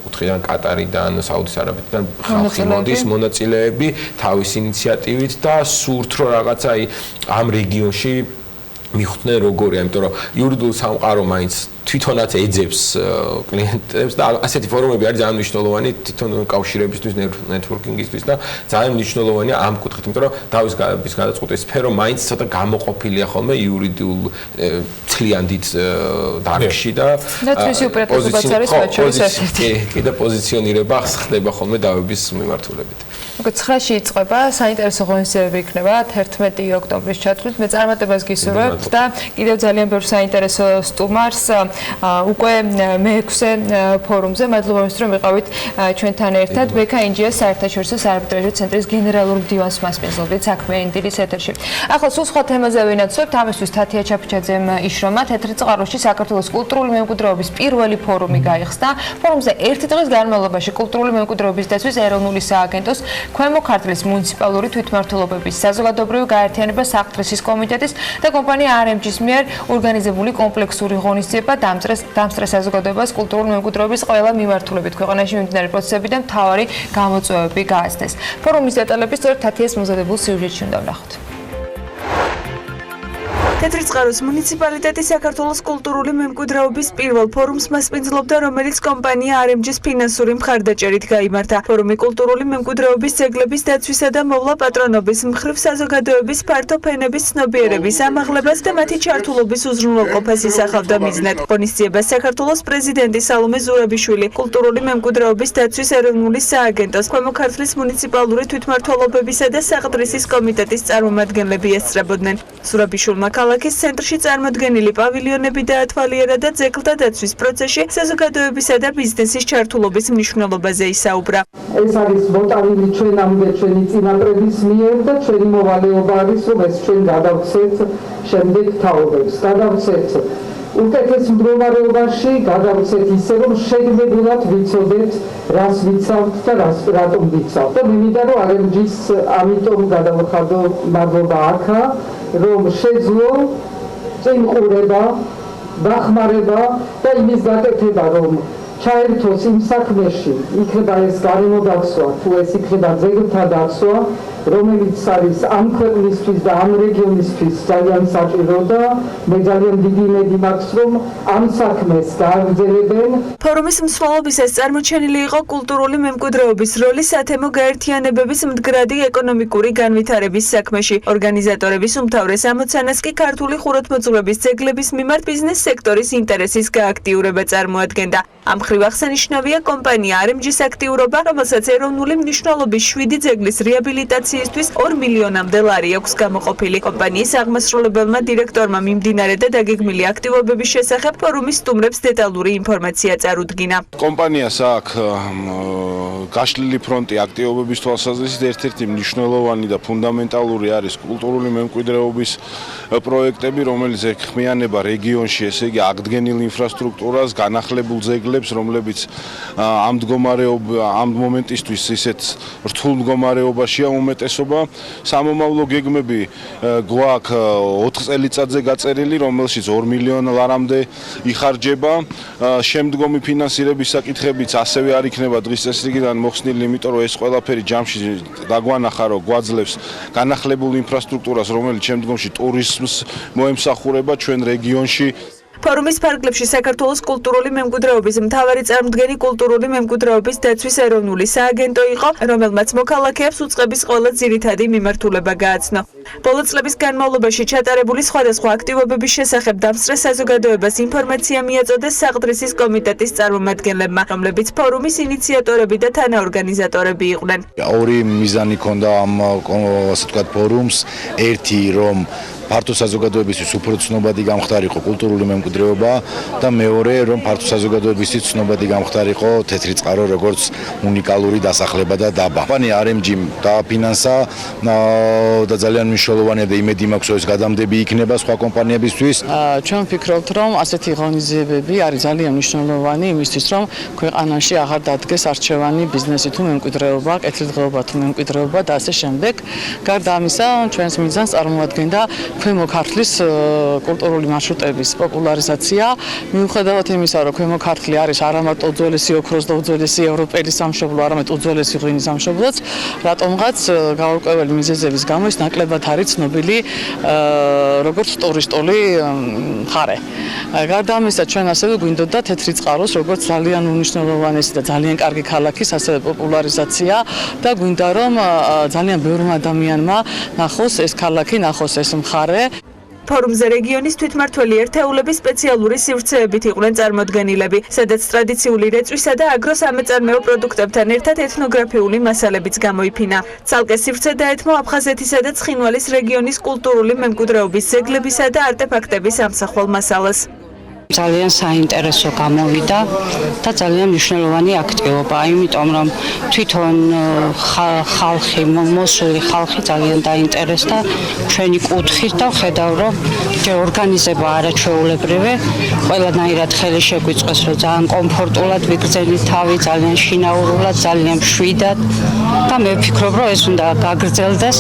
კუთხიდან, კატარიდან, საუდის არაბეთიდან ხალხი მოდის მონაწილეები თავის ინიციატივით და სურთ რომ რაღაცა ამ რეგიონში მიხვდნენ როგორია, იმიტომ რომ იურიდიული სამყარო მაინც თვითონაც ეძებს კლიენტებს და ასეთი ფორუმები არის ძალიან მნიშვნელოვანი თვითონ კავშირებისთვის, ნეტვორკინგისთვის და ძალიან მნიშვნელოვანია ამ კუთხით, იმიტომ რომ დავის გადაწყვეტის სფერო მაინც ცოტა გამოყოფილია ხოლმე იურიდიულ ძალიან დიდ დარგში და თვისი უპირატესობაც არის მათ შორის ერთ-ერთი. კი და პოზიციონირება ხდება ხოლმე დავების მიმართულებით. 9-ში იწყება საინტერესო ღონისძიებები იქნება 11 ოქტომბრის ჩათვლით. მე წარმატებას გისურვებთ და კიდევ ძალიან ბევრ საინტერესო სტუმარს უკვე მე-6 ფორუმზე. მადლობა იმისთვის, რომ ვიყავით ჩვენთან ერთად. ბექაინჯიას საერთაშორისო საარბიტრაჟო ცენტრის გენერალურ მდივანს მასპინძლობთ საქმიანი დილის ეთერში. ახლა სულ სხვა თემაზე ვინაცვლებთ. ამისთვის თათია ჩაფიჩაძემ იშრომა თეთრი წყაროში საქართველოს კულტურული მემკვიდრეობის პირველი ფორუმი გაიხსნა. ფორუმზე ერთი დღის განმავლობაში კულტურული მემკვიდრეობის დაცვის ეროვნული სააგენტოს ქვემო ქართლის მუნიციპალური თვითმმართველობების საზოგადოებრივი გაერთიანება საფრთხის კომიტეტის და კომპანია RMG-ის მიერ ორგანიზებული კომპლექსური ღონისძიება დამსწრე საზოგადოებას კულტურული მემკვიდრეობის ყველა მიმართულებით ქვეყანაში მიმდინარე პროცესები და მთავარი გამოწვევები გააცნეს. ფორუმის დეტალები სწორედ თათიას მომზადებულ სიუჟეტში უნდა ვნახოთ. თეთრი წყაროს მუნიციპალიტეტი საქართველოს კულტურული მემკვიდრეობის პირველ ფორუმს მასპინძლობდა, რომელიც კომპანია RMG-ის ფინანსური მხარდაჭერით გაიმართა. ფორუმი კულტურული მემკვიდრეობის ძეგლების დაცვისა და მოვლა პატრონობის მხრივ საზოგადოების ფართო ფენების ცნობიერების ამაღლებას და მათი ჩართულობის უზრუნველყოფას ისახავდა მიზნად. ღონისძიებას საქართველოს პრეზიდენტი სალომე ზურაბიშვილი, კულტურული მემკვიდრეობის დაცვის ეროვნული სააგენტოს, ქვემო ქართლის მუნიციპალური თვითმმართველობებისა და საყდრისის კომიტეტის წარმომადგენლები ესწრებოდნენ. ზურაბიშვილმა ქალაქის ცენტრში წარმოდგენილი პავილიონები დაათვალიერა და ძეგლთა დაცვის პროცესში საზოგადოებისა და ბიზნესის ჩართულობის მნიშვნელობაზე ისაუბრა. ეს არის მოტანილი ჩვენამდე ჩვენი წინაპრების მიერ და ჩვენი მოვალეობა არის, რომ ეს ჩვენ გადავცეთ შემდეგ თაობებს. გადავცეთ უკეთეს მდგომარეობაში, გადავცეთ ისე, რომ შეგმებულად ვიცოდეთ, რას ვიცავთ და რატომ ვიცავთ. და მე მინდა რომ RMG-ს ამიტომ გადავხადო მადლობა აქა, რომ შეძლო წინყურება, დახმარება და იმის გაკეთება, რომ ჩაერთოს იმ საქმეში, იქნება ეს გარემო დაცვა, თუ ეს იქნება ძეგლთა დაცვა, რომელიც არის ამ ქვეყნისთვის და ამ რეგიონისთვის ძალიან საჭირო და მე ძალიან დიდი იმედი მაქვს, რომ ამ საქმეს გააგრძელებენ. ფორუმის მსვლელობისას წარმოჩენილი იყო კულტურული მემკვიდრეობის როლი სათემო გაერთიანებების მდგრადი ეკონომიკური განვითარების საქმეში. ორგანიზატორების უმთავრეს ამოცანას კი ქართული ხუროთმოძღვრების ძეგლების მიმართ ბიზნეს სექტორის ინტერესის გააქტიურება წარმოადგენდა. ამ მხრივ აღსანიშნავია კომპანია RMG-ის აქტიურობა, რომელსაც ეროვნული მნიშვნელობის 7 ძეგლის რეაბილიტაციისთვის 2 მილიონამდე ლარი აქვს გამოყოფილი. კომპანიის აღმასრულებელმა დირექტორმა მიმდინარე და დაგეგმილი აქტივობების შესახებ ფორუმის სტუმრებს დეტალური ინფორმაცია წარუდგინა. კომპანიას აქვს გაშლილი ფრონტი აქტივობების თვალსაზრისით ერთ-ერთი მნიშვნელოვანი და ფუნდამენტალური არის კულტურული მემკვიდრეობის პროექტები, რომელიც ეხმიანება რეგიონში, ესე იგი აღდგენილ ინფრასტრუქტურას, განახლებულ ძეგლებს, რომლებიც ამ მომენტისთვის ისეთ რთულ მდგომარეობაშია უმეტესობა. სამომავლო გეგმები გვაქვს 4 წელიწადზე გაწერილი, რომელშიც 2 მილიონ ლარამდე იხარჯება. შემდგომი ფინანსირების საკითხებიც ასევე არ იქნება დღის წესრიგიდან მოხსნილი, იმიტომ რომ ეს ყველაფერი ჯამში დაგვანახა, რომ გვაძლევს განახლებულ ინფრასტრუქტურას, რომელიც შემდგომში ტურიზმს მოემსახურება ჩვენ რეგიონში. ფორუმის ფარგლებში საქართველოს კულტურული მემკვიდრეობის მთავარი წარმოდგენი კულტურული მემკვიდრეობის დაცვის ეროვნული სააგენტო იყო, რომელმაც მოქალაქეებს უწყების ყველა ძირითადი მიმართულება გააცნო. ბოლო წლების განმავლობაში ჩატარებული სხვადასხვა აქტივობების შესახებ დამსწრე საზოგადოებას ინფორმაცია მიაწოდეს საყდრისის კომიტეტის წარმომადგენლებმა, რომლებიც ფორუმის ინიციატორები და თანაორგანიზატორები იყვნენ. ორი მიზანი ჰქონდა ამ ასე ვთქვათ ფორუმს, ერთი რომ ფართო საზოგადოებისთვის უფრო ცნობადი გამხდარიყო კულტურული მემკვიდრეობა და მეორე რომ ფართო საზოგადოებისთვის ცნობადი გამხდარიყო თეთრი წყარო როგორც უნიკალური დასახლება და დაბა. კომპანია RMG დააფინანსა და ძალიან მნიშვნელოვანია და იმედი მაქვს რომ ეს გადამდები იქნება სხვა კომპანიებისთვის. ჩვენ ვფიქრობთ რომ ასეთი ღონისძიებები არის ძალიან მნიშვნელოვანი იმისთვის რომ ქვეყანაში აღარ დადგეს არჩევანი ბიზნესი თუ მემკვიდრეობა, კეთილდღეობა თუ მემკვიდრეობა და ასე შემდეგ. გარდა ამისა ჩვენს მიზანს წარმოადგენდა ქვემო ქართლის კულტურული მარშრუტების პოპულარიზაცია. მიუხედავად იმისა, რომ ქვემო ქართლი არის არა მარტო უძველესი ოქროს და უძველესი ევროპელი სამშობლო, არამედ უძველესი ღვინის სამშობლოც, რატომღაც გაურკვეველი მიზეზების გამო ის ნაკლებად არის ცნობილი როგორც ტურისტული მხარე. გარდა ამისა, ჩვენ ასევე გვინდოდა თეთრი წყაროს როგორც ძალიან უნიშნელოვანესი და ძალიან კარგი ქალაქის ასევე პოპულარიზაცია და გვინდა რომ ძალიან ბევრმა ადამიანმა ნახოს ეს ქალაქი, ნახოს ეს მხარე. ფორუმზე რეგიონის თვითმმართველი ერთეულების სპეციალური სივრცეებით იყვნენ წარმოდგენილები, სადაც ტრადიციული რეწვისა და აგროსამეწარმეო პროდუქტებთან ერთად ეთნოგრაფიული მასალებიც გამოიფინა. ცალკე სივრცე დაეთმო აფხაზეთისა და ცხინვალის რეგიონის კულტურული მემკვიდრეობის ძეგლებისა და არტეფაქტების ამსახველ მასალას. ძალიან საინტერესო გამოვიდა და ძალიან მნიშვნელოვანი აქტივობა, იმიტომ რომ თვითონ ხალხი, მოსული ხალხი ძალიან დაინტერესდა ჩვენი კუთხით და ხედავ, რომ ჯერ ორგანიზება არაჩვეულებრივი, ყველანაირად ხელი შეგვიწყეს, რომ ძალიან კომფორტულად ვიგრძენით თავი, ძალიან შინაურულად, ძალიან მშვიდად და მე ვფიქრობ, რომ ეს უნდა გაგრძელდეს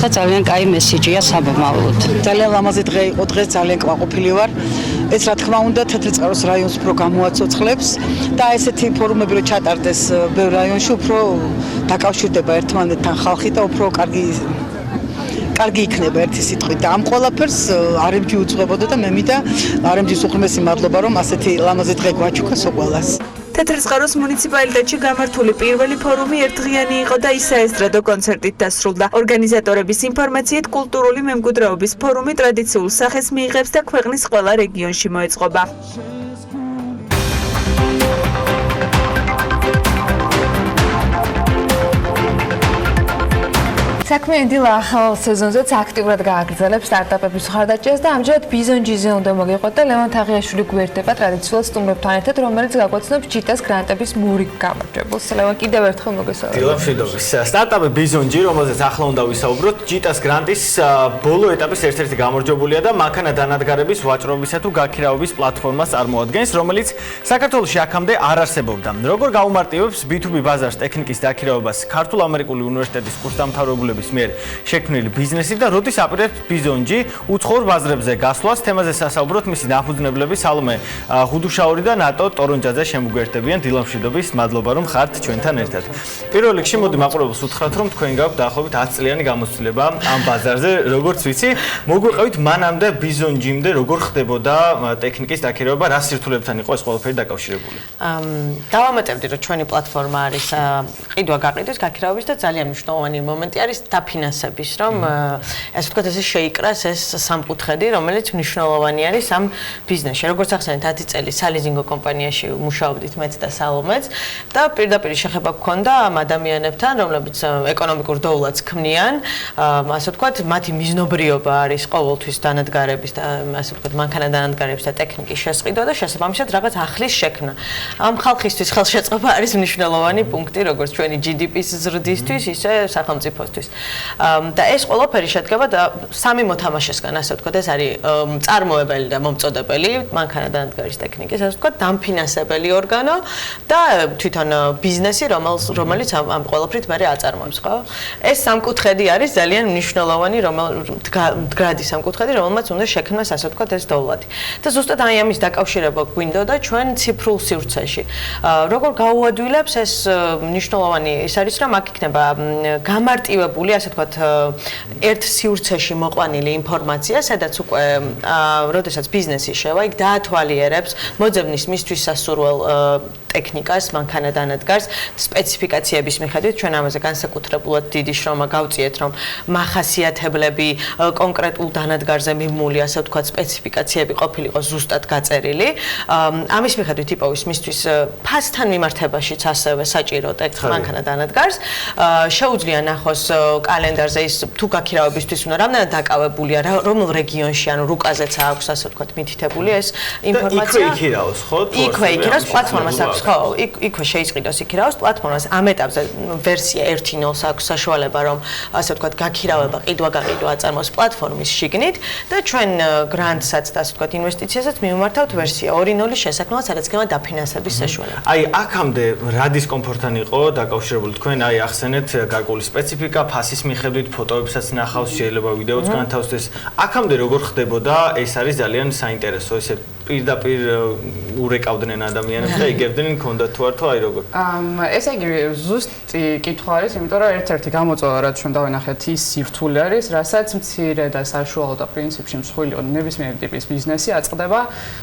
და ძალიან კაი მესიჯია საბმავლოდ. ძალიან ლამაზი დღე იყო, დღეს ძალიან კმაყოფილი ვარ. ეს რა თქმა უნდა თეთრი წყაროს რაიონს უფრო გამოაცოცხლებს და ესეთი ფორუმები რო ჩატარდეს ბევრ რაიონში უფრო დაკავშირდება ერთმანეთთან ხალხი და უფრო კარგი იქნება ერთი სიტყვით და ამ ყველაფერს RMG უძღვებოდა და მე მინდა RMG-ს უღრმესი მადლობა რომ ასეთი ლამაზი დღე გვაჩუქა სოყვალას. თეთრი წყაროს მუნიციპალიტეტში გამართული პირველი ფორუმი ერთდღიანი იყო და ის საესტრადო კონცერტით დასრულდა. ორგანიზატორების ინფორმაციით კულტურული მემკვიდრეობის ფორუმი ტრადიციულ სახეს მიიღებს და ქვეყნის ყველა რეგიონში მოეწყობა. საქმიანი დილა ახალ სეზონზეც აქტიურად გააგრძელებს სტარტაპების მხარდაჭერას და ამჯერად ბიზონჯიზე უნდა მოგიყვოთ და ლევან თაღიაშვილი გვერდება ტრადიციულ სტუმრებთან ერთად, რომელიც გაგვაცნობს ჯიტას გრანტების მურიგ გამარჯვებულს. ლევან, კიდევ ერთხელ მოგესალმებით. დილა მშვიდობის. სტარტაპი ბიზონჯი, რომელზეც ახლა უნდა ვისაუბროთ, ჯიტას გრანტის ბოლო ეტაპის ერთ-ერთი გამარჯვებულია და მანქანა დანადგარების ვაჭრობისა თუ გაქირავების პლატფორმას წარმოადგენს, რომელიც საქართველოში აქამდე არ არსებობდა. როგორ გაუმარტივებს B2B ბაზარს ტექნიკის დაქირავებას ქართულ-ამერიკული უნივერსიტეტის კურსდამთავრებული მიერ შექმნილი ბიზნესი და როდის აპირებს ბიზონჯი უცხოურ ბაზრებზე გასვლას. თემაზე სასაუბროთ მისი დაფუძნებლები სალომე ღუდუშაური და ნატო ტორონჯაძე შემოგვერთებიან. დილა მშვიდობის, მადლობა რომ ხართ ჩვენთან ერთად. პირველ რიგში მოდი მაყურებელს უთხრათ, რომ თქვენ გაქვთ დაახლოებით 10 წლიანი გამოცდილება ამ ბაზარზე. როგორც ვიცი, მოგვიყევით მანამდე ბიზონჯიმდე როგორ ხდებოდა ტექნიკის დაქირავება, რა სირთულებთან იყო ეს ყველაფერი დაკავშირებული? დავამატებდი, რომ ჩვენი პლატფორმა არის ყიდვა-გაყიდვის გაქირავების და ძალიან მნიშვნელოვანი მომენტი არის დაფინანსების, რომ ასე ვთქვათ, ესე შეიკრას ეს სამკუთხედი, რომელიც მნიშვნელოვანი არის ამ ბიზნესში. როგორც ახსენეთ, 10 წელი სალიზინგო კომპანიაში მუშაობდით მეც და სალომეც და პირდაპირ შეხება გქონდა ამ ადამიანებთან, რომლებიც ეკონომიკურ დოვლადს ქმნიან. ასე ვთქვათ, მათი მიზნობრიობა არის ყოველთვის დანადგარების და ასე ვთქვათ, მანქანა დანადგარების და ტექნიკის შესყიდვა და შესაბამისად რაღაც ახლის შექმნა. ამ ხალხისთვის ხელშეწყობა არის მნიშვნელოვანი პუნქტი, როგორც ჩვენი GDP-ის ზრდისთვის, ისე სახელმწიფოსთვის. და ეს ყველაფერი შედგება და სამი მოთამაშესგან, ასე ვთქვათ, ეს არის წარმოებელი და მომწოდებელი მანქანა დანადგარის ტექნიკის, ასე ვთქვათ, დამფინანსებელი ორგანო და თვითონ ბიზნესი, რომელიც ამ ყველაფრით მე აწარმოებს, ხო? ეს სამკუთხედი არის ძალიან მნიშვნელოვანი, მდგრადი სამკუთხედი, რომელმაც უნდა შექმნას, ასე ვთქვათ, ეს დოვლადი. და ზუსტად აი ამის დაკავშირება გვინდოდა ჩვენ ციფრულ სივრცეში. როგორ გაუადვილებს ეს მნიშვნელოვანი ის არის, რომ აქ იქნება გამარტივებული, ასე ვთქვათ, ერთ სივრცეში მოყვანილი ინფორმაცია, სადაც უკვე როდესაც ბიზნესი შევა, იქ დაათვალიერებს მოძებნის მისთვის სასურველ ტექნიკას, მანქანა დანადგარს, სპეციფიკაციების მიხედვით ჩვენ ამაზე განსაკუთრებულად დიდი შრომა გავწიეთ, რომ მახასიათებლები კონკრეტულ დანადგარზე მიმული, ასე ვთქვათ, სპეციფიკაციები ყოფილიყო ზუსტად გაწერილი. ამის მიხედვით იპოვის მისთვის ფასთან მიმართებაშიც ასევე საჭირო მანქანა დანადგარს. შეუძლია ნახოს კალენდარზე ის თუ გაქირავებისთვის უნდა რამდენად დაკავებულია, რომელ რეგიონში, ანუ რუკაზეც აქვს, ასე ვთქვათ, მითითებული ეს ინფორმაცია. იქვე იქირაოს, ხო? იქვე იქირაოს, პლატფორმას აქვს, ხო, იქვე შეიწყიდოს იქირაოს პლატფორმას. ამ ეტაპზე ვერსია 1.0-ს აქვს საშუალება, რომ ასე ვთქვათ, გაქირავება, ყიდვა-გაყიდვა აწარმოოს პლატფორმის შიგნით და ჩვენ გრანტსაც და ასე ვთქვათ, ინვესტიციასაც მიმართავთ ვერსია 2.0-ის შესაქმნელად, სადაც იქნება დაფინანსების საშუალება. აი, აქამდე რა დისკომფორტთან იყო დაკავშირებული თქვენ, აი ახსენეთ გარკვეული სპეციფიკა, მასის მიხედვით ფოტოებსაც ნახავს, შეიძლება ვიდეოც განთავსდეს. აქამდე როგორ ხდებოდა, ეს არის ძალიან საინტერესო, ესე პირდაპირ ურეკავდნენ ადამიანებს და იგებდნენ ქონდათ თუ არ თუ აი როგორ. ესე იგი ზუსტი კითხვა არის, იმიტომ რომ ერთ-ერთი გამოწვევა რაც ჩვენ დავინახეთ ის სირთულე არის, რასაც მცირე და საშუალო და პრინციპში მსხვილი ნებისმიერი ტიპის ბიზნესი აწყდება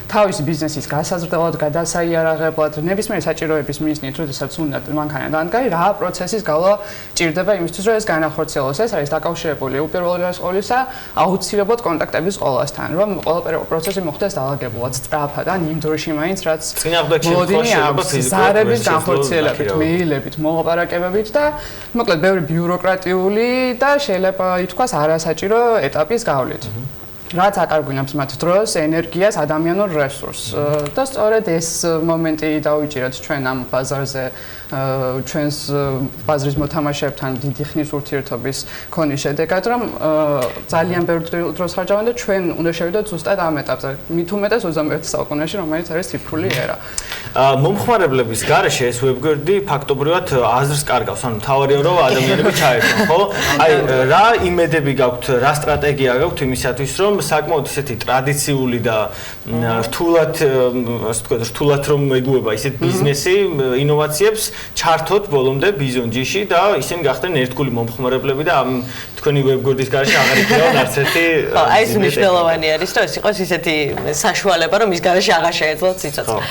თავისი ბიზნესის გასაზრდელად, გადასაიარაღებლად, ნებისმიერი საჭიროების მიზნით, როდესაც უნდა მანქანა დაანგარი, რა პროცესის გავლა ჭირდება იმისთვის, რომ ეს განახორციელოს. ეს არის დაკავშირებული უპირველეს ყოვლისა აუცილებლად კონტაქტების ყოლასთან, რომ ყველა პროცესი მოხდეს დაალაგებულად. სწრაფად და იმ დროში მაინც რაც მოლოდინი აქვს ზარების განხორციელებით, მეილებით, მოლაპარაკებებით და მოკლედ ბევრი ბიუროკრატიული და შეიძლება ითქვას არასაჭირო ეტაპის გავლით. რაც აკარგვინებს მათ დროს, ენერგიას, ადამიანურ რესურსს. და სწორედ ეს მომენტი დავიჭირეთ ჩვენ ამ ბაზარზე ჩვენს ბაზრის მოთამაშეებთან დიდი ხნის ურთიერთობის ქონის შედეგად, რომ ძალიან ბევრი დროს ხარჯავენ და ჩვენ უნდა შევიდოთ ზუსტად ამ ეტაპზე. მით უმეტეს 21 საუკუნეში, რომელიც არის ციფრული ერა. მომხმარებლების გარეშე ეს ვებგვერდი ფაქტობრივად აზრს კარგავს, ანუ თავარია რომ ადამიანები ჩაერთონ, ხო? აი რა იმედები გაქვთ, რა სტრატეგია გაქვთ იმისათვის, რომ საკმაოდ ისეთი ტრადიციული და რთულად, ასე ვთქვათ, რთულად რომ ეგუება ისეთ ბიზნესი, ინოვაციებს ჩართოთ ბოლომდე ბიზონჯიში და ისინი გახდნენ ერთგული მომხმარებლები და ამ თქვენი ვებგვერდის გარეშე აღარ იქნებოდა არც ერთი. აი ეს მნიშვნელოვანი არის, რომ ეს იყოს ისეთი საშუალება, რომ ის გარეშე აღარ შეეძლოთ სიცოცხლე.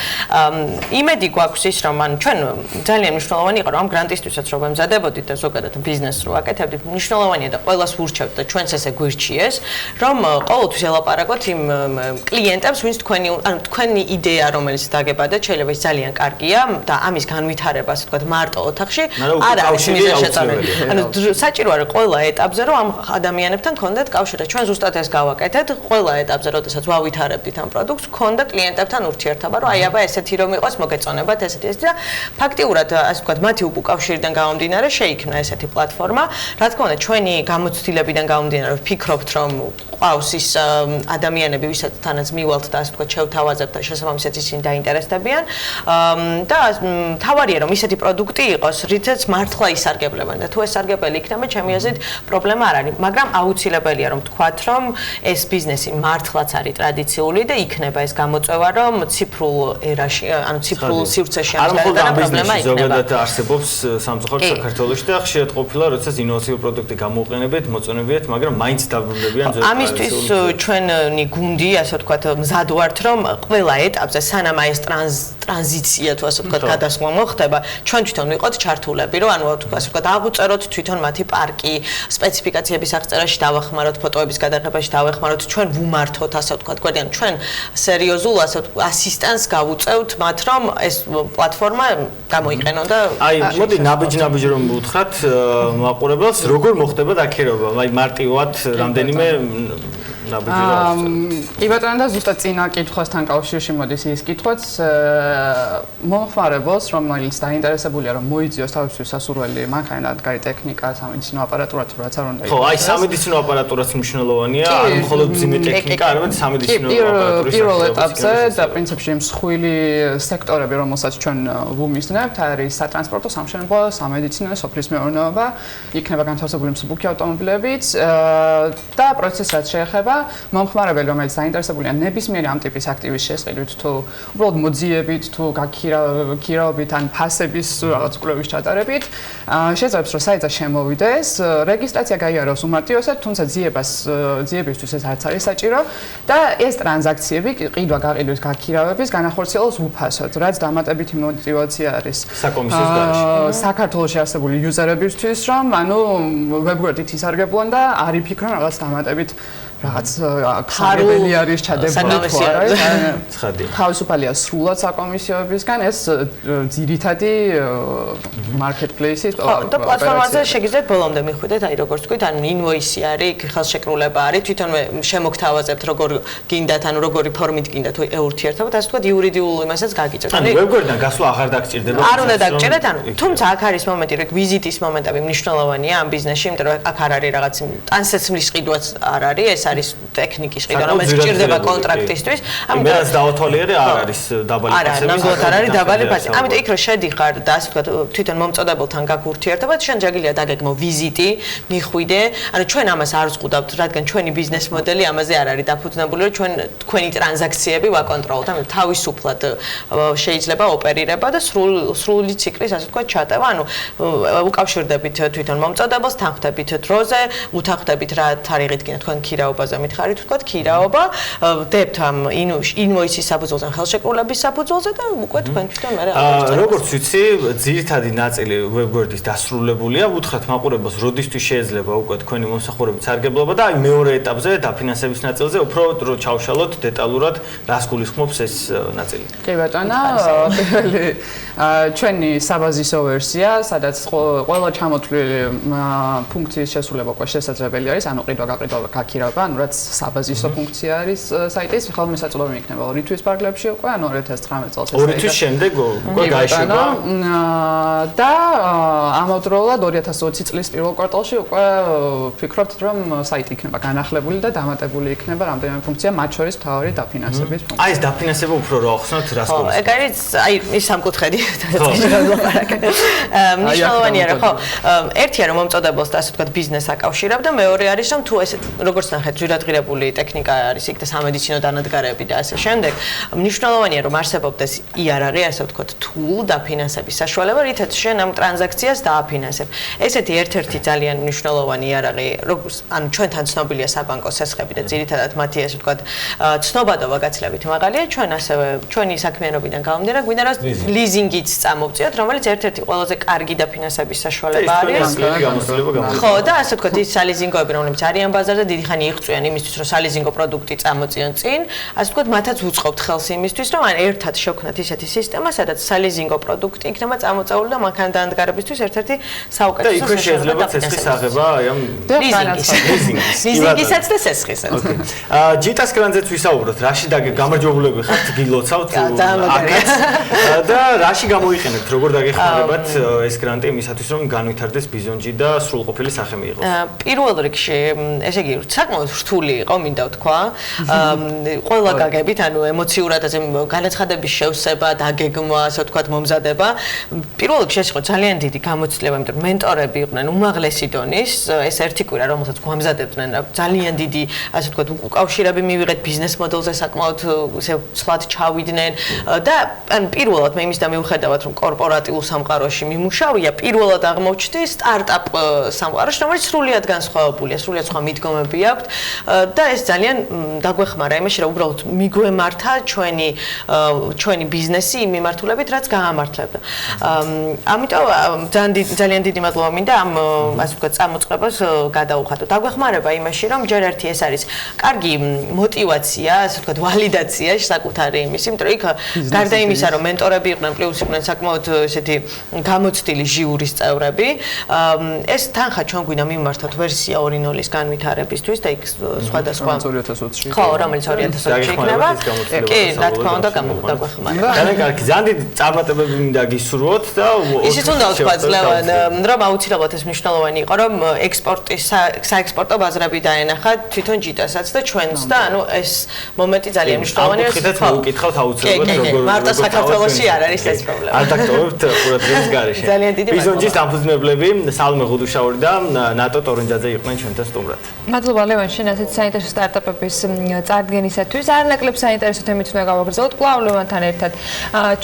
იმედი გვაქვს ის, რომ ან ჩვენ ძალიან მნიშვნელოვანი იყო, რომ ამ გრანტისთვისაც რომ ემზადებოდით და ზოგადად ბიზნესს რო აკეთებდით, მნიშვნელოვანია და ყველას ვურჩევთ და ჩვენც ესე გვირჩიეს, რომ ყოველთვის ელაპარაკოთ იმ კლიენტებს, ვინც თქვენი იდეა, რომელიც დაგებადეთ, შეიძლება ის ძალიან კარგია და ამის განვითარება, ასე ვთქვათ, მარტო ოთახში არ არის მიზანშეწონილი. ანუ საჭირო არის ყველა ეტაპზე, რომ ამ ადამიანებთან გქონდეთ კავშირი. ჩვენ ზუსტად ეს გავაკეთეთ, ყველა ეტაპზე, როდესაც ვავითარებდით ამ პროდუქტს, გქონდა კლიენტებთან ურთიერთობა, რომ აი აბა ესეთი რომ იყოს, მოგეწონებათ ესეთი და ფაქტიურად, ასე ვთქვათ, მათი უკავშირიდან გამომდინარე შეიქმნა ესეთი პლატფორმა. რა თქმა უნდა, ჩვენი გამოცდილებიდან გამომდინარე, ვფიქრობთ, რომ ყავს ის ადამიანები, ვისაც მივალთ და ასე ვთქვათ, შევთავაზებთ და შესაბამისად ისინი დაინტერესდებიან. და თავარია რომ ისეთი პროდუქტი იყოს, რითაც მართლა ისარგებლებენ და თუ ეს სარგებელი იქნება, ჩემი აზრით პრობლემა არ არის, მაგრამ აუცილებელია რომ თქვათ, რომ ეს ბიზნესი მართლაც არის ტრადიციული და იქნება ეს გამოწვევა, რომ ციფრულ ერაში, ანუ ციფრულ სივრცეში ამ პრობლემა იქნება. ზოგადად არსებობს სამწუხაროდ საქართველოში და ხშირად ყოფილა, როდესაც ინოვაციური პროდუქტი გამოუყენებთ, მოწონებიათ, მაგრამ მაინც დაბრუნდებიან ზოგადად. ამისთვის ჩვენი გუნდი, ასე ვთქვათ, მზად ვართ, რომ ყველა ეტაპზე სანამ ეს ტრანზიცია თუ ასე ვთქვათ, გადასვლა მოხდება, ჩვენ თვითონ ვიყოთ ჩართულები, რომ ანუ ასე ვთქვათ, აღვწეროთ თვითონ მათი პარკი, სპეციფიკაციების აღწერაში დავახმაროთ, ფოტოების გადაღებაში დავახმაროთ, ჩვენ ვუმართოთ, ასე ვთქვათ, გვერდიან, ჩვენ სერიოზულ ასე ვთქვათ, ასისტენტს გავუწევთ მათ, რომ ეს პლატფორმა გამოიყენონ და აი, მოდი ნაბიჯ-ნაბიჯ რომ ვუთხრათ მაყურებელს, როგორ მოხდება დაქირავება? აი, მარტივად რამდენიმე კი ბატონო და ზუსტად წინა კითხვასთან კავშირში მოდის ის კითხვაც მომხმარებელს, რომელიც დაინტერესებულია რომ მოიძიოს თავისთვის სასურველი მანქანა, ადგარი ტექნიკა, სამედიცინო აპარატურა თუ რაც არ უნდა იყოს. ხო, აი სამედიცინო აპარატურაც მნიშვნელოვანია, არ მხოლოდ მძიმე ტექნიკა, არამედ სამედიცინო აპარატურის პირველ ეტაპზე და პრინციპში მსხვილი სექტორები, რომელსაც ჩვენ ვუმიზნებთ, არის სატრანსპორტო, სამშენებლო, სამედიცინო, სოფლის მეურნეობა, იქნება განთავსებული მსუბუქი ავტომობილებიც და პროცესაც შეეხება მომხმარებელი, რომელიც დაინტერესებულია ნებისმიერი ამ ტიპის აქტივის შესყიდვით, თუ უბრალოდ მოძიებით, თუ გაქირავებით ან ფასების რაღაც კვლევის ჩატარებით, შეძლებს რომ საიტზე შემოვიდეს, რეგისტრაცია გაიაროს უმარტივესად, თუმცა ძიებისთვის ეს არც არის საჭირო და ეს ტრანზაქციები ყიდვა გაყიდვის გაქირავების განახორციელოს უფასოდ, რაც დამატებითი мотиваცია არის საკომისიოს გარეშე. საქართველოში არსებული იუზერებისთვის, რომ ანუ ვებგვერდით ისარგებლონ და არ იფიქრონ რაღაც დამატებით რაღაც ხარული არის ჩადება თუ არა. თავისუფალია სრულად საკომისიოებისგან ეს ძირითადი მარკეტპლეისის და პლატფორმაზე შეგიძლიათ ბოლომდე მიხვიდეთ, აი როგორც თქვით, ანუ ინვოისი არის, ხელშეკრულება არის, თვითონვე შემოგთავაზებთ როგორ გინდათ, ანუ როგორი ფორმით გინდათ ურთიერთობა, ასე ვთქვათ, იურიდიულ იმასაც გაგიწევთ. ანუ ვებგვერდიდან გასვლა აღარ დაგჭირდება. არ უნდა დაგჭირდეთ, ანუ თუმცა აქ არის მომენტი, რომ ვიზიტის მომენტები მნიშვნელოვანია ამ ბიზნესში, იმიტომ რომ აქ არ არის რაღაც ტანსაცმლის ყიდვაც არ არის, ეს არის ტექნიკის ყიდვა, რომელიც სჭირდება კონტრაქტისთვის. ამიტომ რაც დაუთვალიერე არ არის დაბალი ფასები. ნამდვილად არ არის დაბალი ფასი. ამიტომ იქ რო შედიხარ და ასე ვთქვათ, თვითონ მომწოდებელთან გაქვს ურთიერთობა, შენ ჯაგილია დაგეგმო ვიზიტი, მიხვიდე. ანუ ჩვენ ამას არ ვზღუდავთ, რადგან ჩვენი ბიზნეს მოდელი ამაზე არ არის დაფუძნებული, რომ ჩვენ თქვენი ტრანზაქციები ვაკონტროლოთ. ამიტომ თავისუფლად შეიძლება ოპერირება და სრული ციკლის ასე ვთქვათ ჩატევა. ანუ უკავშირდებით თვითონ მომწოდებელს, თანხდებით დროზე, უთანხმდებით რა თარიღით გინდა თქვენ ქირაობაზე მითხარით ვთქვათ ქირაობა, დებთ ამ ინვოისის საფუძველზე, ხელშეკრულების საფუძველზე და უკვე თქვენ თვითონ მე როგორც ვიცი, ძირითადი ნაწილი ვებგვერდის დასრულებულია, უთხრათ მაყურებელს, როდისთვის შეიძლება უკვე თქვენი მომსახურების სარგებლობა და აი მეორე ეტაპზე დაფინანსების ნაწილზე უფრო დრო ჩავშალოთ დეტალურად რას გულისხმობს ეს ნაწილი. კი ბატონო, პირველი ჩვენი საბაზისო ვერსია, სადაც ყველა ჩამოთვლილი ფუნქციის შესრულება უკვე შესაძლებელი არის, ანუ ყიდვა-გაყიდვა, გაქირავება, ანუ რაც საბაზისო ფუნქცია არის საიტის, ხელმისაწვდომი იქნება 2 თვის პარკლებში უკვე, ანუ 2019 წელს ეს 2 თვის შემდეგ უკვე გაიშება და ამავდროულად 2020 წლის პირველ კვარტალში უკვე ვფიქრობთ, რომ საიტი იქნება განახლებული და დამატებული იქნება რამდენიმე ფუნქცია, მათ შორის მთავარი დაფინანსების ფუნქცია. აი ეს დაფინანსება უფრო რა ხსნათ რას გულისხმობს? ეგ არის აი ის სამკუთხედი მნიშვნელოვანია რა ხო ერთია რომ მომწოდებელს და ასე ვთქვათ ბიზნესს აკავშირებ და მეორე არის რომ თუ ესე როგორც ნახეთ ძვირადღირებული ტექნიკა არის იქ და სამედიცინო დანადგარები და ასე შემდეგ მნიშვნელოვანია რომ არსებობდეს იარაღი ასე ვთქვათ tool დაფინანსების საშუალება რითაც შენ ამ ტრანზაქციას დააფინანსებ ესეთი ერთ-ერთი ძალიან მნიშვნელოვანი იარაღი როგორც ანუ ჩვენთან ცნობილია საბანკო სესხები და ძირითადად მათი ასე ვთქვათ ცნობადობა გაცილებით მაღალია ჩვენ ასევე ჩვენი საქმიანობიდან გამომდინარე გვინდა რომ ლიზინგიც წამოვწიოთ რომელიც ერთ-ერთი ყველაზე კარგი დაფინანსების საშუალება არის ხო და ასე ვთქვათ ის სალიზინგოები რომლებიც არიან ბაზარზე დიდი ხანი იღწვიან იმისთვის რომ სალიზინგო პროდუქტი წამოწიონ წინ ასე ვთქვათ მათაც უწყობთ ხელს იმისთვის რომ ან ერთად შევქმნათ ისეთი სისტემა სადაც სალიზინგო პროდუქტი იქნება წამოწეული და მანქანა დანადგარებისთვის ერთ-ერთი საუკეთესო და იქ შეიძლება ცესხის აღება აი ამ ლიზინგისაც და ცესხისაც ჯიტას კრანზეც ვისაუბროთ რაში გამარჯვებულები ხართ გილოცავთ და რაში გამოიყენებთ როგორ დაგეხმარებათ ეს გრანტი იმისათვის რომ განვითარდეს ბიზონჯი და სრულყოფილი სახე მიიღოს პირველ რიგში ესე იგი საკმაოდ რთული იყო მინდა ვთქვა ყველა გაგებით ანუ ემოციურად ასე განაცხადების შევსება დაგეგმვა ასე ვთქვათ მომზადება პირველ რიგში ეს იყო ძალიან დიდი გამოცდილება იმიტომ რომ მენტორები იყვნენ უმაღლესი დონის ეს ერთი კვირა რომელსაც გვამზადებდნენ ძალიან დიდი ასე ვთქვათ უკავშირები მივიღეთ ბიზნეს მოდელზე საკმაოდ ესე ცვლად ჩავიდნენ და ან პირველად მე იმის და მიუხედავად რომ კორპორატიულ სამყაროში მიმუშავია პირველად აღმოჩნდი სტარტაპ სამყაროში რომელიც სრულიად განსხვავებულია სრულიად სხვა მიდგომები აქვს და ეს ძალიან დაგვეხმარა იმაში რომ უბრალოდ მიგვემართა ჩვენი ბიზნესი იმ მიმართულებით რაც გაამართლებდა ამიტომ ძალიან დიდი მადლობა მინდა ამ ასე ვთქვათ წამოწყებას გადაუხადოთ დაგვეხმარება იმაში რომ ჯერ ერთი ეს არის კარგი мотиваცია ასე ვთქვათ ვალიდაცია საკუთარი იმის იმიტომ რომ იქ გარდა იმისა რომ მენტორები იყვნენ პლუს იყვნენ საკმაოდ ესეთი გამოცდილი ჟიურის წევრები ეს თანხა ჩვენ გვინდა მიმართოთ ვერსია 2.0-ის განვითარებისთვის და იქ სხვადასხვა 2020-ში ხო რომელიც 2020-ში იქნება კი რა თქმა უნდა დაგვეხმარება ძალიან კარგი ძალიან დიდი წარმატებები მინდა გისურვოთ და ისიც უნდა ვთქვა ძლევან რომ აუცილებლად ეს მნიშვნელოვანი იყო რომ ექსპორტის საექსპორტო ბაზრები დაენახა თვითონ ჯიტასაც და ჩვენს და ანუ ეს მომენტი ძალიან მნიშვნელოვანია ხო უკითხავთ აუცილებლად როგორ მარტო საქართველოში არ არის ეს პრობლემა არ დაგტოვებთ ყურადღების გარეშე ძალიან დიდი მადლობა ბიზონჯის დამფუძნებლები სალმე ღუდუშაური და ნატო ტორინჯაძე იყვნენ ჩვენთან სტუმრად მადლობა ლევან შენ ასეთ საინტერესო სტარტაპების წარდგენისათვის არნაკლებ საინტერესო თემით უნდა გავაგრძელოთ კვლავ ლევანთან ერთად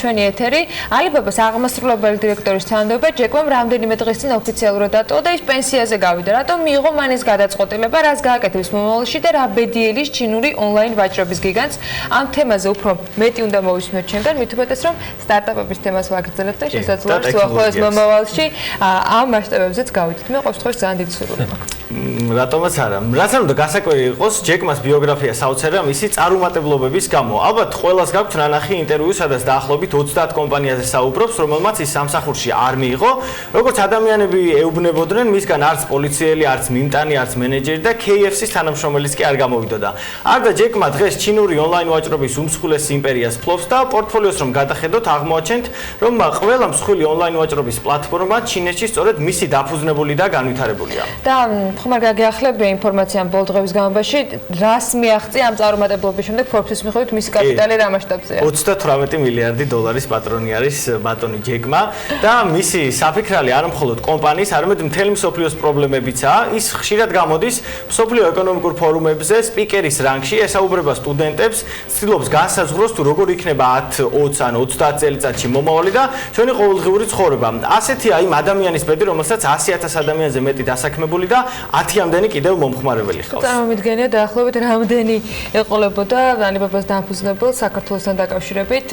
ჩვენი ეთერი ალიბაბას აღმასრულებელი დირექტორის თანამდებობა ჯეკვემ რამდენიმე დღის წინ ოფიციალურად დატოვა და ის პენსიაზე გავიდა რატომ მიიღო მან ეს გადაწყვეტილება რას გააკეთებს მომავალში და რა ბედიელის ჩინური ონლაინ ვაჭრობის გიგანტს ამ თემაზე უფრო მეტი უნდა მოვისმინოთ ჩვენგან მით უმეტეს რომ სტარტაპების თემას ვაგრძელებთ და შესაძლოა ხოლოს მომავალში ამ მასშტაბებზეც გავიდეთ მე ყოველ შემთხვევაში ძალიან დიდი სურვილი მაქვს რატომაც არა რაც არ უნდა გასაკვირი იყოს ჯეკმას ბიოგრაფია საოცარია მისი წარუმატებლობების გამო ალბათ ყველას გაქვთ ნანახი ინტერვიუ სადაც დაახლოებით 30 კომპანიაზე საუბრობს რომელმაც ის სამსახურში არ მიიღო როგორც ადამიანები ეუბნებოდნენ მისგან არც პოლიციელი არც მიმტანი არც მენეჯერი და KFC-ის თანამშრომელიც კი არ გამოვიდოდა არდა ჯეკმა დღეს ჩინური ონლაინ ვაჭრობის უმსხვილეს იმპერიას ფლობს და პორტფოლიოს რომ გადახედოთ აღმოაჩენთ რომ ყველა მსხვილი ონლაინ ვაჭრობის პლატფორმა ჩინეთში სწორედ მისი დაფუძნებული და განვითარებულია და ხომ არ გაგიახლებია ინფორმაცია ამ ბოლო დღეების განმავლობაში რას მიაღწია ამ წარუმატებლობის შემდეგ Forbes-ის მიხედვით მისი კაპიტალი რა მასშტაბზეა? 38 მილიარდი დოლარის პატრონი არის ბატონი ჯეკმა და მისი საფიქრალი არ მხოლოდ კომპანიის, არამედ მთელი მსოფლიოს პრობლემებიცაა. ის ხშირად გამოდის მსოფლიო ეკონომიკურ ფორუმებზე სპიკერის რანგში, ესაუბრება სტუდენტებს, ცდილობს განსაზღვროს თუ როგორ იქნება 10, 20 ან 30 წელიწადში მომავალი და ჩვენი ყოველდღიური ცხოვრება. ასეთია იმ ადამიანის ბედი, რომელსაც 100,000 ადამიანზე მეტი დასაქმებული და 10-მდენი კიდევ მომხმარებელი ჰყავს. წარმომიდგენია დაახლოებით რამდენი ეყოლებოდა ალიბაბას დამფუძნებელ საქართველოსთან დაკავშირებით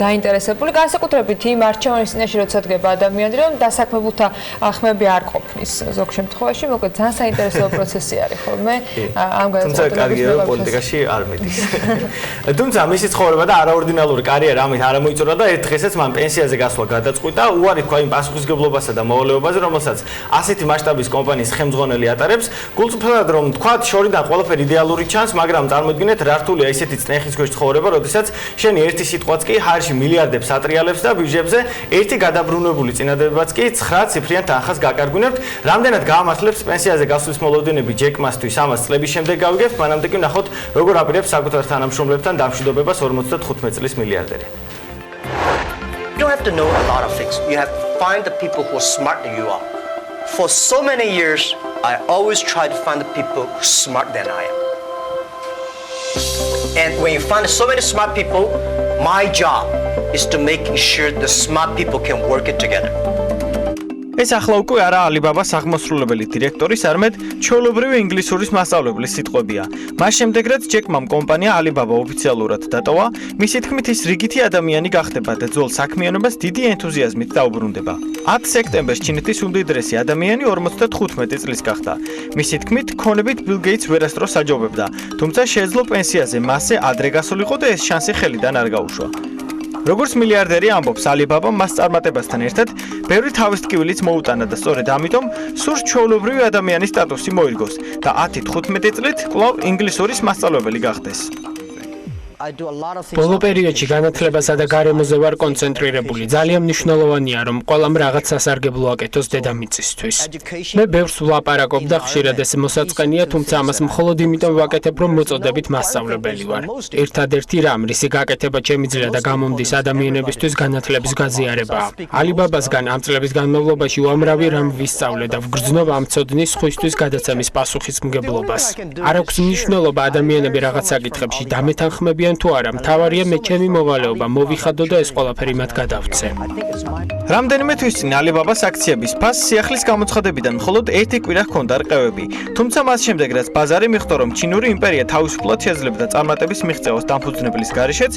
დაინტერესებული, განსაკუთრებით იმ არჩევანის წინაშე როცა დგება ადამიანი, რომ დასაქმებულთა ხმები არ ყოფნის ზოგ შემთხვევაში, მოკლედ ძალიან საინტერესო პროცესი არის ხოლმე ამ განსაკუთრებით კარიერა პოლიტიკაში არ მიდის. თუმცა მისი ცხოვრება და არაორდინალური კარიერა ამით არ მოიწურა და ერთ დღესაც მან პენსიაზე გასვლა გადაწყვიტა, უარი თქვა იმ პასუხისგებლობასა და მოვალეობაზე, რომელსაც ასეთი მასშტაბის კომპანიის ხელმძღვანელი ატარებს. გულწრფელად რომ თქვა, შორიდან ყველაფერი იდეალური ჩანს, მაგრამ წარმოიდგინეთ რა რთულია ისეთი წნეხის ქვეშ ცხოვრება, როდესაც შენი ერთი სიტყვაც კი ჰაერში მილიარდებს ატრიალებს და ბიუჯეტზე ერთი გადაბრუნებული წინადადებაც კი 9 ციფრიან თანხას გაკარგვინებთ. რამდენად გაამართლებს პენსიაზე გასვლის მოლოდინები ჯეკმასთვის 100 წლების შემდეგ გავიგებთ, მანამდე კი ნახოთ როგორ აპირებს საკუთარ თანამშრომლებთან დამშვიდობებას 55 წლის მილიარდერი. You don't have to know a lot of things. You have to find the people who are smarter than you are. For so many years, I always try to find the people who are smarter than I am. And when you find so many smart people, my job is to make sure the smart people can work it together. ეს ახლა უკვე არა ალიბაბას აღმასრულებელი დირექტორის, არამედ ჩვეულებრივი ინგლისურის მასწავლებლის სიტყვებია. მას შემდეგ რაც ჯეკმამ კომპანია ალიბაბა ოფიციალურად დატოვა, მისი თქმით ის რიგითი ადამიანი გახდება და ძველ საქმიანობას დიდი ენთუზიაზმით დაუბრუნდება. 10 სექტემბერს ჩინეთის უმდიდრესი ადამიანი 55 წლის გახდა. მისი თქმით, ქონებით ბილ გეიტს ვერასდროს აჯობებდა, თუმცა შეეძლო პენსიაზე მასზე ადრე გასულიყო და ეს შანსი ხელიდან არ გაუშვა. როგორც მილიარდერი ამბობს, ალიბაბა მას წარმატებასთან ერთად ბევრი თავის ტკივილიც მოუტანა და სწორედ ამიტომ სურს ჩვეულებრივი ადამიანის სტატუსი მოირგოს და 10-15 წლით კვლავ ინგლისურის მასწავლებელი გახდეს. ბოლო პერიოდში განათლებასა და გარემოზე ვარ კონცენტრირებული. ძალიან მნიშვნელოვანია, რომ ყველამ რაღაც სასარგებლო აკეთოს დედამიწისთვის. მე ბევრს ვლაპარაკობ და ხშირად ეს მოსაწყენია, თუმცა ამას მხოლოდ იმიტომ ვაკეთებ, რომ მოწოდებით მასწავლებელი ვარ. ერთადერთი რამ, რისი გაკეთება შემიძლია და გამომდის ადამიანებისთვის განათლების გაზიარებაა. ალიბაბასგან ამ წლების განმავლობაში უამრავი რამ ვისწავლე და ვგრძნობ ამ ცოდნის სხვისთვის გადაცემის პასუხისმგებლობას. არ აქვს მნიშვნელობა ადამიანები რაღაც საკითხებში დამეთანხმებიან თუ არა, მთავარია მე ჩემი მოვალეობა მოვიხადო და ეს ყველაფერი მათ გადავცე. რამდენიმე თვის წინ ალიბაბას აქციების ფასს სიახლის გამოცხადებიდან მხოლოდ ერთი კვირა ჰქონდა რყევები. თუმცა მას შემდეგ რაც ბაზარი მიხვდა, რომ ჩინური იმპერია თავისუფლად შეძლებდა წარმატების მიღწევას დამფუძნებლის გარეშეც,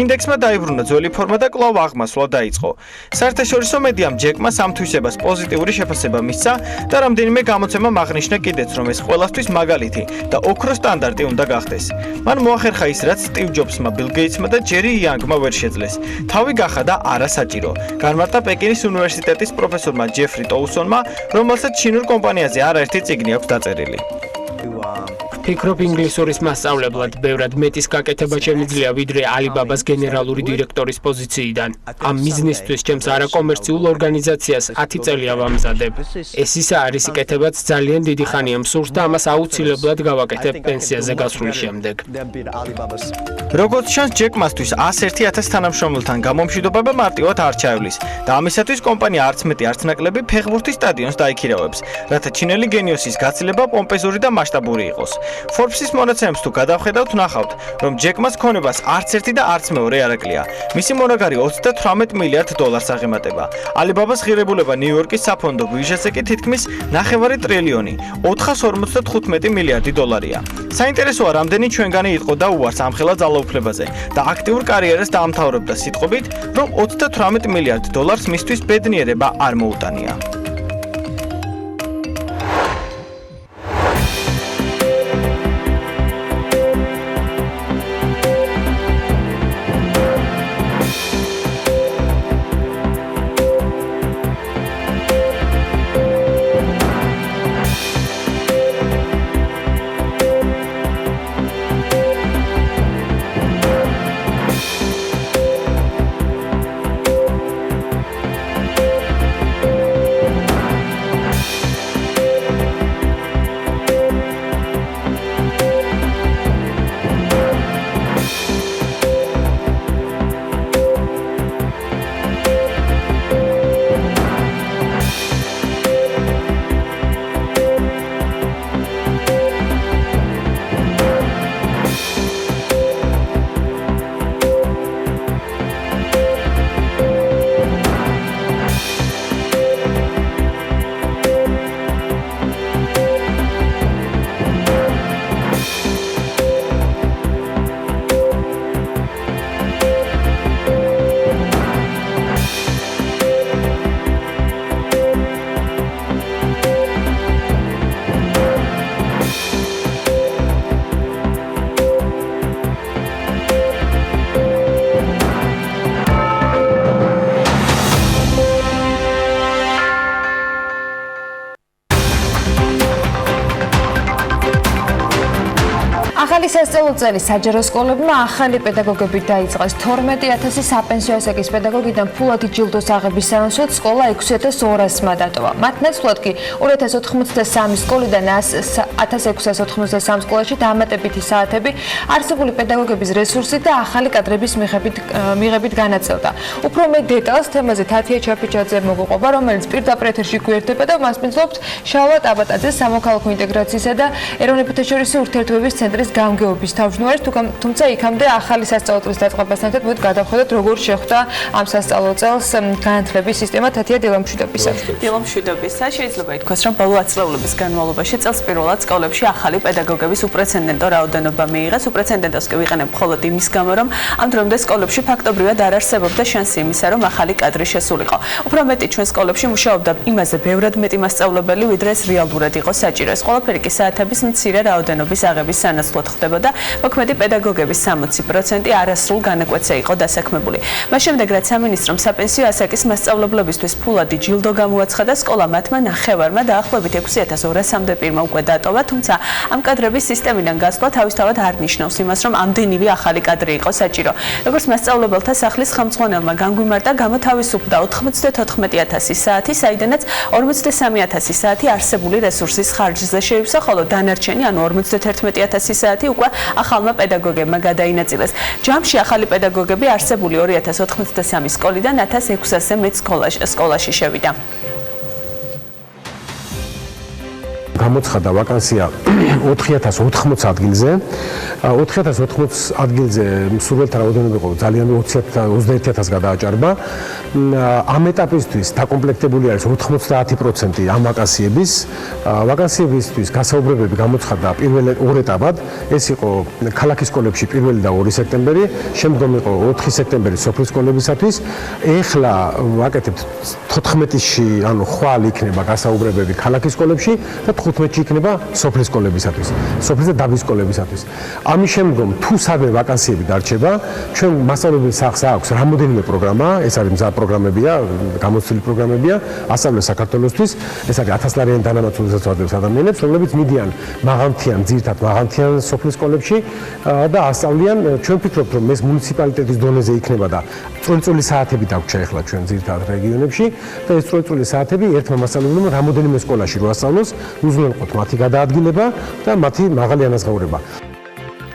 ინდექსმა დაიბრუნა ძველი ფორმა და კვლავ აღმასვლა დაიწყო. საერთაშორისო მედიამ ჯეკმა სამთვისებას პოზიტიური შეფასება მისცა და რამდენიმე გამოცემა აღნიშნა კიდეც, რომ ეს ყველასთვის მაგალითი და ოქროს სტანდარტი უნდა გახდეს. მან მოახერხა ის, რაც სტივ ჯობსმა, ბილ გეიტსმა და ჯერი იანგმა ვერ შეძლეს. თავი გახადა არასაჭირო. განმარტა პეკინის უნივერსიტეტის პროფესორმა ჯეფრი ტოუსონმა, რომელსაც ჩინურ კომპანიაზე არაერთი წიგნი აქვს დაწერილი. ვფიქრობ ინგლისურის მასწავლებლად ბევრად მეტის გაკეთება შემიძლია ვიდრე ალიბაბას გენერალური დირექტორის პოზიციიდან. ამ მიზნისთვის ჩემს არაკომერციულ ორგანიზაციას 10 წელია ვამზადებ. ეს ისა არის იკეთებაც ძალიან დიდი ხანია მსურს და ამას აუცილებლად გავაკეთებ პენსიაზე გასვლის შემდეგ. როგორც ჩანს, ჯეკმასთვის 101,000 თანამშრომელთან გამომშვიდობება მარტივად არ ჩაივლის და ამისათვის კომპანია არც მეტი არც ნაკლები ფეხბურთის სტადიონს დაიქირავებს, რათა ჩინელი გენიოსის გაცილება პომპეზური და მასშტაბური იყოს. Forbes-ის მონაცემებს თუ გადავხედავთ, ნახავთ, რომ ჯეკმას ქონებას არც ერთი და არც მეორე არ აკლია. მისი მონაგარი 38 მილიარდ დოლარს აღემატება. ალიბაბას ღირებულება ნიუ-იორკის საფონდო ბირჟაზე კი თითქმის 9 ტრილიონი, 455 მილიარდი დოლარია. საინტერესოა, რამდენი ჩვენგანი იყო და უარს ამხელა ძალაუფლებაზე და აქტიურ კარიერას დაამთავრებდა სიტყვებით, რომ 38 მილიარდ დოლარს მისთვის ბედნიერება არ მოუტანია. ახალი სასწავლო წელი საჯარო სკოლებმა ახალი პედაგოგებით დაიწყეს. 12000 საპენსიო ასაკის პედაგოგიდან ფულადი ჯილდოს აღების სანაცვლოდ სკოლა 6200-მა დატოვა. მათ ნაცვლად კი 2083 სკოლიდან 1683 სკოლაში დამატებითი საათები, არსებული პედაგოგების რესურსი და ახალი კადრების მიღებით განაწილდა. უფრო მეტ დეტალს თემაზე თათია ჩაფიჩაძე მოგუყვება, რომელიც პირდაპირ ეთერში გვერდება და მას მისწვდომთ შალვა ტაბატაძეს სამოქალაქო ინტეგრაციისა და ეროვნებათაშორისო ურთიერთობების ცენტრის გამგეობის თავმჯდომარეს, თუმცა იქამდე ახალი სასწავლო წლის დაწყებასთან ერთად მოდი გადავხედოთ, როგორ შეხვდა ამ სასწავლო წელს განათლების სისტემა. თათია, დილა მშვიდობისა. დილა მშვიდობისა. შეიძლება ითქვას, რომ ბოლო ათწლეულების განმავლობაში წელს პირველად სკოლებში ახალი პედაგოგების უპრეცედენტო რაოდენობა მიიღეს. უპრეცედენტოს კი ვიყენებ მხოლოდ იმის გამო, რომ ამ დრომდე სკოლებში ფაქტობრივად არ არსებობდა შანსი იმისა, რომ ახალი კადრი შესულიყო. უფრო მეტი ჩვენ სკოლებში მუშაობდა იმაზე ბევრად მეტი მასწავლებელი, ვიდრე ეს რეალურად იყო საჭირო. ეს ყველაფერი კი საათების მცირე რაოდენობის აღების სანაცვლოდ ხდებოდა. მოქმედი პედაგოგების 60% არასრულ განაკვეთზე იყო დასაქმებული. მას შემდეგ, რაც სამინისტრომ საპენსიო ასაკის მასწავლებლებისთვის ფულადი ჯილდო გამოაცხადა, სკოლა მათმა ნახევარმა დაახლოებით 6200-მდე პირმა უკვე დატოვა, თუმცა ამ კადრების სისტემიდან გასვლა თავისთავად არ ნიშნავს იმას, რომ ამდენივე ახალი კადრი იყო საჭირო. როგორც მასწავლებელთა სახლის ხელმძღვანელმა განგვიმარტა, გამოთავისუფლდა 94,000 საათი, საიდანაც 43000 საათი არსებული რესურსის ხარჯზე შეივსა, ხოლო დანარჩენი, ანუ 51,000 საათი უკვე ახალმა პედაგოგებმა გადაინაწილეს. ჯამში ახალი პედაგოგები არსებული 2083 სკოლიდან 1600-ზე მეტ სკოლაში შევიდა. გამოცხადა ვაკანსია 4080 ადგილზე. 4080 ადგილზე მსურველთა რაოდენობა იყო ძალიან 21000 გადააჭარბა. ამ ეტაპისთვის დაკომპლექტებული არის 90% ამ ვაკანსიების. ვაკანსიებისთვის გასაუბრებები გამოცხადა პირველ ორ ეტაპად. ეს იყო ქალაქის სკოლებში 1 და 2 სექტემბერი, შემდგომ იყო 4 სექტემბერი სოფლის სკოლებისათვის. ეხლა ვაკეთებთ 14-ში, ანუ ხვალ იქნება გასაუბრებები ქალაქის სკოლებში და 15-ში იქნება სოფლის სკოლებისათვის, სოფლის და დაბის სკოლებისათვის. ამის შემდგომ თუ სადმე ვაკანსიები დარჩება, ჩვენ მასწავლებლის სახლს აქვს რამოდენიმე პროგრამა, ეს არის მზა პროგრამებია, გამოცდილი პროგრამებია, ასწავლე საქართველოსთვის, ეს არის 1000 ლარიანი დანამატულსაც ვარდებს ადამიანებს, რომლებიც მიდიან მაღალმთიან, ძირითადად მაღალმთიან სოფლის სკოლებში და ასწავლიან. ჩვენ ვფიქრობთ, რომ ეს მუნიციპალიტეტის დონეზე იქნება და წვრილ-წვრილი საათები დაგვრჩა ახლა ჩვენ ძირითადად რეგიონებში და ეს წვრილ-წვრილი საათები ერთმა მასწავლებელმა რამოდენიმე სკოლაში რო ასწავლოს, უზრუნველყოთ მათი გადაადგილება და მათი მაღალი ანაზღაურება.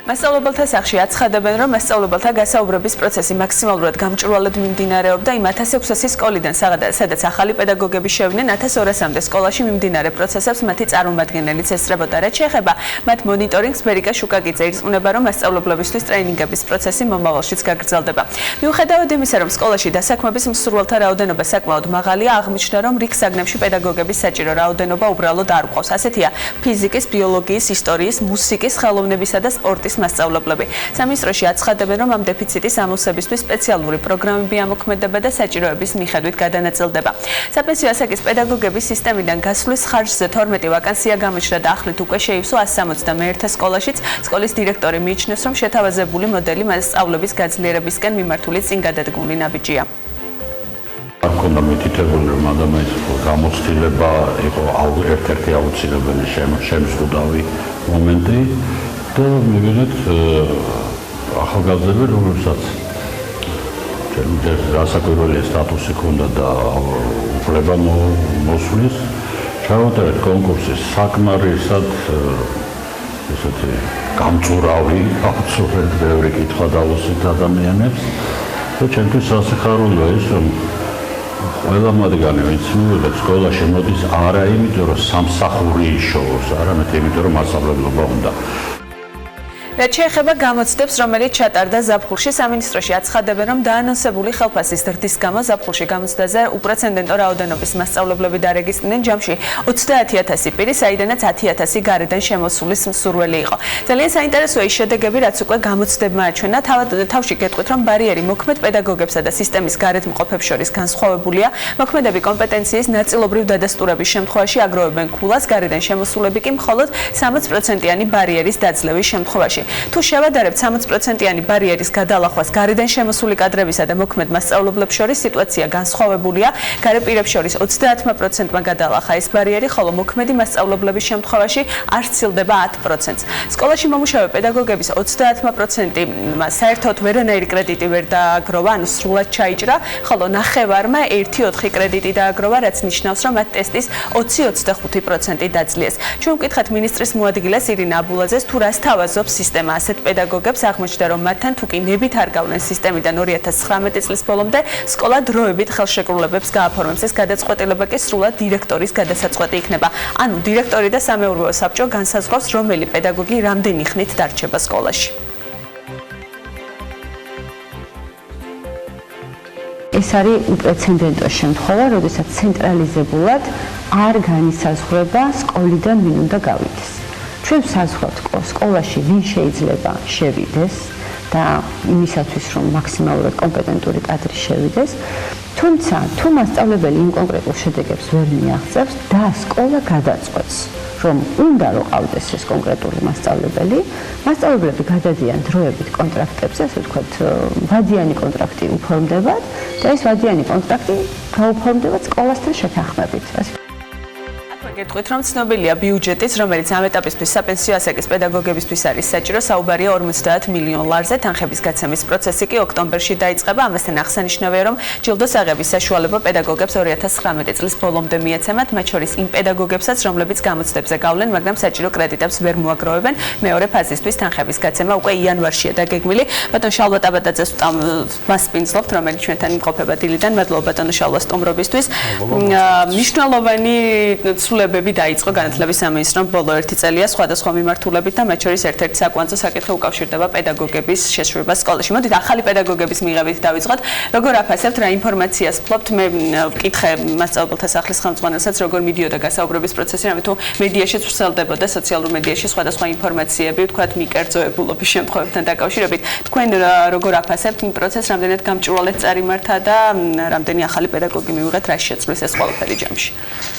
მასწავლებელთა სახლში აცხადებენ, რომ მასწავლებელთა გასაუბრების პროცესი მაქსიმალურად გამჭვირვალედ მიმდინარეობდა იმ 1600 სკოლიდან, სადაც ახალი პედაგოგები შევიდნენ 1200-მდე სკოლაში მიმდინარე პროცესებს მათი წარმომადგენელიც ესწრებოდა. რაც შეეხება მათ მონიტორინგს, ბერიკა შუკაკიძე ირწმუნება, რომ მასწავლებლებისთვის ტრეინინგების პროცესი მომავალშიც გაგრძელდება. მიუხედავად იმისა, რომ სკოლაში დასაქმების მსურველთა რაოდენობა საკმაოდ მაღალია, აღნიშნა, რომ რიგ საგნებში პედაგოგების საჭირო რაოდენობა უბრალოდ არ გვყავს. ასეთია ფიზიკის, ბიოლოგიის, ისტორიის, მუსიკის, ხელოვნებისა და სპორტის მასწავლებლები. სამინისტროში აცხადებენ, რომ ამ დეფიციტის ამოსებისთვის სპეციალური პროგრამები ამოქმედება და საჭიროების მიხედვით გადანაწილდება. საპენსიო ასაკის პედაგოგების სისტემიდან გასვლის ხარჯზე 12 ვაკანსია გამოჩნდა და ახლით უკვე შეივსო 171 სკოლაშიც. სკოლის დირექტორი მიიჩნევს, რომ შეთავაზებული მოდელი მასწავლების გაძლიერებისკენ მიმართული წინგადადგმული ნაბიჯია. არ მქონდა მითითებული, რომ ადამიანის გამოცდილება იყო ერთ-ერთი აუცილებელი შემსხვიდავი მომენტი. და მივიღეთ ახალგაზრდები, რომელსაც რასაკვირველია სტატუსი ჰქონდა და უფლება მოსვლის. ჩავატარეთ კონკურსის საკმარისად ესეთი გამწურავი, აბსოლუტურად ბევრი კითხვა დავუსვით ადამიანებს და ჩვენთვის სასიხარულოა ის, რომ ყველა მათგანი, ვინც მივიღეთ სკოლაში მოდის, არა იმიტომ, რომ სამსახური იშოვოს, არამედ იმიტომ, რომ მასწავლებლობა უნდა. რაც შეეხება გამოცდებს, რომელიც ჩატარდა ზაფხულში, სამინისტროში აცხადებენ, რომ დაანონსებული ხელფასის ზრდის გამო ზაფხულში გამოცდაზე უპრეცედენტო რაოდენობის მასწავლებლები დარეგისტრირდნენ. ჯამში 30000 პირი, საიდანაც 10000 გარედან შემოსულის მსურველი იყო. ძალიან საინტერესოა ის შედეგები, რაც უკვე გამოცდებმა აჩვენა. თავში გეტყვით, რომ ბარიერი მოქმედ პედაგოგებსა და სისტემის გარეთ მყოფებს შორის განსხვავებულია. მოქმედები კომპეტენციის ნაწილობრივ დადასტურების შემთხვევაში აგროვებენ ქულას, გარედან შემოსულები კი მხოლოდ 60%-იანი ბარიერის დაძლევის შემთხვევაში. თუ შევადარებთ 60%-იანი ბარიერის გადალახვას გარედან შემოსული კადრებისა და მოქმედ მასწავლებლებს შორის სიტუაცია განსხვავებულია. გარე პირებს შორის 30%-მა გადალახა ეს ბარიერი, ხოლო მოქმედი მასწავლებლების შემთხვევაში არ სცილდება 10%-ს. სკოლაში მომუშავე პედაგოგების 30%-მა საერთოდ ვერანაირი კრედიტი ვერ დააგროვა, ანუ სრულად ჩაიჭრა, ხოლო 9/4-მა 1-4 კრედიტი დააგროვა, რაც ნიშნავს, რომ მათ ტესტის 20-25% დაძლიეს. ჩვენ ვკითხეთ მინისტრის მოადგილეს ირინა აბულაძეს, თუ რას თავაზობს სისტემა ასეთ პედაგოგებს, აღმოჩნდა, რომ მათთან თუ კი ნებით არ გავლენ სისტემიდან 2019 წლის ბოლომდე, სკოლა დროებით ხელშეკრულებებს გააფორმებს. ეს გადაწყვეტილება კი სრულად დირექტორის გადასაწყვეტი იქნება. ანუ დირექტორი და სამეურვეო საბჭო განსაზღვრავს, რომელი პედაგოგი რამდენი ხნით დარჩება სკოლაში. ეს არის უპრეცედენტო შემთხვევა, როდესაც ცენტრალიზებულად არ განისაზღვრება სკოლიდან ვინ უნდა გავიდეს. ჩვენ საზღვრავთ სკოლაში ვინ შეიძლება შევიდეს და იმისათვის რომ მაქსიმალურად კომპეტენტური კადრი შევიდეს, თუმცა თუ მასწავლებელი იმ კონკრეტულ შედეგებს ვერ მიაღწევს და სკოლა გადაწყვეტს რომ უნდა რომ ყავდეს ეს კონკრეტული მასწავლებელი, მასწავლებლები გადადიან დროებით კონტრაქტებზე, ასე ვთქვათ, ვადიანი კონტრაქტი უფორმდებათ და ეს ვადიანი კონტრაქტი გაუფორმდებათ სკოლასთან შეთანხმებით. გეტყვით, რომ ცნობილია ბიუჯეტიც, რომელიც ამ ეტაპისთვის საპენსიო ასაკის პედაგოგებისთვის არის საჭირო, საუბარია 50 მილიონ ლარზე. თანხების გაცემის პროცესი კი ოქტომბერში დაიწყება. ამასთან აღსანიშნავია, რომ ჯილდოს აღების საშუალება პედაგოგებს 2019 წლის ბოლომდე მიეცემათ, მათ შორის იმ პედაგოგებსაც, რომლებიც გამოცდებზე გავლენ, მაგრამ საჭირო კრედიტებს ვერ მოაგროვებენ. მეორე ფაზისთვის თანხების გაცემა უკვე იანვარშია დაგეგმილი. ბატონ შალვა ტაბატაძეს მას ვპინძლობთ, რომელიც ჩვენთან იმყოფება დილიდან. მადლობა ბატონო შალვა სტუმრობისთვის. მნიშვნელოვანი ცვლილებები დაიწყო განათლების სამინისტრომ ბოლო 1 წელია სხვადასხვა მიმართულებით და მათ შორის ერთ-ერთი საკვანძო საკითხი უკავშირდება პედაგოგების შეშურებას სკოლაში. მოდით ახალი პედაგოგების მიღებით დავიწყოთ. როგორ აფასებთ, რა ინფორმაციას ფლობთ? მე ვკითხე მასწავლებელთა სახლის ხელმძღვანელსაც, როგორ მიდიოდა გასაუბრების პროცესი, რამე თუ მედიაშიც ვრცელდებოდა სოციალურ მედიაში სხვადასხვა ინფორმაციები, ვთქვათ, მიკერძოებულობის შემთხვევებთან დაკავშირებით. თქვენ როგორ აფასებთ იმ პროცესს, რამდენად გამჭვირვალედ წარიმართა და რამდენი ახალი პედაგოგი მივიღეთ, რა შეცვლის ეს ყველაფერი ჯამში?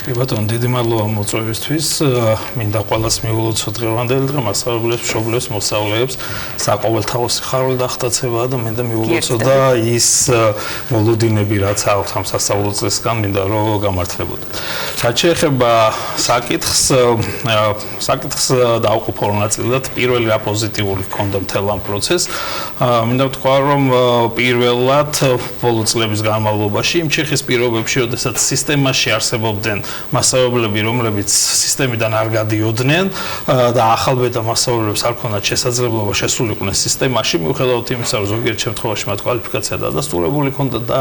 კი ბატონო, დიდი მადლობა მოწვევისთვის. მინდა ყველას მიულოცოთ დღევანდელი დღე, მასწავლებლებს, მშობლებს, მოსწავლეებს, საყოველთაო სიხარული და აღტაცება და მინდა მიულოცოთ და ის მოლოდინები, რაც აქვთ ამ სასწავლო წლისგან, მინდა რომ გამართლებოდა. რაც შეეხება საკითხს დაუყოფო ნაწილად, პირველი რა პოზიტიური ჰქონდა მთელ ამ პროცესს. მინდა ვთქვა, რომ პირველად ბოლო წლების განმავლობაში იმ ჩეხის პირობებში, როდესაც სისტემაში არსებობდნენ მასწავლებლები, რომლებიც სისტემიდან არ გადიოდნენ და ახალბედა მასწავლებლებს არ ქონდათ შესაძლებლობა შესულიყვნენ სისტემაში, მიუხედავად იმისა, რომ ზოგიერთ შემთხვევაში მათ კვალიფიკაცია დადასტურებული ჰქონდათ და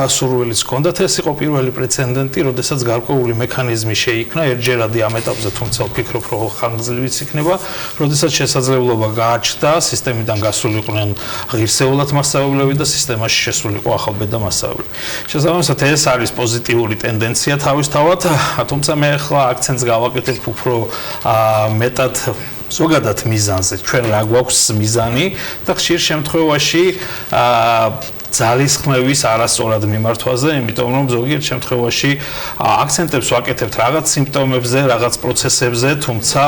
სურვილიც ჰქონდათ. ეს იყო პირველი პრეცედენტი, როდესაც გარკვეული მექანიზმი შეიქმნა ერთჯერადი ამ ეტაპზე, თუმცა ვფიქრობ, რომ ხანგრძლივიც იქნება, როდესაც შესაძლებლობა გააჩნდა სისტემიდან გასულიყვნენ ღირსეულად მასწავლებლები და სისტემაში შესულიყო ახალბედა მასწავლებლები. შესაბამისად, ეს არის პოზიტიური ტენდენცია თავისთავად, თუმცა მე ახლა აქცენტს გავაკეთებ უფრო მეტად ზოგადად მიზანზე. ჩვენ რა გვაქვს მიზანი და ხშირ შემთხვევაში ძალისხმევის არასწორად მიმართვაზე, იმიტომ რომ ზოგიერთ შემთხვევაში აქცენტებს ვაკეთებთ რაღაც სიმპტომებზე, რაღაც პროცესებზე, თუმცა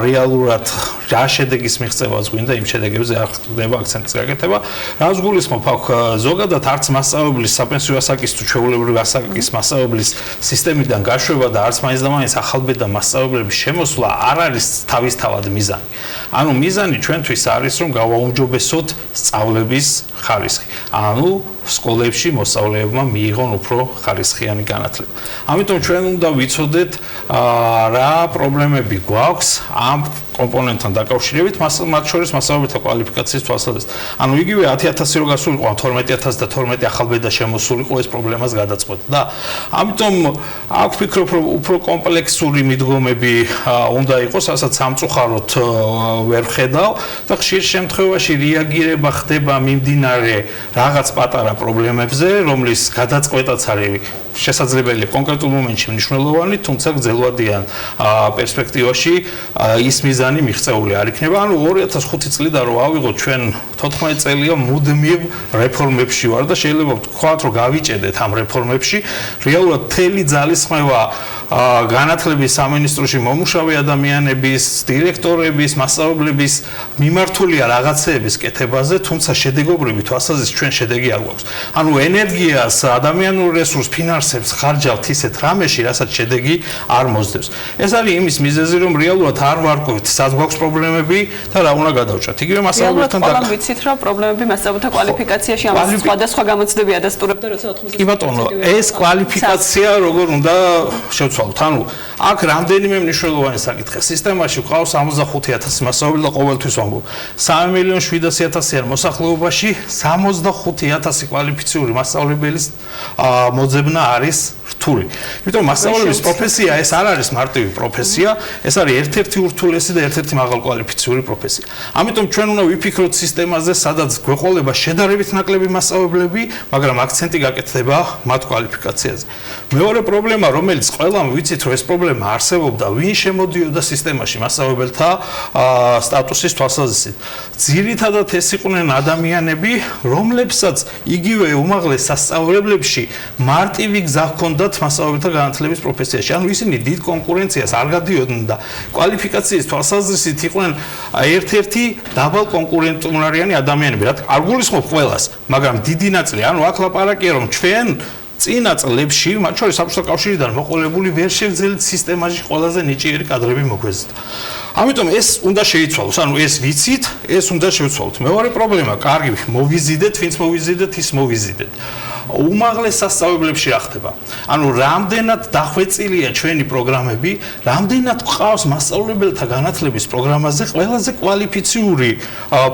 რეალურად რა შედეგის მიღწევაც გვინდა, იმ შედეგებზე არ ხდება აქცენტის გაკეთება. რაც გულისხმობ, აქ ზოგადად არც მასწავლებლის საპენსიო ასაკის თუ ჩვეულებრივი ასაკის მასწავლებლის სისტემიდან გაშვება და არც მაინც და მაინც ახალბედა მასწავლებლების შემოსვლა არ არის თავისთავად მიზანი. ანუ მიზანი ჩვენთვის არის, რომ გავაუმჯობესოთ სწავლების ხარისხი. ანუ სკოლებში მოსწავლეებმა მიიღონ უფრო ხარისხიანი განათლება. ამიტომ ჩვენ უნდა ვიცოდეთ რა პრობლემები გვაქვს ამ კომპონენტთან დაკავშირებით, მათ შორის მასწავლებელთა კვალიფიკაციის თვალსაზრისით. ანუ იგივე 10,000 რო გასულიყო, 12,000 და 12 ახალბედა შემოსულიყო, ეს პრობლემას გადაწყვეტ და ამიტომ აქ ვფიქრობ, რომ უფრო კომპლექსური მიდგომები უნდა იყოს, რასაც სამწუხაროდ ვერ ვხედავ და ხშირ შემთხვევაში რეაგირება ხდება მიმდინარე რაღაც პატარა პრობლემებზე, რომლის გადაწყვეტაც არის შესაძლებელია კონკრეტულ მომენტში მნიშვნელოვანი, თუმცა გრძელვადიან პერსპექტივაში ის მიზანი მიღწეული არ იქნება. ანუ 2005 წლიდან რომ ავიღოთ ჩვენ 14 წელია მუდმივ რეფორმებში ვარ და შეიძლება ვთქვათ, რომ გავიჭედეთ ამ რეფორმებში. რეალურად მთელი ძალისხმევა განათლების სამინისტროში მომუშავე ადამიანების, დირექტორების, მასწავლებლების მიმართულია რაღაცეების კეთებაზე, თუმცა შედეგობრივი თვალსაზრისით ჩვენ შედეგი არ გვაქვს. ანუ ენერგიას, ადამიანურ რესურსს, ფინანსებს ხარჯავთ ისეთ რამეში, რასაც შედეგი არ მოსდევს. ეს არის იმის მიზეზი, რომ რეალურად არ ვარკვევთ, სად გვაქვს პრობლემები და რა უნდა გადავჭრათ. იგივე მასწავლებელთან და ვიცით, რომ პრობლემები მასწავლებელთა კვალიფიკაციაში ამას სხვადასხვა გამოცდები ადასტურებდა, როცა 80-ზე. კი ბატონო, ეს კვალიფიკაცია როგორ უნდა შევცვალოთ? ანუ აქ რამდენიმე მნიშვნელოვანი საკითხია. სისტემაში გვყავს 65,000 მასწავლებელი და ყოველთვის ვამბობ, 3,700,000 მოსახლეობაში 65,000 კვალიფიციური მასწავლებლის მოძებნა არის რთული. იმიტომ მასწავლებლის პროფესია ეს არ არის მარტივი პროფესია, ეს არის ერთ-ერთი ურთულესი და ერთ-ერთი მაღალკვალიფიციური პროფესია. ამიტომ ჩვენ უნდა ვიფიქროთ სისტემაზე, სადაც გვეყოლება შედარებით ნაკლები მასწავლებლები, მაგრამ აქცენტი გაკეთდება მათ კვალიფიკაციაზე. მეორე პრობლემა, რომელიც ყველამ ვიცით, რომ ეს პრობლემა არსებობდა, ვინ შემოდიოდა სისტემაში მასწავლებელთა სტატუსის თვალსაზრისით. ძირითადად ეს იყვნენ ადამიანები, რომლებსაც იგივე უმაღლეს სასწავლებლებში მარტივი გზა ჰქონდათ მასწავლებელთა განათლების პროფესიაში. ანუ ისინი დიდ კონკურენციას არ გადიოდნენ და კვალიფიკაციის თვალსაზრისით იყვნენ ერთ-ერთი დაბალ კონკურენტუნარიანი ადამიანები. რა თქმა უნდა, არ გულისხმობ ყველას, მაგრამ დიდი ნაწილი, ანუ აქ ლაპარაკია, რომ ჩვენ წინა წლებში, მათ შორის საბჭოთა კავშირიდან მოყოლებული ვერ შეგრძელით სისტემაში ყველაზე ნიჭიერი კადრები მოგვეზრდა. ამიტომ ეს უნდა შეიცვალოს, ანუ ეს ვიცით, ეს უნდა შევცვალოთ. მეორე პრობლემა, კარგი, მოვიზიდეთ, ვინც მოვიზიდეთ, ის მოვიზიდეთ. უმაღლეს სასწავლებლებში რა ხდება? ანუ რამდენად დახვეწილია ჩვენი პროგრამები, რამდენად გვყავს მასწავლებელთა განათლების პროგრამაზე ყველაზე კვალიფიციური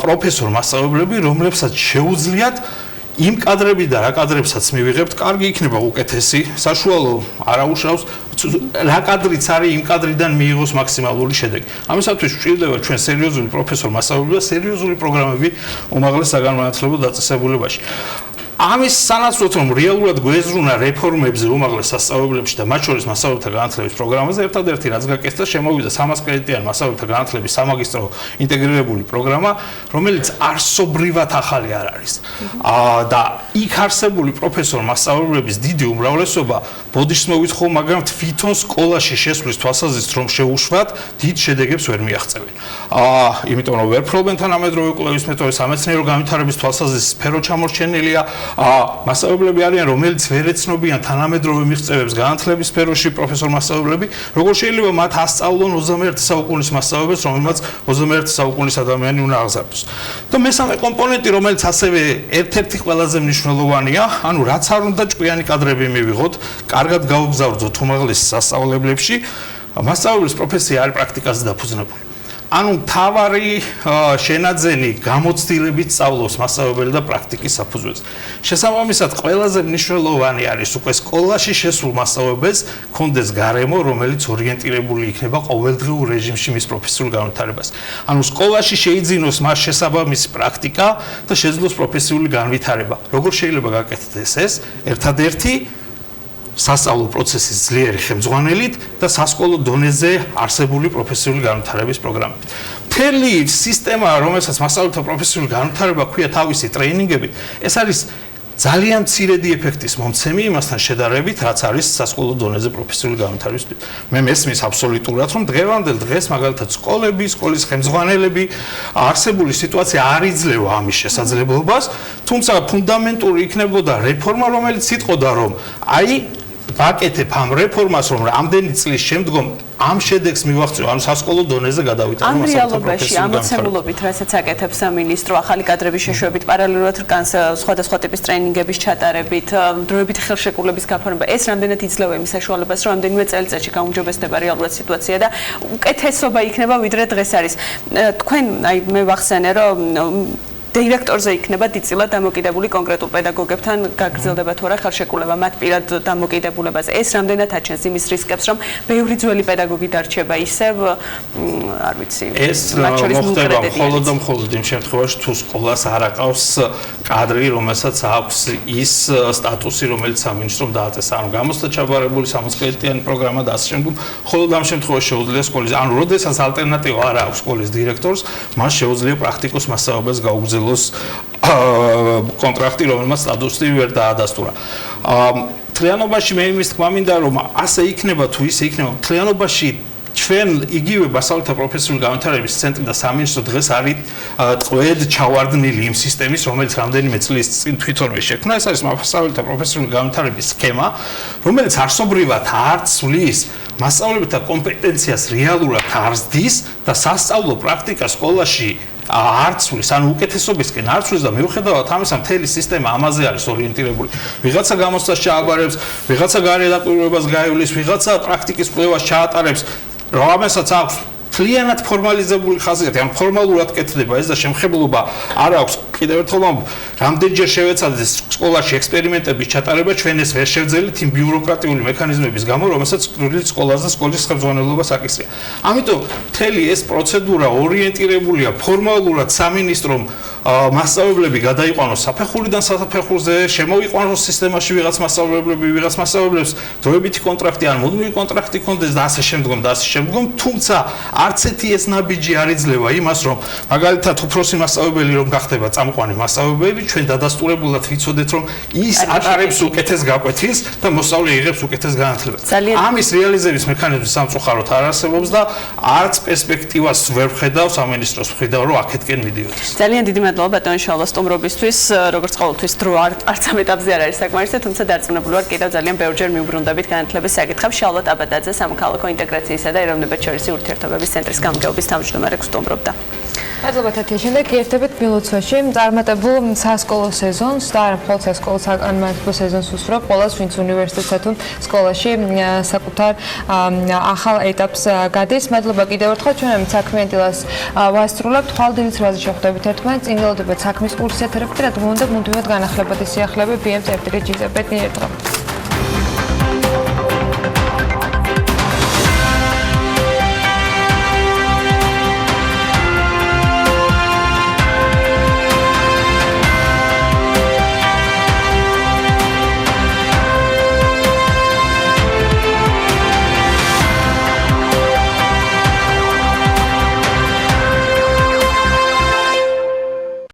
პროფესორ მასწავლებლები, რომლებსაც შეუძლიათ იმ კადრებიდან რა კადრებსაც მივიღებთ, კარგი იქნება უკეთესი, საშუალო არაუშავს, რა კადრიც არის იმ კადრიდან მიიღოს მაქსიმალური შედეგი. ამისათვის გვჭირდება ჩვენ სერიოზული პროფესორ მასწავლებლები და სერიოზული პროგრამები უმაღლეს საგანმანათლებლო დაწესებულებაში. ამის სანაცვლოდ რომ რეალურად გვეზრუნა რეფორმებზე უმაღლეს სასწავლებლებში და მათ შორის მასწავლებელთა განათლების პროგრამაზე, ერთადერთი რაც გაკეთდა, შემოვიდა 300 კრედიტიანი მასწავლებელთა განათლების სამაგისტრო ინტეგრირებული პროგრამა, რომელიც არსობრივად ახალი არ არის. და იქ არსებული პროფესორ მასწავლებლების დიდი უმრავლესობა ბოდიშს მოვითხოვ, მაგრამ თვითონ სკოლაში შესვლის თვალსაზრისით რომ შეუშვათ, დიდ შედეგებს ვერ მიაღწევენ. იმიტომ რომ ვერ ფლობენ თანამედროვე კვლევის მეთოდებს, სამეცნიერო განვითარების თვალსაზრისით სფერო ჩამორჩენილია. მასწავლებლები არიან, რომელიც ვერ ეცნობიან თანამედროვე მიღწევებს განათლების სფეროში, პროფესორ მასწავლებლები, როგორ შეიძლება მათ ასწავლონ 21 საუკუნის მასწავლებელს, რომელმაც 21 საუკუნის ადამიანი უნდა აღზარდოს. და მესამე კომპონენტი, რომელიც ასევე ერთ-ერთი ყველაზე მნიშვნელოვანია, ანუ რაც არ უნდა ჭკვიანი კადრები მივიღოთ, კარგად გავგზავნოთ უმაღლეს სასწავლებლებში, მასწავლებლის პროფესია არის პრაქტიკაზე დაფუძნებული. ანუ მთავარი შენაძენი გამოცდილებით სწავლობს მასწავლებელი და პრაქტიკის საფუძველზე. შესაბამისად, ყველაზე მნიშვნელოვანი არის უკვე სკოლაში შესულ მასწავლებელს კონდეს გარემო, რომელიც ორიენტირებული იქნება ყოველდღიურ რეჟიმში მის პროფესიულ განვითარებას. ანუ სკოლაში შეიძინოს მას შესაბამისი პრაქტიკა და შეძლოს პროფესიული განვითარება. როგორ შეიძლება გაკეთდეს ეს? ერთადერთი სასწავლო პროცესის ძლიერი ხელმძღვანელით და სასკოლო დონეზე არსებული პროფესიული განვითარების პროგრამებით. მთელი სისტემა, რომელსაც მასწავლებელთა პროფესიული განვითარება ქვია თავისი ტრეინინგებით, ეს არის ძალიან მცირედი ეფექტის მომცემი იმასთან შედარებით, რაც არის სასკოლო დონეზე პროფესიული განვითარების. მე მესმის აბსოლუტურად, რომ დღევანდელ დღეს მაგალითად სკოლები, სკოლის ხელმძღვანელები არსებული სიტუაცია არ იძლევა ამის შესაძლებლობას, თუმცა ფუნდამენტური იქნებოდა რეფორმა, რომელიც იტყოდა, რომ აი ვაკეთებ ამ რეფორმას, რომ რამდენი წლის შემდგომ ამ შედეგს მივაღწევ, ანუ სასკოლო დონეზე გადავიტანო ამ რეალობაში ამოცემულობით, რასაც აკეთებს სამინისტრო, ახალი კადრების შეშვებით, პარალელურად რკანს სხვადასხვა ტიპის ტრეინინგების ჩატარებით, დროებით ხელშეკრულების გაფორმება, ეს რამდენად იძლევა იმის საშუალებას, რომ რამდენიმე წელიწადში გაუმჯობესდება რეალურად სიტუაცია და უკეთესობა იქნება, ვიდრე დღეს არის. თქვენ, აი მე ვახსენე, რომ დირექტორზე იქნება დიდწილად დამოკიდებული კონკრეტულ პედაგოგებთან გაგრძელდება თუ არა ხელშეკრულება მათ პირად დამოკიდებულებაზე. ეს რამდენად აჩენს იმის რისკებს, რომ ბევრი ძველი პედაგოგი დარჩება ისევ, არ ვიცი, ეს მოხდება მხოლოდ იმ შემთხვევაში, თუ სკოლას არ აყავს კადრი, რომელსაც აქვს ის სტატუსი, რომელიც სამინისტრომ დააწესა, ანუ გამოსდა ჩაბარებული 60 კრედიტიანი პროგრამა და ასე შემდგომ. მხოლოდ ამ შემთხვევაში შეუძლია სკოლის, ანუ როდესაც ალტერნატივა არ აქვს სკოლის დირექტორს, მას შეუძლია პრაქტიკოს მასწავლებლებს გაუგრძელოს კონტრაქტი, რომელმაც სტატუსი ვერ დაადასტურა. მთლიანობაში მე იმის თქმა მინდა, რომ ასე იქნება თუ ისე იქნება, მთლიანობაში ჩვენ იგივე მასწავლებლთა პროფესიული განვითარების ცენტრი და სამინისტრო დღეს არის წვედ ჩავარდნილი იმ სისტემის, რომელიც რამდენიმე წლის წინ თვითონვე შექმნა. ეს არის მასწავლებლთა პროფესიული განვითარების სქემა, რომელიც არსობრივად არ ცვლის მასწავლებელთა კომპეტენციას რეალურად არ ზრდის და სასწავლო პრაქტიკა სკოლაში არცვლის, ანუ უკეთესობისკენ არცვლის და მიუხედავად ამისა მთელი სისტემა ამაზე არის ორიენტირებული. ვიღაცა გამოცდას ჩააბარებს, ვიღაცა გარედაკვირვებას გაივლის, ვიღაცა პრაქტიკის კვლევას ჩაატარებს, რომელსაც აქვს მთლიანად ფორმალიზებული ხასიათი, ან ფორმალურად კეთდება ეს და შემხებლობა არ აქვს. კიდევ ერთხელ რამდენჯერ შევეცადეთ სკოლაში ექსპერიმენტების ჩატარება, ჩვენ ეს ვერ შევძელით იმ ბიუროკრატიული მექანიზმების გამო, რომელსაც სკოლას და სკოლის ხელმძღვანელობას აკისრია. ამიტომ მთელი ეს პროცედურა ორიენტირებულია ფორმალურად სამინისტრომ მასწავლებლები გადაიყვანოს საფეხურიდან საფეხურზე, შემოიყვანოს სისტემაში ვიღაც მასწავლებლებს დროებითი კონტრაქტი ან მუდმივი კონტრაქტი კონდეს და ასე შემდგომ, თუმცა არც ერთი ეს ნაბიჯი არ იძლევა იმას, რომ მაგალითად უფროსი მასწავლებელი რომ გახდება წამყვანი მასწავლებელი, ჩვენ დადასტურებულად ვიცოდეთ, რომ ის ატარებს უკეთეს გაკვეთილს და მოსწავლე იღებს უკეთეს განათლებას. ამის რეალიზების მექანიზმი სამწუხაროდ არ არსებობს და არც პერსპექტივას ვერ ვხედავ სამინისტროს მხრიდან, რომ აქეთკენ მიდიოდეს. ძალიან დიდი მადლობა ბატონო შალვა სტუმრობისთვის. როგორც ყოველთვის დრო არც ამ ეტაპზე არ არის საკმარისი, თუმცა დარწმუნებული ვარ, კიდევ ძალიან ბევრჯერ მიუბრუნდებით განათლების საკითხებს. შალვა ტაბადაძე სამოქალაქო ინტეგრაციისა და ეროვნებათშორისი ურთიერთობების ცენტრის გამგეობის თავმჯდომარე გსტუმრობდა. მადლობა თათია. შემდეგ გიერთებით მილოცვაში წარმატებულ სასკოლო სეზონს და არა მხოლოდ სასკოლო საკანონმდებლო სეზონს უსურვებ ყველას, ვინც უნივერსიტეტსა თუ სკოლაში საკუთარ ახალ ეტაპს გადის. მადლობა კიდევ ერთხელ. ჩვენ ამით საქმიანი დილას ვასრულებთ. ხვალდილით რაზე შეხვდებით ერთმანეთს, წინ გელოდებათ საქმის კურსი ეთერებთ, რა თქმა უნდა, მუდმივად განახლებადი სიახლეები BM-წერტილი GZP-ს ერთხელ.